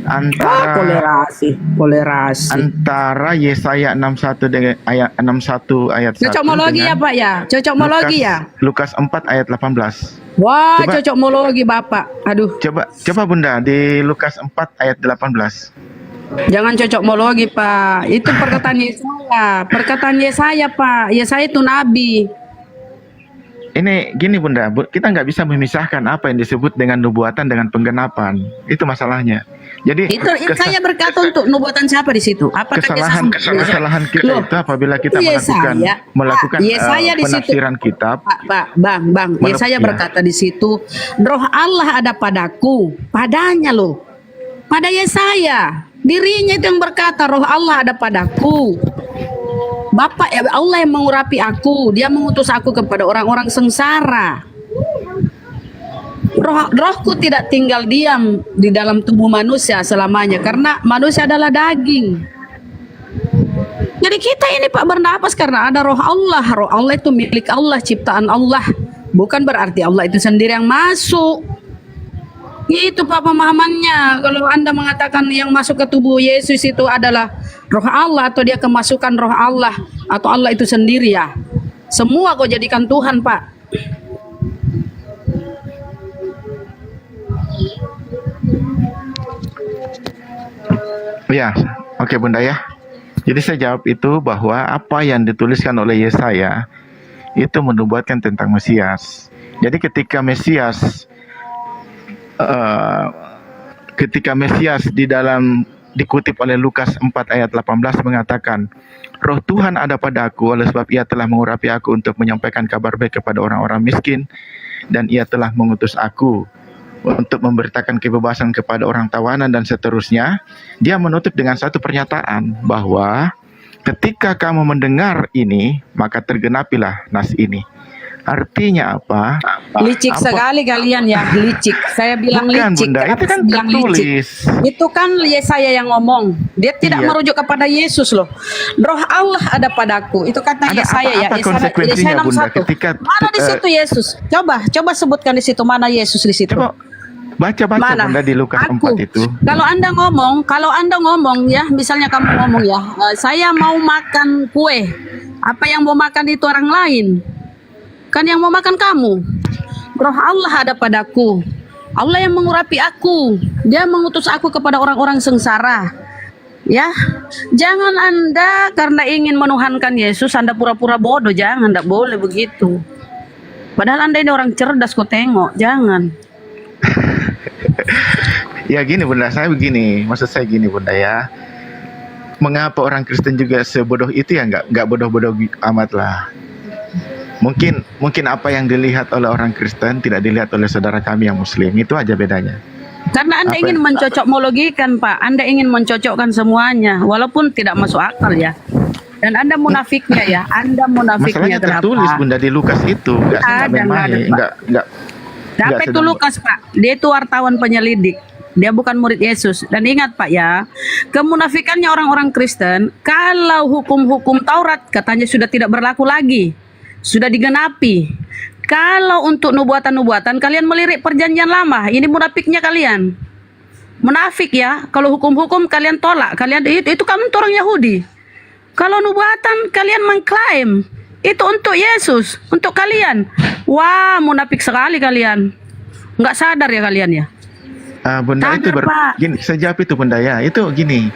Antara antara Yesaya 61 dengan ayat 61 ayat 1. Cocokmologi ya Pak ya. Cocokmologi ya. Lukas 4 ayat 18. Wah, cocokmologi Bapak. Aduh. Coba Bunda di Lukas 4 ayat 18. Jangan cocokmologi Pak. Itu perkataan Yesaya. Perkataan Yesaya Pak. Yesaya itu nabi. Ini gini Bunda, kita nggak bisa memisahkan apa yang disebut dengan nubuatan dengan penggenapan. Itu masalahnya. Jadi itu saya berkata untuk nubuatan siapa di situ? Apakah kesalahan kita itu apabila kita melakukan penafsiran kitab. Bang, Yesaya berkata di situ, roh Allah ada padaku, padanya loh. Pada Yesaya, dirinya itu yang berkata roh Allah ada padaku. Bapak ya, Allah yang mengurapi aku, Dia mengutus aku kepada orang-orang sengsara. Rohku tidak tinggal diam di dalam tubuh manusia selamanya karena manusia adalah daging. Jadi kita ini Pak bernapas karena ada roh Allah. Roh Allah itu milik Allah, ciptaan Allah. Bukan berarti Allah itu sendiri yang masuk. Itu Pak pemahamannya. Kalau Anda mengatakan yang masuk ke tubuh Yesus itu adalah roh Allah atau dia kemasukan roh Allah atau Allah itu sendiri ya. Semua kau jadikan Tuhan Pak. Ya, oke Bunda ya. Jadi saya jawab itu bahwa apa yang dituliskan oleh Yesaya itu menubuatkan tentang Mesias. Jadi ketika Mesias di dalam dikutip oleh Lukas 4 ayat 18 mengatakan, Roh Tuhan ada padaku oleh sebab ia telah mengurapi aku untuk menyampaikan kabar baik kepada orang-orang miskin, dan ia telah mengutus aku untuk memberitakan kebebasan kepada orang tawanan dan seterusnya. Dia menutup dengan satu pernyataan bahwa ketika kamu mendengar ini, maka tergenapilah nas ini. Artinya apa? Licik sekali kalian ya, licik. Saya bilang Bukan, licik. Bunda, Kenapa itu kan saya bilang tertulis. licik? Itu kan Yesaya yang ngomong. Dia tidak Iya. merujuk kepada Yesus loh. Roh Allah ada padaku. Itu kata Ada Yesaya ya. apa konsekuensinya, Yesaya Bunda, 61. ketika Mana di situ Yesus? Coba sebutkan di situ mana Yesus di situ. Baca Mana? Bunda di Lukas 4 itu. Kalau Anda ngomong ya, misalnya kamu ngomong ya, saya mau makan kue. Apa yang mau makan itu orang lain? Kan yang mau makan kamu. Roh Allah ada padaku. Allah yang mengurapi aku. Dia mengutus aku kepada orang-orang sengsara. Ya, jangan Anda karena ingin menuhankan Yesus, Anda pura-pura bodoh. Jangan, tidak boleh begitu. Padahal Anda ini orang cerdas, kok tengok. Jangan. Ya gini Bunda, maksud saya gini Bunda ya. Mengapa orang Kristen juga sebodoh itu ya? Nggak bodoh-bodoh amat lah. Mungkin apa yang dilihat oleh orang Kristen tidak dilihat oleh saudara kami yang Muslim. Itu aja bedanya. Karena Anda ingin mencocokmologikan, Pak. Anda ingin mencocokkan semuanya, walaupun tidak masuk akal ya. Dan Anda munafiknya ya. Anda munafiknya. Masalahnya tertulis kenapa? Bunda di Lukas itu. Nggak main-main. Siapa itu Lukas, Pak? Dia itu wartawan penyelidik. Dia bukan murid Yesus. Dan ingat Pak ya, kemunafikannya orang-orang Kristen, kalau hukum-hukum Taurat katanya sudah tidak berlaku lagi. Sudah digenapi. Kalau untuk nubuatan-nubuatan kalian melirik perjanjian lama, ini munafiknya kalian. Munafik ya, kalau hukum-hukum kalian tolak, kalian itu kamu orang Yahudi. Kalau nubuatan kalian mengklaim itu untuk Yesus, untuk kalian. Wah, munafik sekali kalian. Nggak sadar ya kalian ya. Bunda Sadar, itu Pak. gini, saya jawab itu Bunda ya. Itu gini.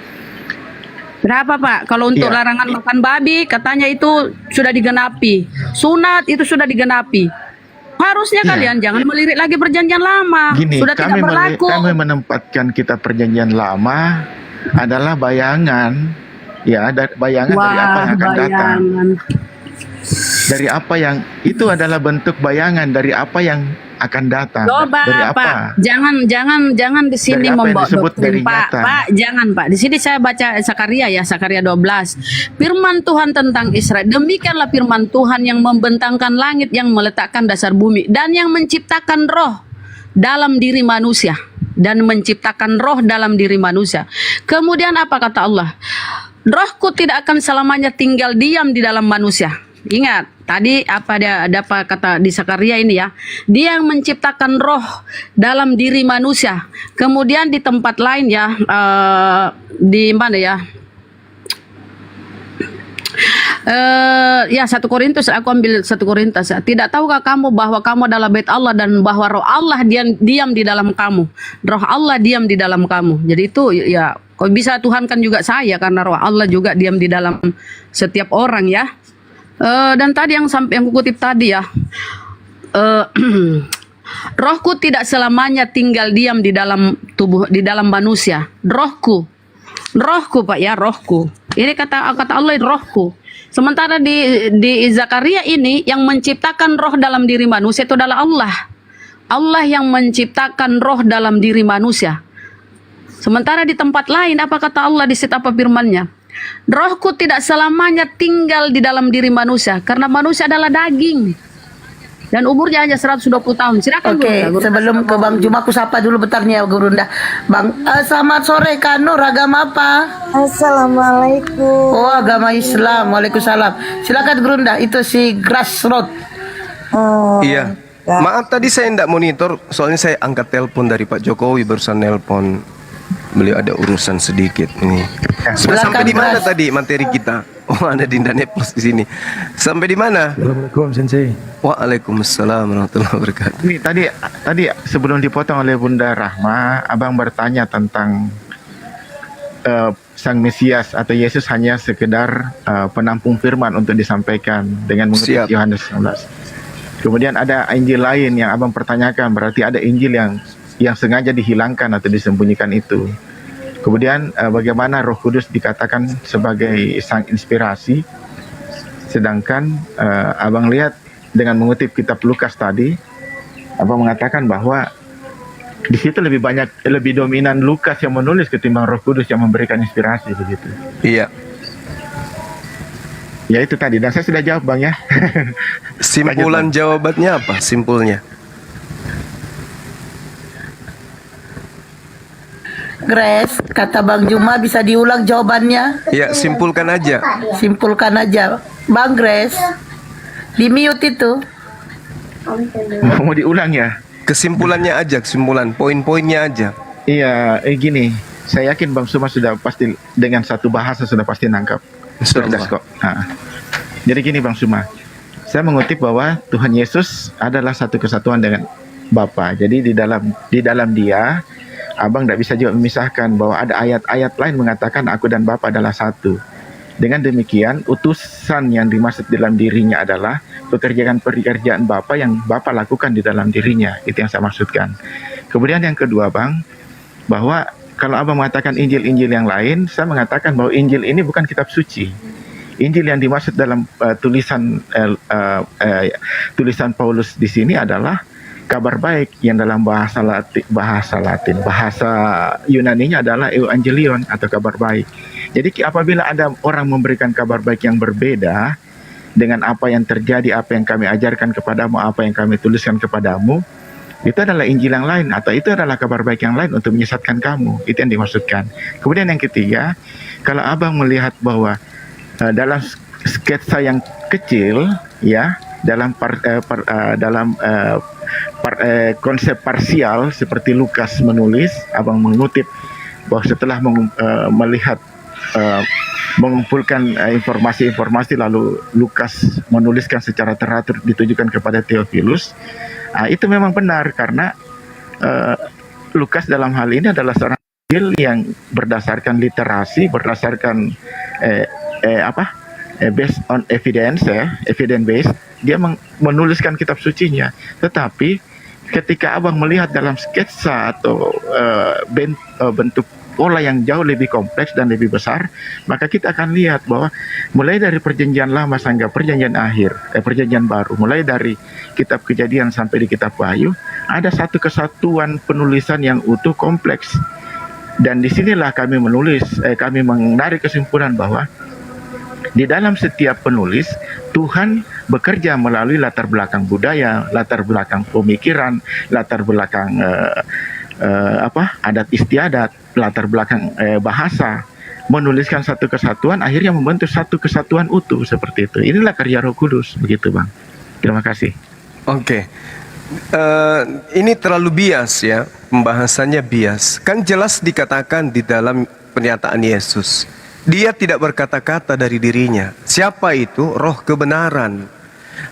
Berapa Pak? Kalau untuk Iya. larangan makan babi katanya itu sudah digenapi. Sunat itu sudah digenapi. Harusnya Iya. kalian jangan melirik lagi perjanjian lama. Gini, Sudah tidak berlaku. kami menempatkan kitab perjanjian lama adalah bayangan, ya, bayangan dari apa yang akan datang. Dari apa yang itu adalah bentuk bayangan dari apa yang akan datang. Coba Dari apa? Pak, jangan di sini Dari apa yang membawa disebut doktrin dari Pak. nyata? Pak, jangan Pak. Di sini saya baca Sakaria ya, Sakaria 12. Firman Tuhan tentang Israel. Demikianlah firman Tuhan yang membentangkan langit, yang meletakkan dasar bumi, dan yang menciptakan roh dalam diri manusia, dan menciptakan roh dalam diri manusia. Kemudian apa kata Allah? Rohku tidak akan selamanya tinggal diam di dalam manusia. Ingat, tadi ada apa kata di Sakaria ini ya. Dia yang menciptakan roh dalam diri manusia. Kemudian di tempat lain ya, di mana ya? Ya 1 Korintus, aku ambil 1 Korintus. Tidak tahukah kamu bahwa kamu adalah bait Allah dan bahwa roh Allah diam di dalam kamu. Roh Allah diam di dalam kamu. Jadi itu ya, kok bisa Tuhan kan juga saya karena roh Allah juga diam di dalam setiap orang ya. Dan tadi yang aku kutip tadi ya, rohku tidak selamanya tinggal diam di dalam tubuh, di dalam manusia. Rohku Pak ya, rohku. Ini kata Allah, rohku. Sementara di Zakaria ini yang menciptakan roh dalam diri manusia itu adalah Allah. Allah yang menciptakan roh dalam diri manusia. Sementara di tempat lain apa kata Allah di situ, apa firman-Nya? Rohku tidak selamanya tinggal di dalam diri manusia, karena manusia adalah daging dan umurnya hanya 120 tahun. Silakan Oke, Gurunda. sebelum ke Bang Juma aku sapa dulu bentar nih ya Gurunda. Bang, selamat sore Kanur, agama apa? Assalamualaikum. Oh, agama Islam. Waalaikumsalam. Silakan Gurunda, itu si Grassroot. Iya. Maaf tadi saya tidak monitor, soalnya saya angkat telepon dari Pak Jokowi, barusan nelpon. Beliau ada urusan sedikit ini. Sampai di mana tadi materi kita? Oh, ada Dinda Neplos di sini. Sampai di mana? Assalamualaikum Sensei. Waalaikumsalam warahmatullahi wabarakatuh. Ini tadi sebelum dipotong oleh Bunda Rahma, Abang bertanya tentang Sang Mesias atau Yesus hanya sekedar penampung firman untuk disampaikan dengan mengutip Siap. Yohanes 19. Kemudian ada Injil lain yang abang pertanyakan, berarti ada Injil yang sengaja dihilangkan atau disembunyikan itu. Kemudian bagaimana Roh Kudus dikatakan sebagai sang inspirasi, sedangkan abang lihat dengan mengutip kitab Lukas tadi, abang mengatakan bahwa di situ lebih dominan Lukas yang menulis ketimbang Roh Kudus yang memberikan inspirasi begitu. Iya. Ya itu tadi, dan saya sudah jawab Bang ya. Simpulan jawabannya apa? Simpulnya. Grace, kata Bang Juma bisa diulang jawabannya. Ya, simpulkan aja. Simpulkan aja. Bang Grace, di mute itu. Mau diulang ya? Kesimpulannya aja, kesimpulan, poin-poinnya aja. Iya, gini, saya yakin Bang Suma sudah pasti dengan satu bahasa sudah pasti nangkap. Cerdas kok. Nah, jadi gini Bang Suma, saya mengutip bahwa Tuhan Yesus adalah satu kesatuan dengan Bapa. Jadi di dalam Dia, abang tidak bisa juga memisahkan bahwa ada ayat-ayat lain mengatakan aku dan Bapa adalah satu. Dengan demikian, utusan yang dimaksud dalam dirinya adalah pekerjaan Bapa yang Bapa lakukan di dalam dirinya. Itu yang saya maksudkan. Kemudian yang kedua Bang, bahwa kalau abang mengatakan Injil-Injil yang lain, saya mengatakan bahwa Injil ini bukan kitab suci. Injil yang dimaksud dalam tulisan Paulus di sini adalah kabar baik yang dalam bahasa Yunaninya adalah Evangelion atau kabar baik. Jadi apabila ada orang memberikan kabar baik yang berbeda dengan apa yang terjadi, apa yang kami ajarkan kepadamu, apa yang kami tuliskan kepadamu, itu adalah Injil yang lain atau itu adalah kabar baik yang lain untuk menyesatkan kamu. Itu yang dimaksudkan. Kemudian yang ketiga, kalau abang melihat bahwa dalam sketsa yang kecil, ya, dalam konsep parsial seperti Lukas menulis, abang mengutip bahwa setelah melihat mengumpulkan informasi-informasi lalu Lukas menuliskan secara teratur ditujukan kepada Theophilus. Itu memang benar karena Lukas dalam hal ini adalah seorang Injil yang berdasarkan literasi, berdasarkan based on evidence, evidence based, dia menuliskan kitab sucinya. Tetapi ketika abang melihat dalam sketsa atau bentuk pola yang jauh lebih kompleks dan lebih besar, maka kita akan lihat bahwa mulai dari perjanjian lama sampai perjanjian akhir, perjanjian baru, mulai dari kitab Kejadian sampai di kitab Wahyu, ada satu kesatuan penulisan yang utuh kompleks. Dan disinilah kami menarik kesimpulan bahwa di dalam setiap penulis Tuhan bekerja melalui latar belakang budaya, latar belakang pemikiran, latar belakang adat istiadat, latar belakang bahasa, menuliskan satu kesatuan, akhirnya membentuk satu kesatuan utuh seperti itu. Inilah karya Roh Kudus, begitu Bang. Terima kasih. Oke. Ini terlalu bias ya, pembahasannya bias. Kan jelas dikatakan di dalam pernyataan Yesus, Dia tidak berkata-kata dari dirinya. Siapa itu? Roh kebenaran.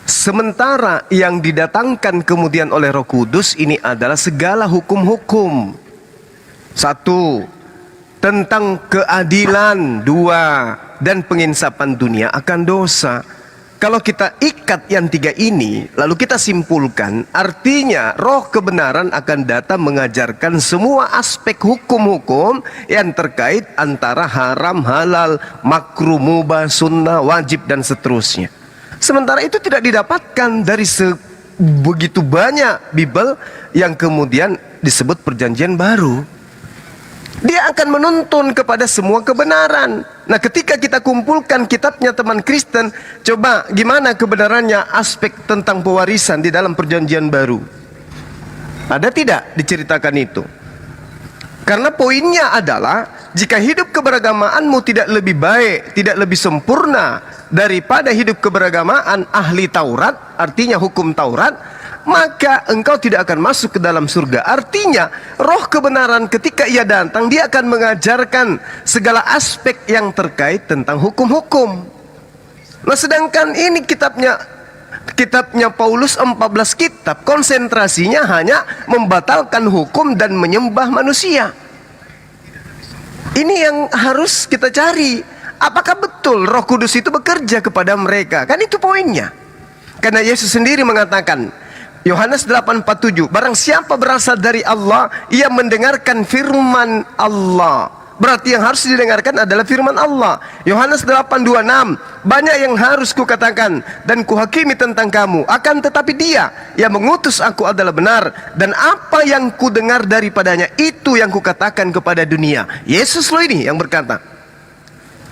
Sementara yang didatangkan kemudian oleh Roh Kudus ini adalah segala hukum-hukum. 1. Tentang keadilan. 2. Dan penginsapan dunia akan dosa. Kalau kita ikat yang 3 ini, lalu kita simpulkan, artinya roh kebenaran akan datang mengajarkan semua aspek hukum-hukum yang terkait antara haram, halal, makruh, mubah, sunnah, wajib, dan seterusnya. Sementara itu tidak didapatkan dari begitu banyak Bible yang kemudian disebut perjanjian baru. Dia akan menuntun kepada semua kebenaran. Nah, ketika kita kumpulkan kitabnya teman Kristen, coba gimana kebenarannya aspek tentang pewarisan di dalam perjanjian baru? Ada tidak diceritakan itu? Karena poinnya adalah jika hidup keberagamaanmu tidak lebih baik, tidak lebih sempurna daripada hidup keberagamaan ahli Taurat, artinya hukum Taurat, maka engkau tidak akan masuk ke dalam surga. Artinya roh kebenaran ketika ia datang, dia akan mengajarkan segala aspek yang terkait tentang hukum-hukum. Nah, sedangkan ini kitabnya Paulus 14 kitab, konsentrasinya hanya membatalkan hukum dan menyembah manusia. Ini yang harus kita cari. Apakah betul Roh Kudus itu bekerja kepada mereka? Kan itu poinnya. Karena Yesus sendiri mengatakan, Yohanes 8:47, barang siapa berasal dari Allah, ia mendengarkan firman Allah. Berarti yang harus didengarkan adalah firman Allah. Yohanes 8:26, banyak yang harus kukatakan dan kuhakimi tentang kamu, akan tetapi Dia yang mengutus aku adalah benar, dan apa yang kudengar daripadanya itu yang kukatakan kepada dunia. Yesus loh ini yang berkata,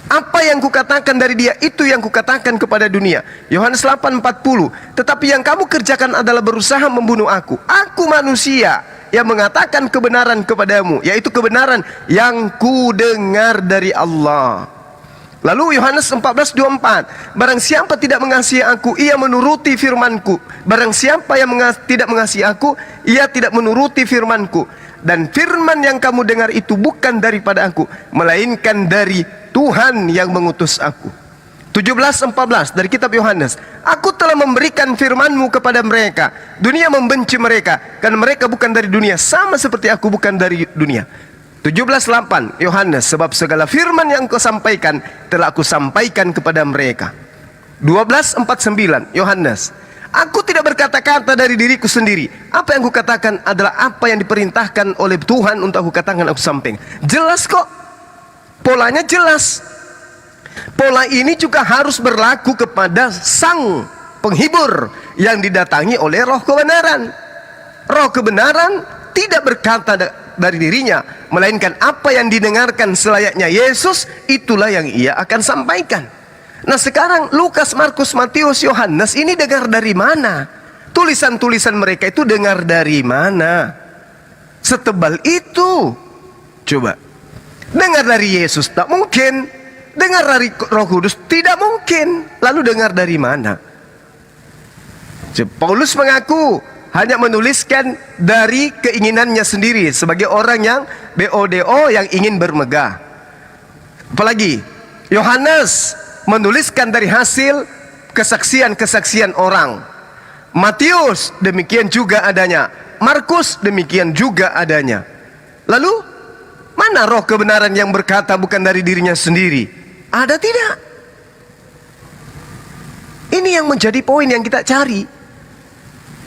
apa yang kukatakan dari Dia itu yang kukatakan kepada dunia. Yohanes 8:40, tetapi yang kamu kerjakan adalah berusaha membunuh aku. Aku manusia yang mengatakan kebenaran kepadamu, yaitu kebenaran yang kudengar dari Allah. Lalu Yohanes 14:24, barang siapa tidak mengasihi aku, ia menuruti firmanku. Barang siapa yang tidak mengasihi aku, ia tidak menuruti firmanku. Dan firman yang kamu dengar itu bukan daripada aku, melainkan dari Tuhan yang mengutus aku. 17:14 dari kitab Yohanes, aku telah memberikan firmanmu kepada mereka, dunia membenci mereka karena mereka bukan dari dunia, sama seperti aku bukan dari dunia. 17:8 Yohanes, sebab segala firman yang kau sampaikan telah aku sampaikan kepada mereka. 12:49 Yohanes, aku tidak berkata-kata dari diriku sendiri, apa yang kukatakan adalah apa yang diperintahkan oleh Tuhan untuk aku katakan, aku sampaikan. Jelas kok, polanya jelas. Pola ini juga harus berlaku kepada sang penghibur yang didatangi oleh roh kebenaran. Roh kebenaran tidak berkata dari dirinya, melainkan apa yang didengarkan selayaknya Yesus, itulah yang ia akan sampaikan. Nah sekarang Lukas, Markus, Matius, Yohanes ini dengar dari mana? Tulisan-tulisan mereka itu dengar dari mana? Setebal itu. Coba. Dengar dari Yesus tak mungkin. Dengar dari Roh Kudus tidak mungkin. Lalu dengar dari mana? Paulus mengaku hanya menuliskan dari keinginannya sendiri sebagai orang yang BODO yang ingin bermegah. Apalagi Yohanes menuliskan dari hasil kesaksian-kesaksian orang. Matius demikian juga adanya. Markus demikian juga adanya. Lalu mana roh kebenaran yang berkata bukan dari dirinya sendiri? Ada tidak? Ini yang menjadi poin yang kita cari.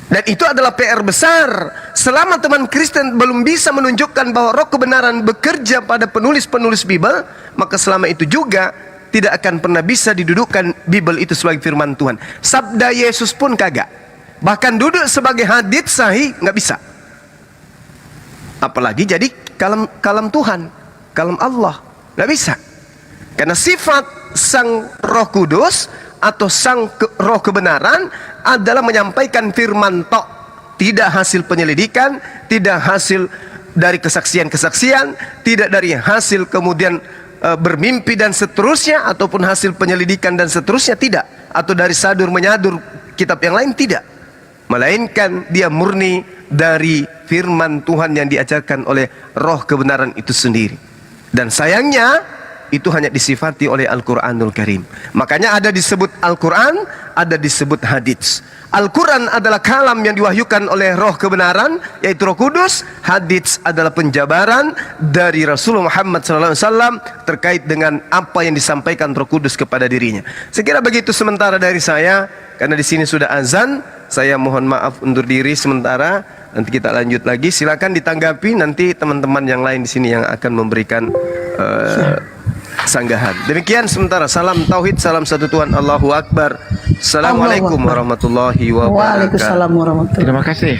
Dan itu adalah PR besar. Selama teman Kristen belum bisa menunjukkan bahwa roh kebenaran bekerja pada penulis-penulis Bible, maka selama itu juga tidak akan pernah bisa didudukkan Bible itu sebagai firman Tuhan. Sabda Yesus pun kagak. Bahkan duduk sebagai hadits sahih nggak bisa. Apalagi jadi kalam Tuhan, kalam Allah, nggak bisa. Karena sifat sang Roh Kudus atau sang roh kebenaran adalah menyampaikan firman tok, tidak hasil penyelidikan, tidak hasil dari kesaksian-kesaksian, tidak dari hasil kemudian bermimpi dan seterusnya, ataupun hasil penyelidikan dan seterusnya, tidak, atau dari sadur menyadur kitab yang lain, tidak, melainkan dia murni dari firman Tuhan yang diajarkan oleh roh kebenaran itu sendiri. Dan sayangnya itu hanya disifati oleh Al-Quranul Karim. Makanya ada disebut Al-Quran, ada disebut hadits. Al-Quran adalah kalam yang diwahyukan oleh roh kebenaran, yaitu Roh Kudus. Hadits adalah penjabaran dari Rasulullah Muhammad SAW terkait dengan apa yang disampaikan Roh Kudus kepada dirinya. Sekira begitu sementara dari saya, karena di sini sudah azan. Saya mohon maaf undur diri sementara. Nanti kita lanjut lagi. Silakan ditanggapi nanti teman-teman yang lain di sini yang akan memberikan sanggahan. Demikian sementara. Salam tauhid, salam satu Tuhan, Allahu Akbar. Assalamualaikum warahmatullahi wabarakatuh. Waalaikumsalam warahmatullahi. Terima kasih.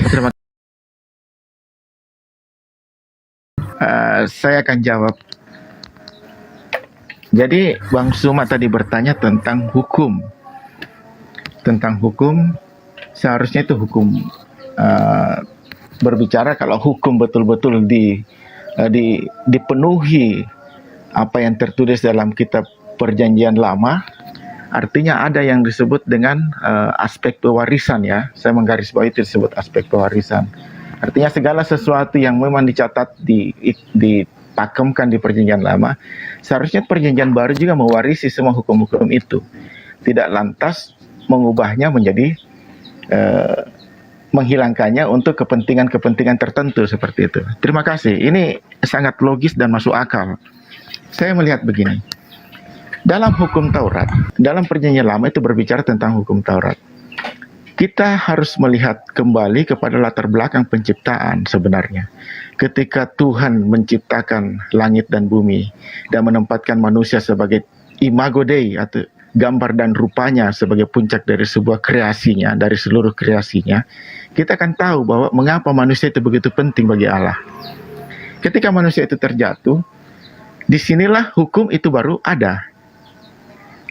Saya akan jawab. Jadi Bang Suma tadi bertanya tentang hukum. Tentang hukum, seharusnya itu hukum berbicara kalau hukum betul-betul dipenuhi apa yang tertulis dalam kitab Perjanjian Lama, artinya ada yang disebut dengan aspek pewarisan ya. Saya menggarisbawahi itu disebut aspek pewarisan. Artinya segala sesuatu yang memang dicatat dipakemkan di Perjanjian Lama, seharusnya Perjanjian Baru juga mewarisi semua hukum-hukum itu. Tidak lantas mengubahnya menjadi menghilangkannya untuk kepentingan-kepentingan tertentu seperti itu. Terima kasih. Ini sangat logis dan masuk akal. saya melihat begini. Dalam hukum Taurat, dalam perjanjian lama itu berbicara tentang hukum Taurat. Kita harus melihat kembali kepada latar belakang penciptaan sebenarnya. Ketika Tuhan menciptakan langit dan bumi dan menempatkan manusia sebagai imago Dei atau gambar dan rupanya sebagai puncak dari sebuah kreasinya, dari seluruh kreasinya, kita akan tahu bahwa mengapa manusia itu begitu penting bagi Allah. Ketika manusia itu terjatuh, disinilah hukum itu baru ada.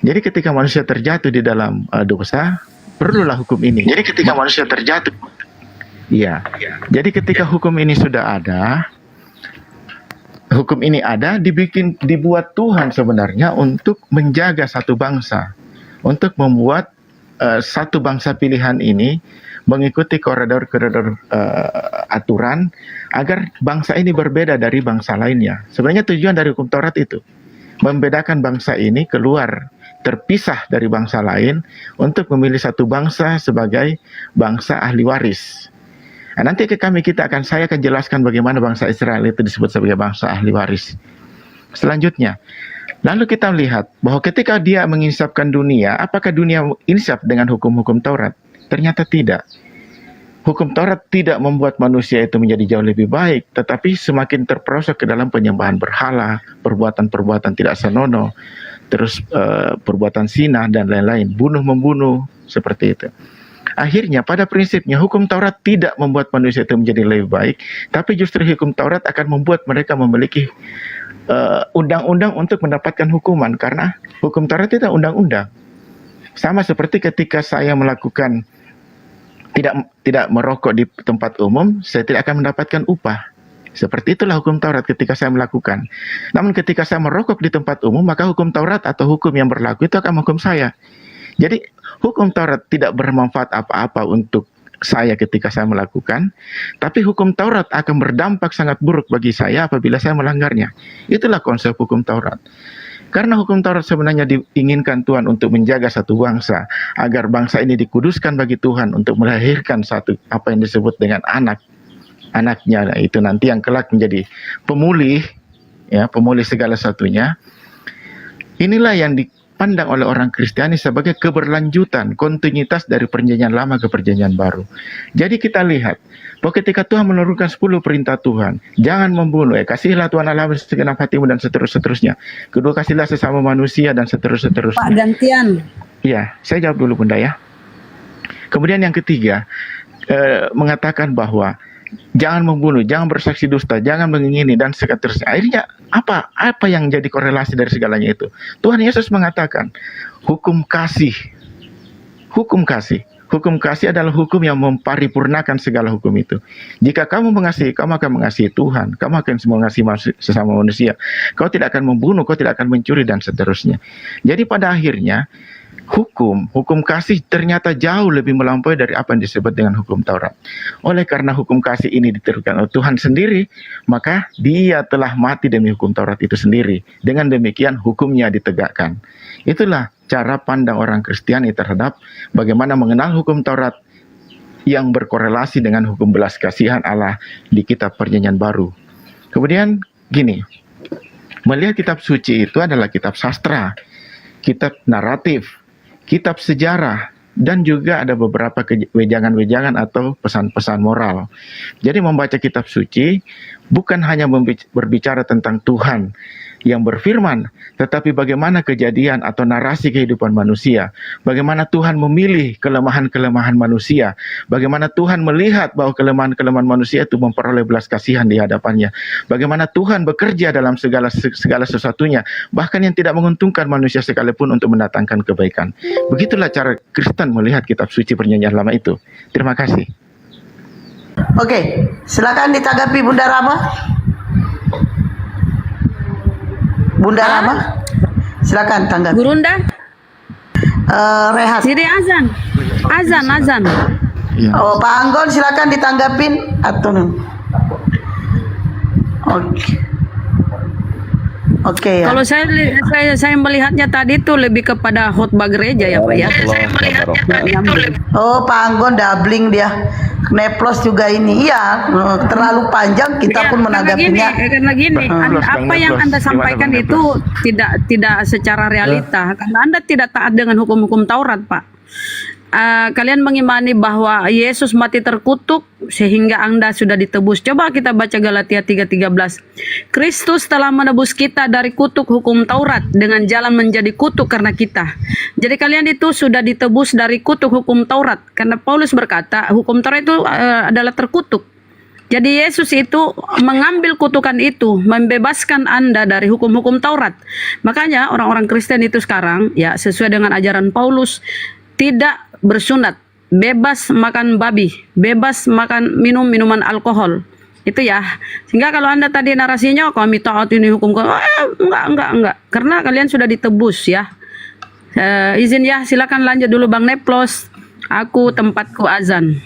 Jadi ketika manusia terjatuh di dalam dosa, perlulah hukum ini. Jadi ketika manusia terjatuh, iya. Jadi ketika hukum ini sudah ada, hukum ini ada, dibuat Tuhan sebenarnya untuk menjaga satu bangsa, untuk membuat satu bangsa pilihan ini mengikuti koridor-koridor aturan agar bangsa ini berbeda dari bangsa lainnya. Sebenarnya tujuan dari hukum Taurat itu membedakan bangsa ini keluar terpisah dari bangsa lain untuk memilih satu bangsa sebagai bangsa ahli waris. Nah, nanti saya akan jelaskan bagaimana bangsa Israel itu disebut sebagai bangsa ahli waris. Selanjutnya, lalu kita melihat bahwa ketika dia menginsafkan dunia, apakah dunia insaf dengan hukum-hukum Taurat? Ternyata tidak. Hukum Taurat tidak membuat manusia itu menjadi jauh lebih baik, tetapi semakin terperosok ke dalam penyembahan berhala, perbuatan-perbuatan tidak senonoh, terus perbuatan zina dan lain-lain, bunuh-membunuh, seperti itu. Akhirnya pada prinsipnya hukum Taurat tidak membuat manusia itu menjadi lebih baik, tapi justru hukum Taurat akan membuat mereka memiliki undang-undang untuk mendapatkan hukuman, karena hukum Taurat itu undang-undang. Sama seperti ketika saya melakukan tidak merokok di tempat umum, saya tidak akan mendapatkan upah. Seperti itulah hukum Taurat ketika saya melakukan. Namun ketika saya merokok di tempat umum, maka hukum Taurat atau hukum yang berlaku itu akan menghukum saya. Jadi hukum Taurat tidak bermanfaat apa-apa untuk saya ketika saya melakukan, tapi hukum Taurat akan berdampak sangat buruk bagi saya apabila saya melanggarnya. Itulah konsep hukum Taurat. Karena hukum Taurat sebenarnya diinginkan Tuhan untuk menjaga satu bangsa, agar bangsa ini dikuduskan bagi Tuhan untuk melahirkan satu apa yang disebut dengan anaknya, itu nanti yang kelak menjadi pemulih, ya, pemulih segala satunya. Inilah yang dipandang oleh orang Kristiani sebagai keberlanjutan, kontinuitas dari perjanjian lama ke perjanjian baru. Jadi kita lihat bahwa ketika Tuhan menurunkan 10 perintah Tuhan, jangan membunuh, kasihlah Tuhan Allah segenap hatimu dan seterusnya. Kedua, kasihlah sesama manusia dan seterusnya. Pak, gantian. Ya, saya jawab dulu Bunda ya. Kemudian yang ketiga, mengatakan bahwa jangan membunuh, jangan bersaksi dusta, jangan mengingini dan seterusnya. Akhirnya apa yang jadi korelasi dari segalanya itu? Tuhan Yesus mengatakan hukum kasih. Hukum kasih adalah hukum yang memparipurnakan segala hukum itu. Jika kamu mengasihi, kamu akan mengasihi Tuhan, kamu akan mengasihi sesama manusia. Kau tidak akan membunuh, kau tidak akan mencuri dan seterusnya. Jadi pada akhirnya hukum kasih ternyata jauh lebih melampaui dari apa yang disebut dengan hukum Taurat. Oleh karena hukum kasih ini diterapkan oleh Tuhan sendiri, maka Dia telah mati demi hukum Taurat itu sendiri. Dengan demikian hukumnya ditegakkan. Itulah cara pandang orang Kristiani terhadap bagaimana mengenal hukum Taurat yang berkorelasi dengan hukum belas kasihan Allah di kitab Perjanjian Baru. Kemudian gini, melihat kitab suci itu adalah kitab sastra, kitab naratif, kitab sejarah, dan juga ada beberapa wejangan-wejangan atau pesan-pesan moral. Jadi membaca kitab suci bukan hanya berbicara tentang Tuhan yang berfirman, tetapi bagaimana kejadian atau narasi kehidupan manusia, bagaimana Tuhan memilih kelemahan-kelemahan manusia, bagaimana Tuhan melihat bahwa kelemahan-kelemahan manusia itu memperoleh belas kasihan di hadapannya, bagaimana Tuhan bekerja dalam segala sesuatunya, bahkan yang tidak menguntungkan manusia sekalipun untuk mendatangkan kebaikan. Begitulah cara Kristen melihat kitab suci Perjanjian Lama itu. Terima kasih. Oke, silakan ditanggapi Bunda Rama. Bunda Rama, silakan tanggapi. Gurunda. Rehat. Sini azan. Ya. Oh, Pak Anggon silakan ditanggapin atau Oke ya. Kalau saya melihatnya tadi itu lebih kepada khotbah gereja ya Pak ya. Oh, Pak Anggon doubling dia. Neplos juga ini, iya, terlalu panjang kita pun menanggapinya. Karena gini, apa yang Anda sampaikan itu tidak secara realita, karena Anda tidak taat dengan hukum-hukum Taurat, Pak. Kalian mengimani bahwa Yesus mati terkutuk sehingga Anda sudah ditebus. Coba kita baca Galatia 3:13. Kristus telah menebus kita dari kutuk hukum Taurat dengan jalan menjadi kutuk karena kita. Jadi kalian itu sudah ditebus dari kutuk hukum Taurat, karena Paulus berkata hukum Taurat itu adalah terkutuk. Jadi Yesus itu mengambil kutukan itu, membebaskan Anda dari hukum-hukum Taurat. Makanya orang-orang Kristen itu sekarang, ya sesuai dengan ajaran Paulus, tidak bersunat, bebas makan babi, bebas makan minuman alkohol. Itu ya. Sehingga kalau Anda tadi narasinya kami taat ini hukum, enggak. Karena kalian sudah ditebus ya. Izin ya, silakan lanjut dulu Bang Neplos. Aku tempatku azan.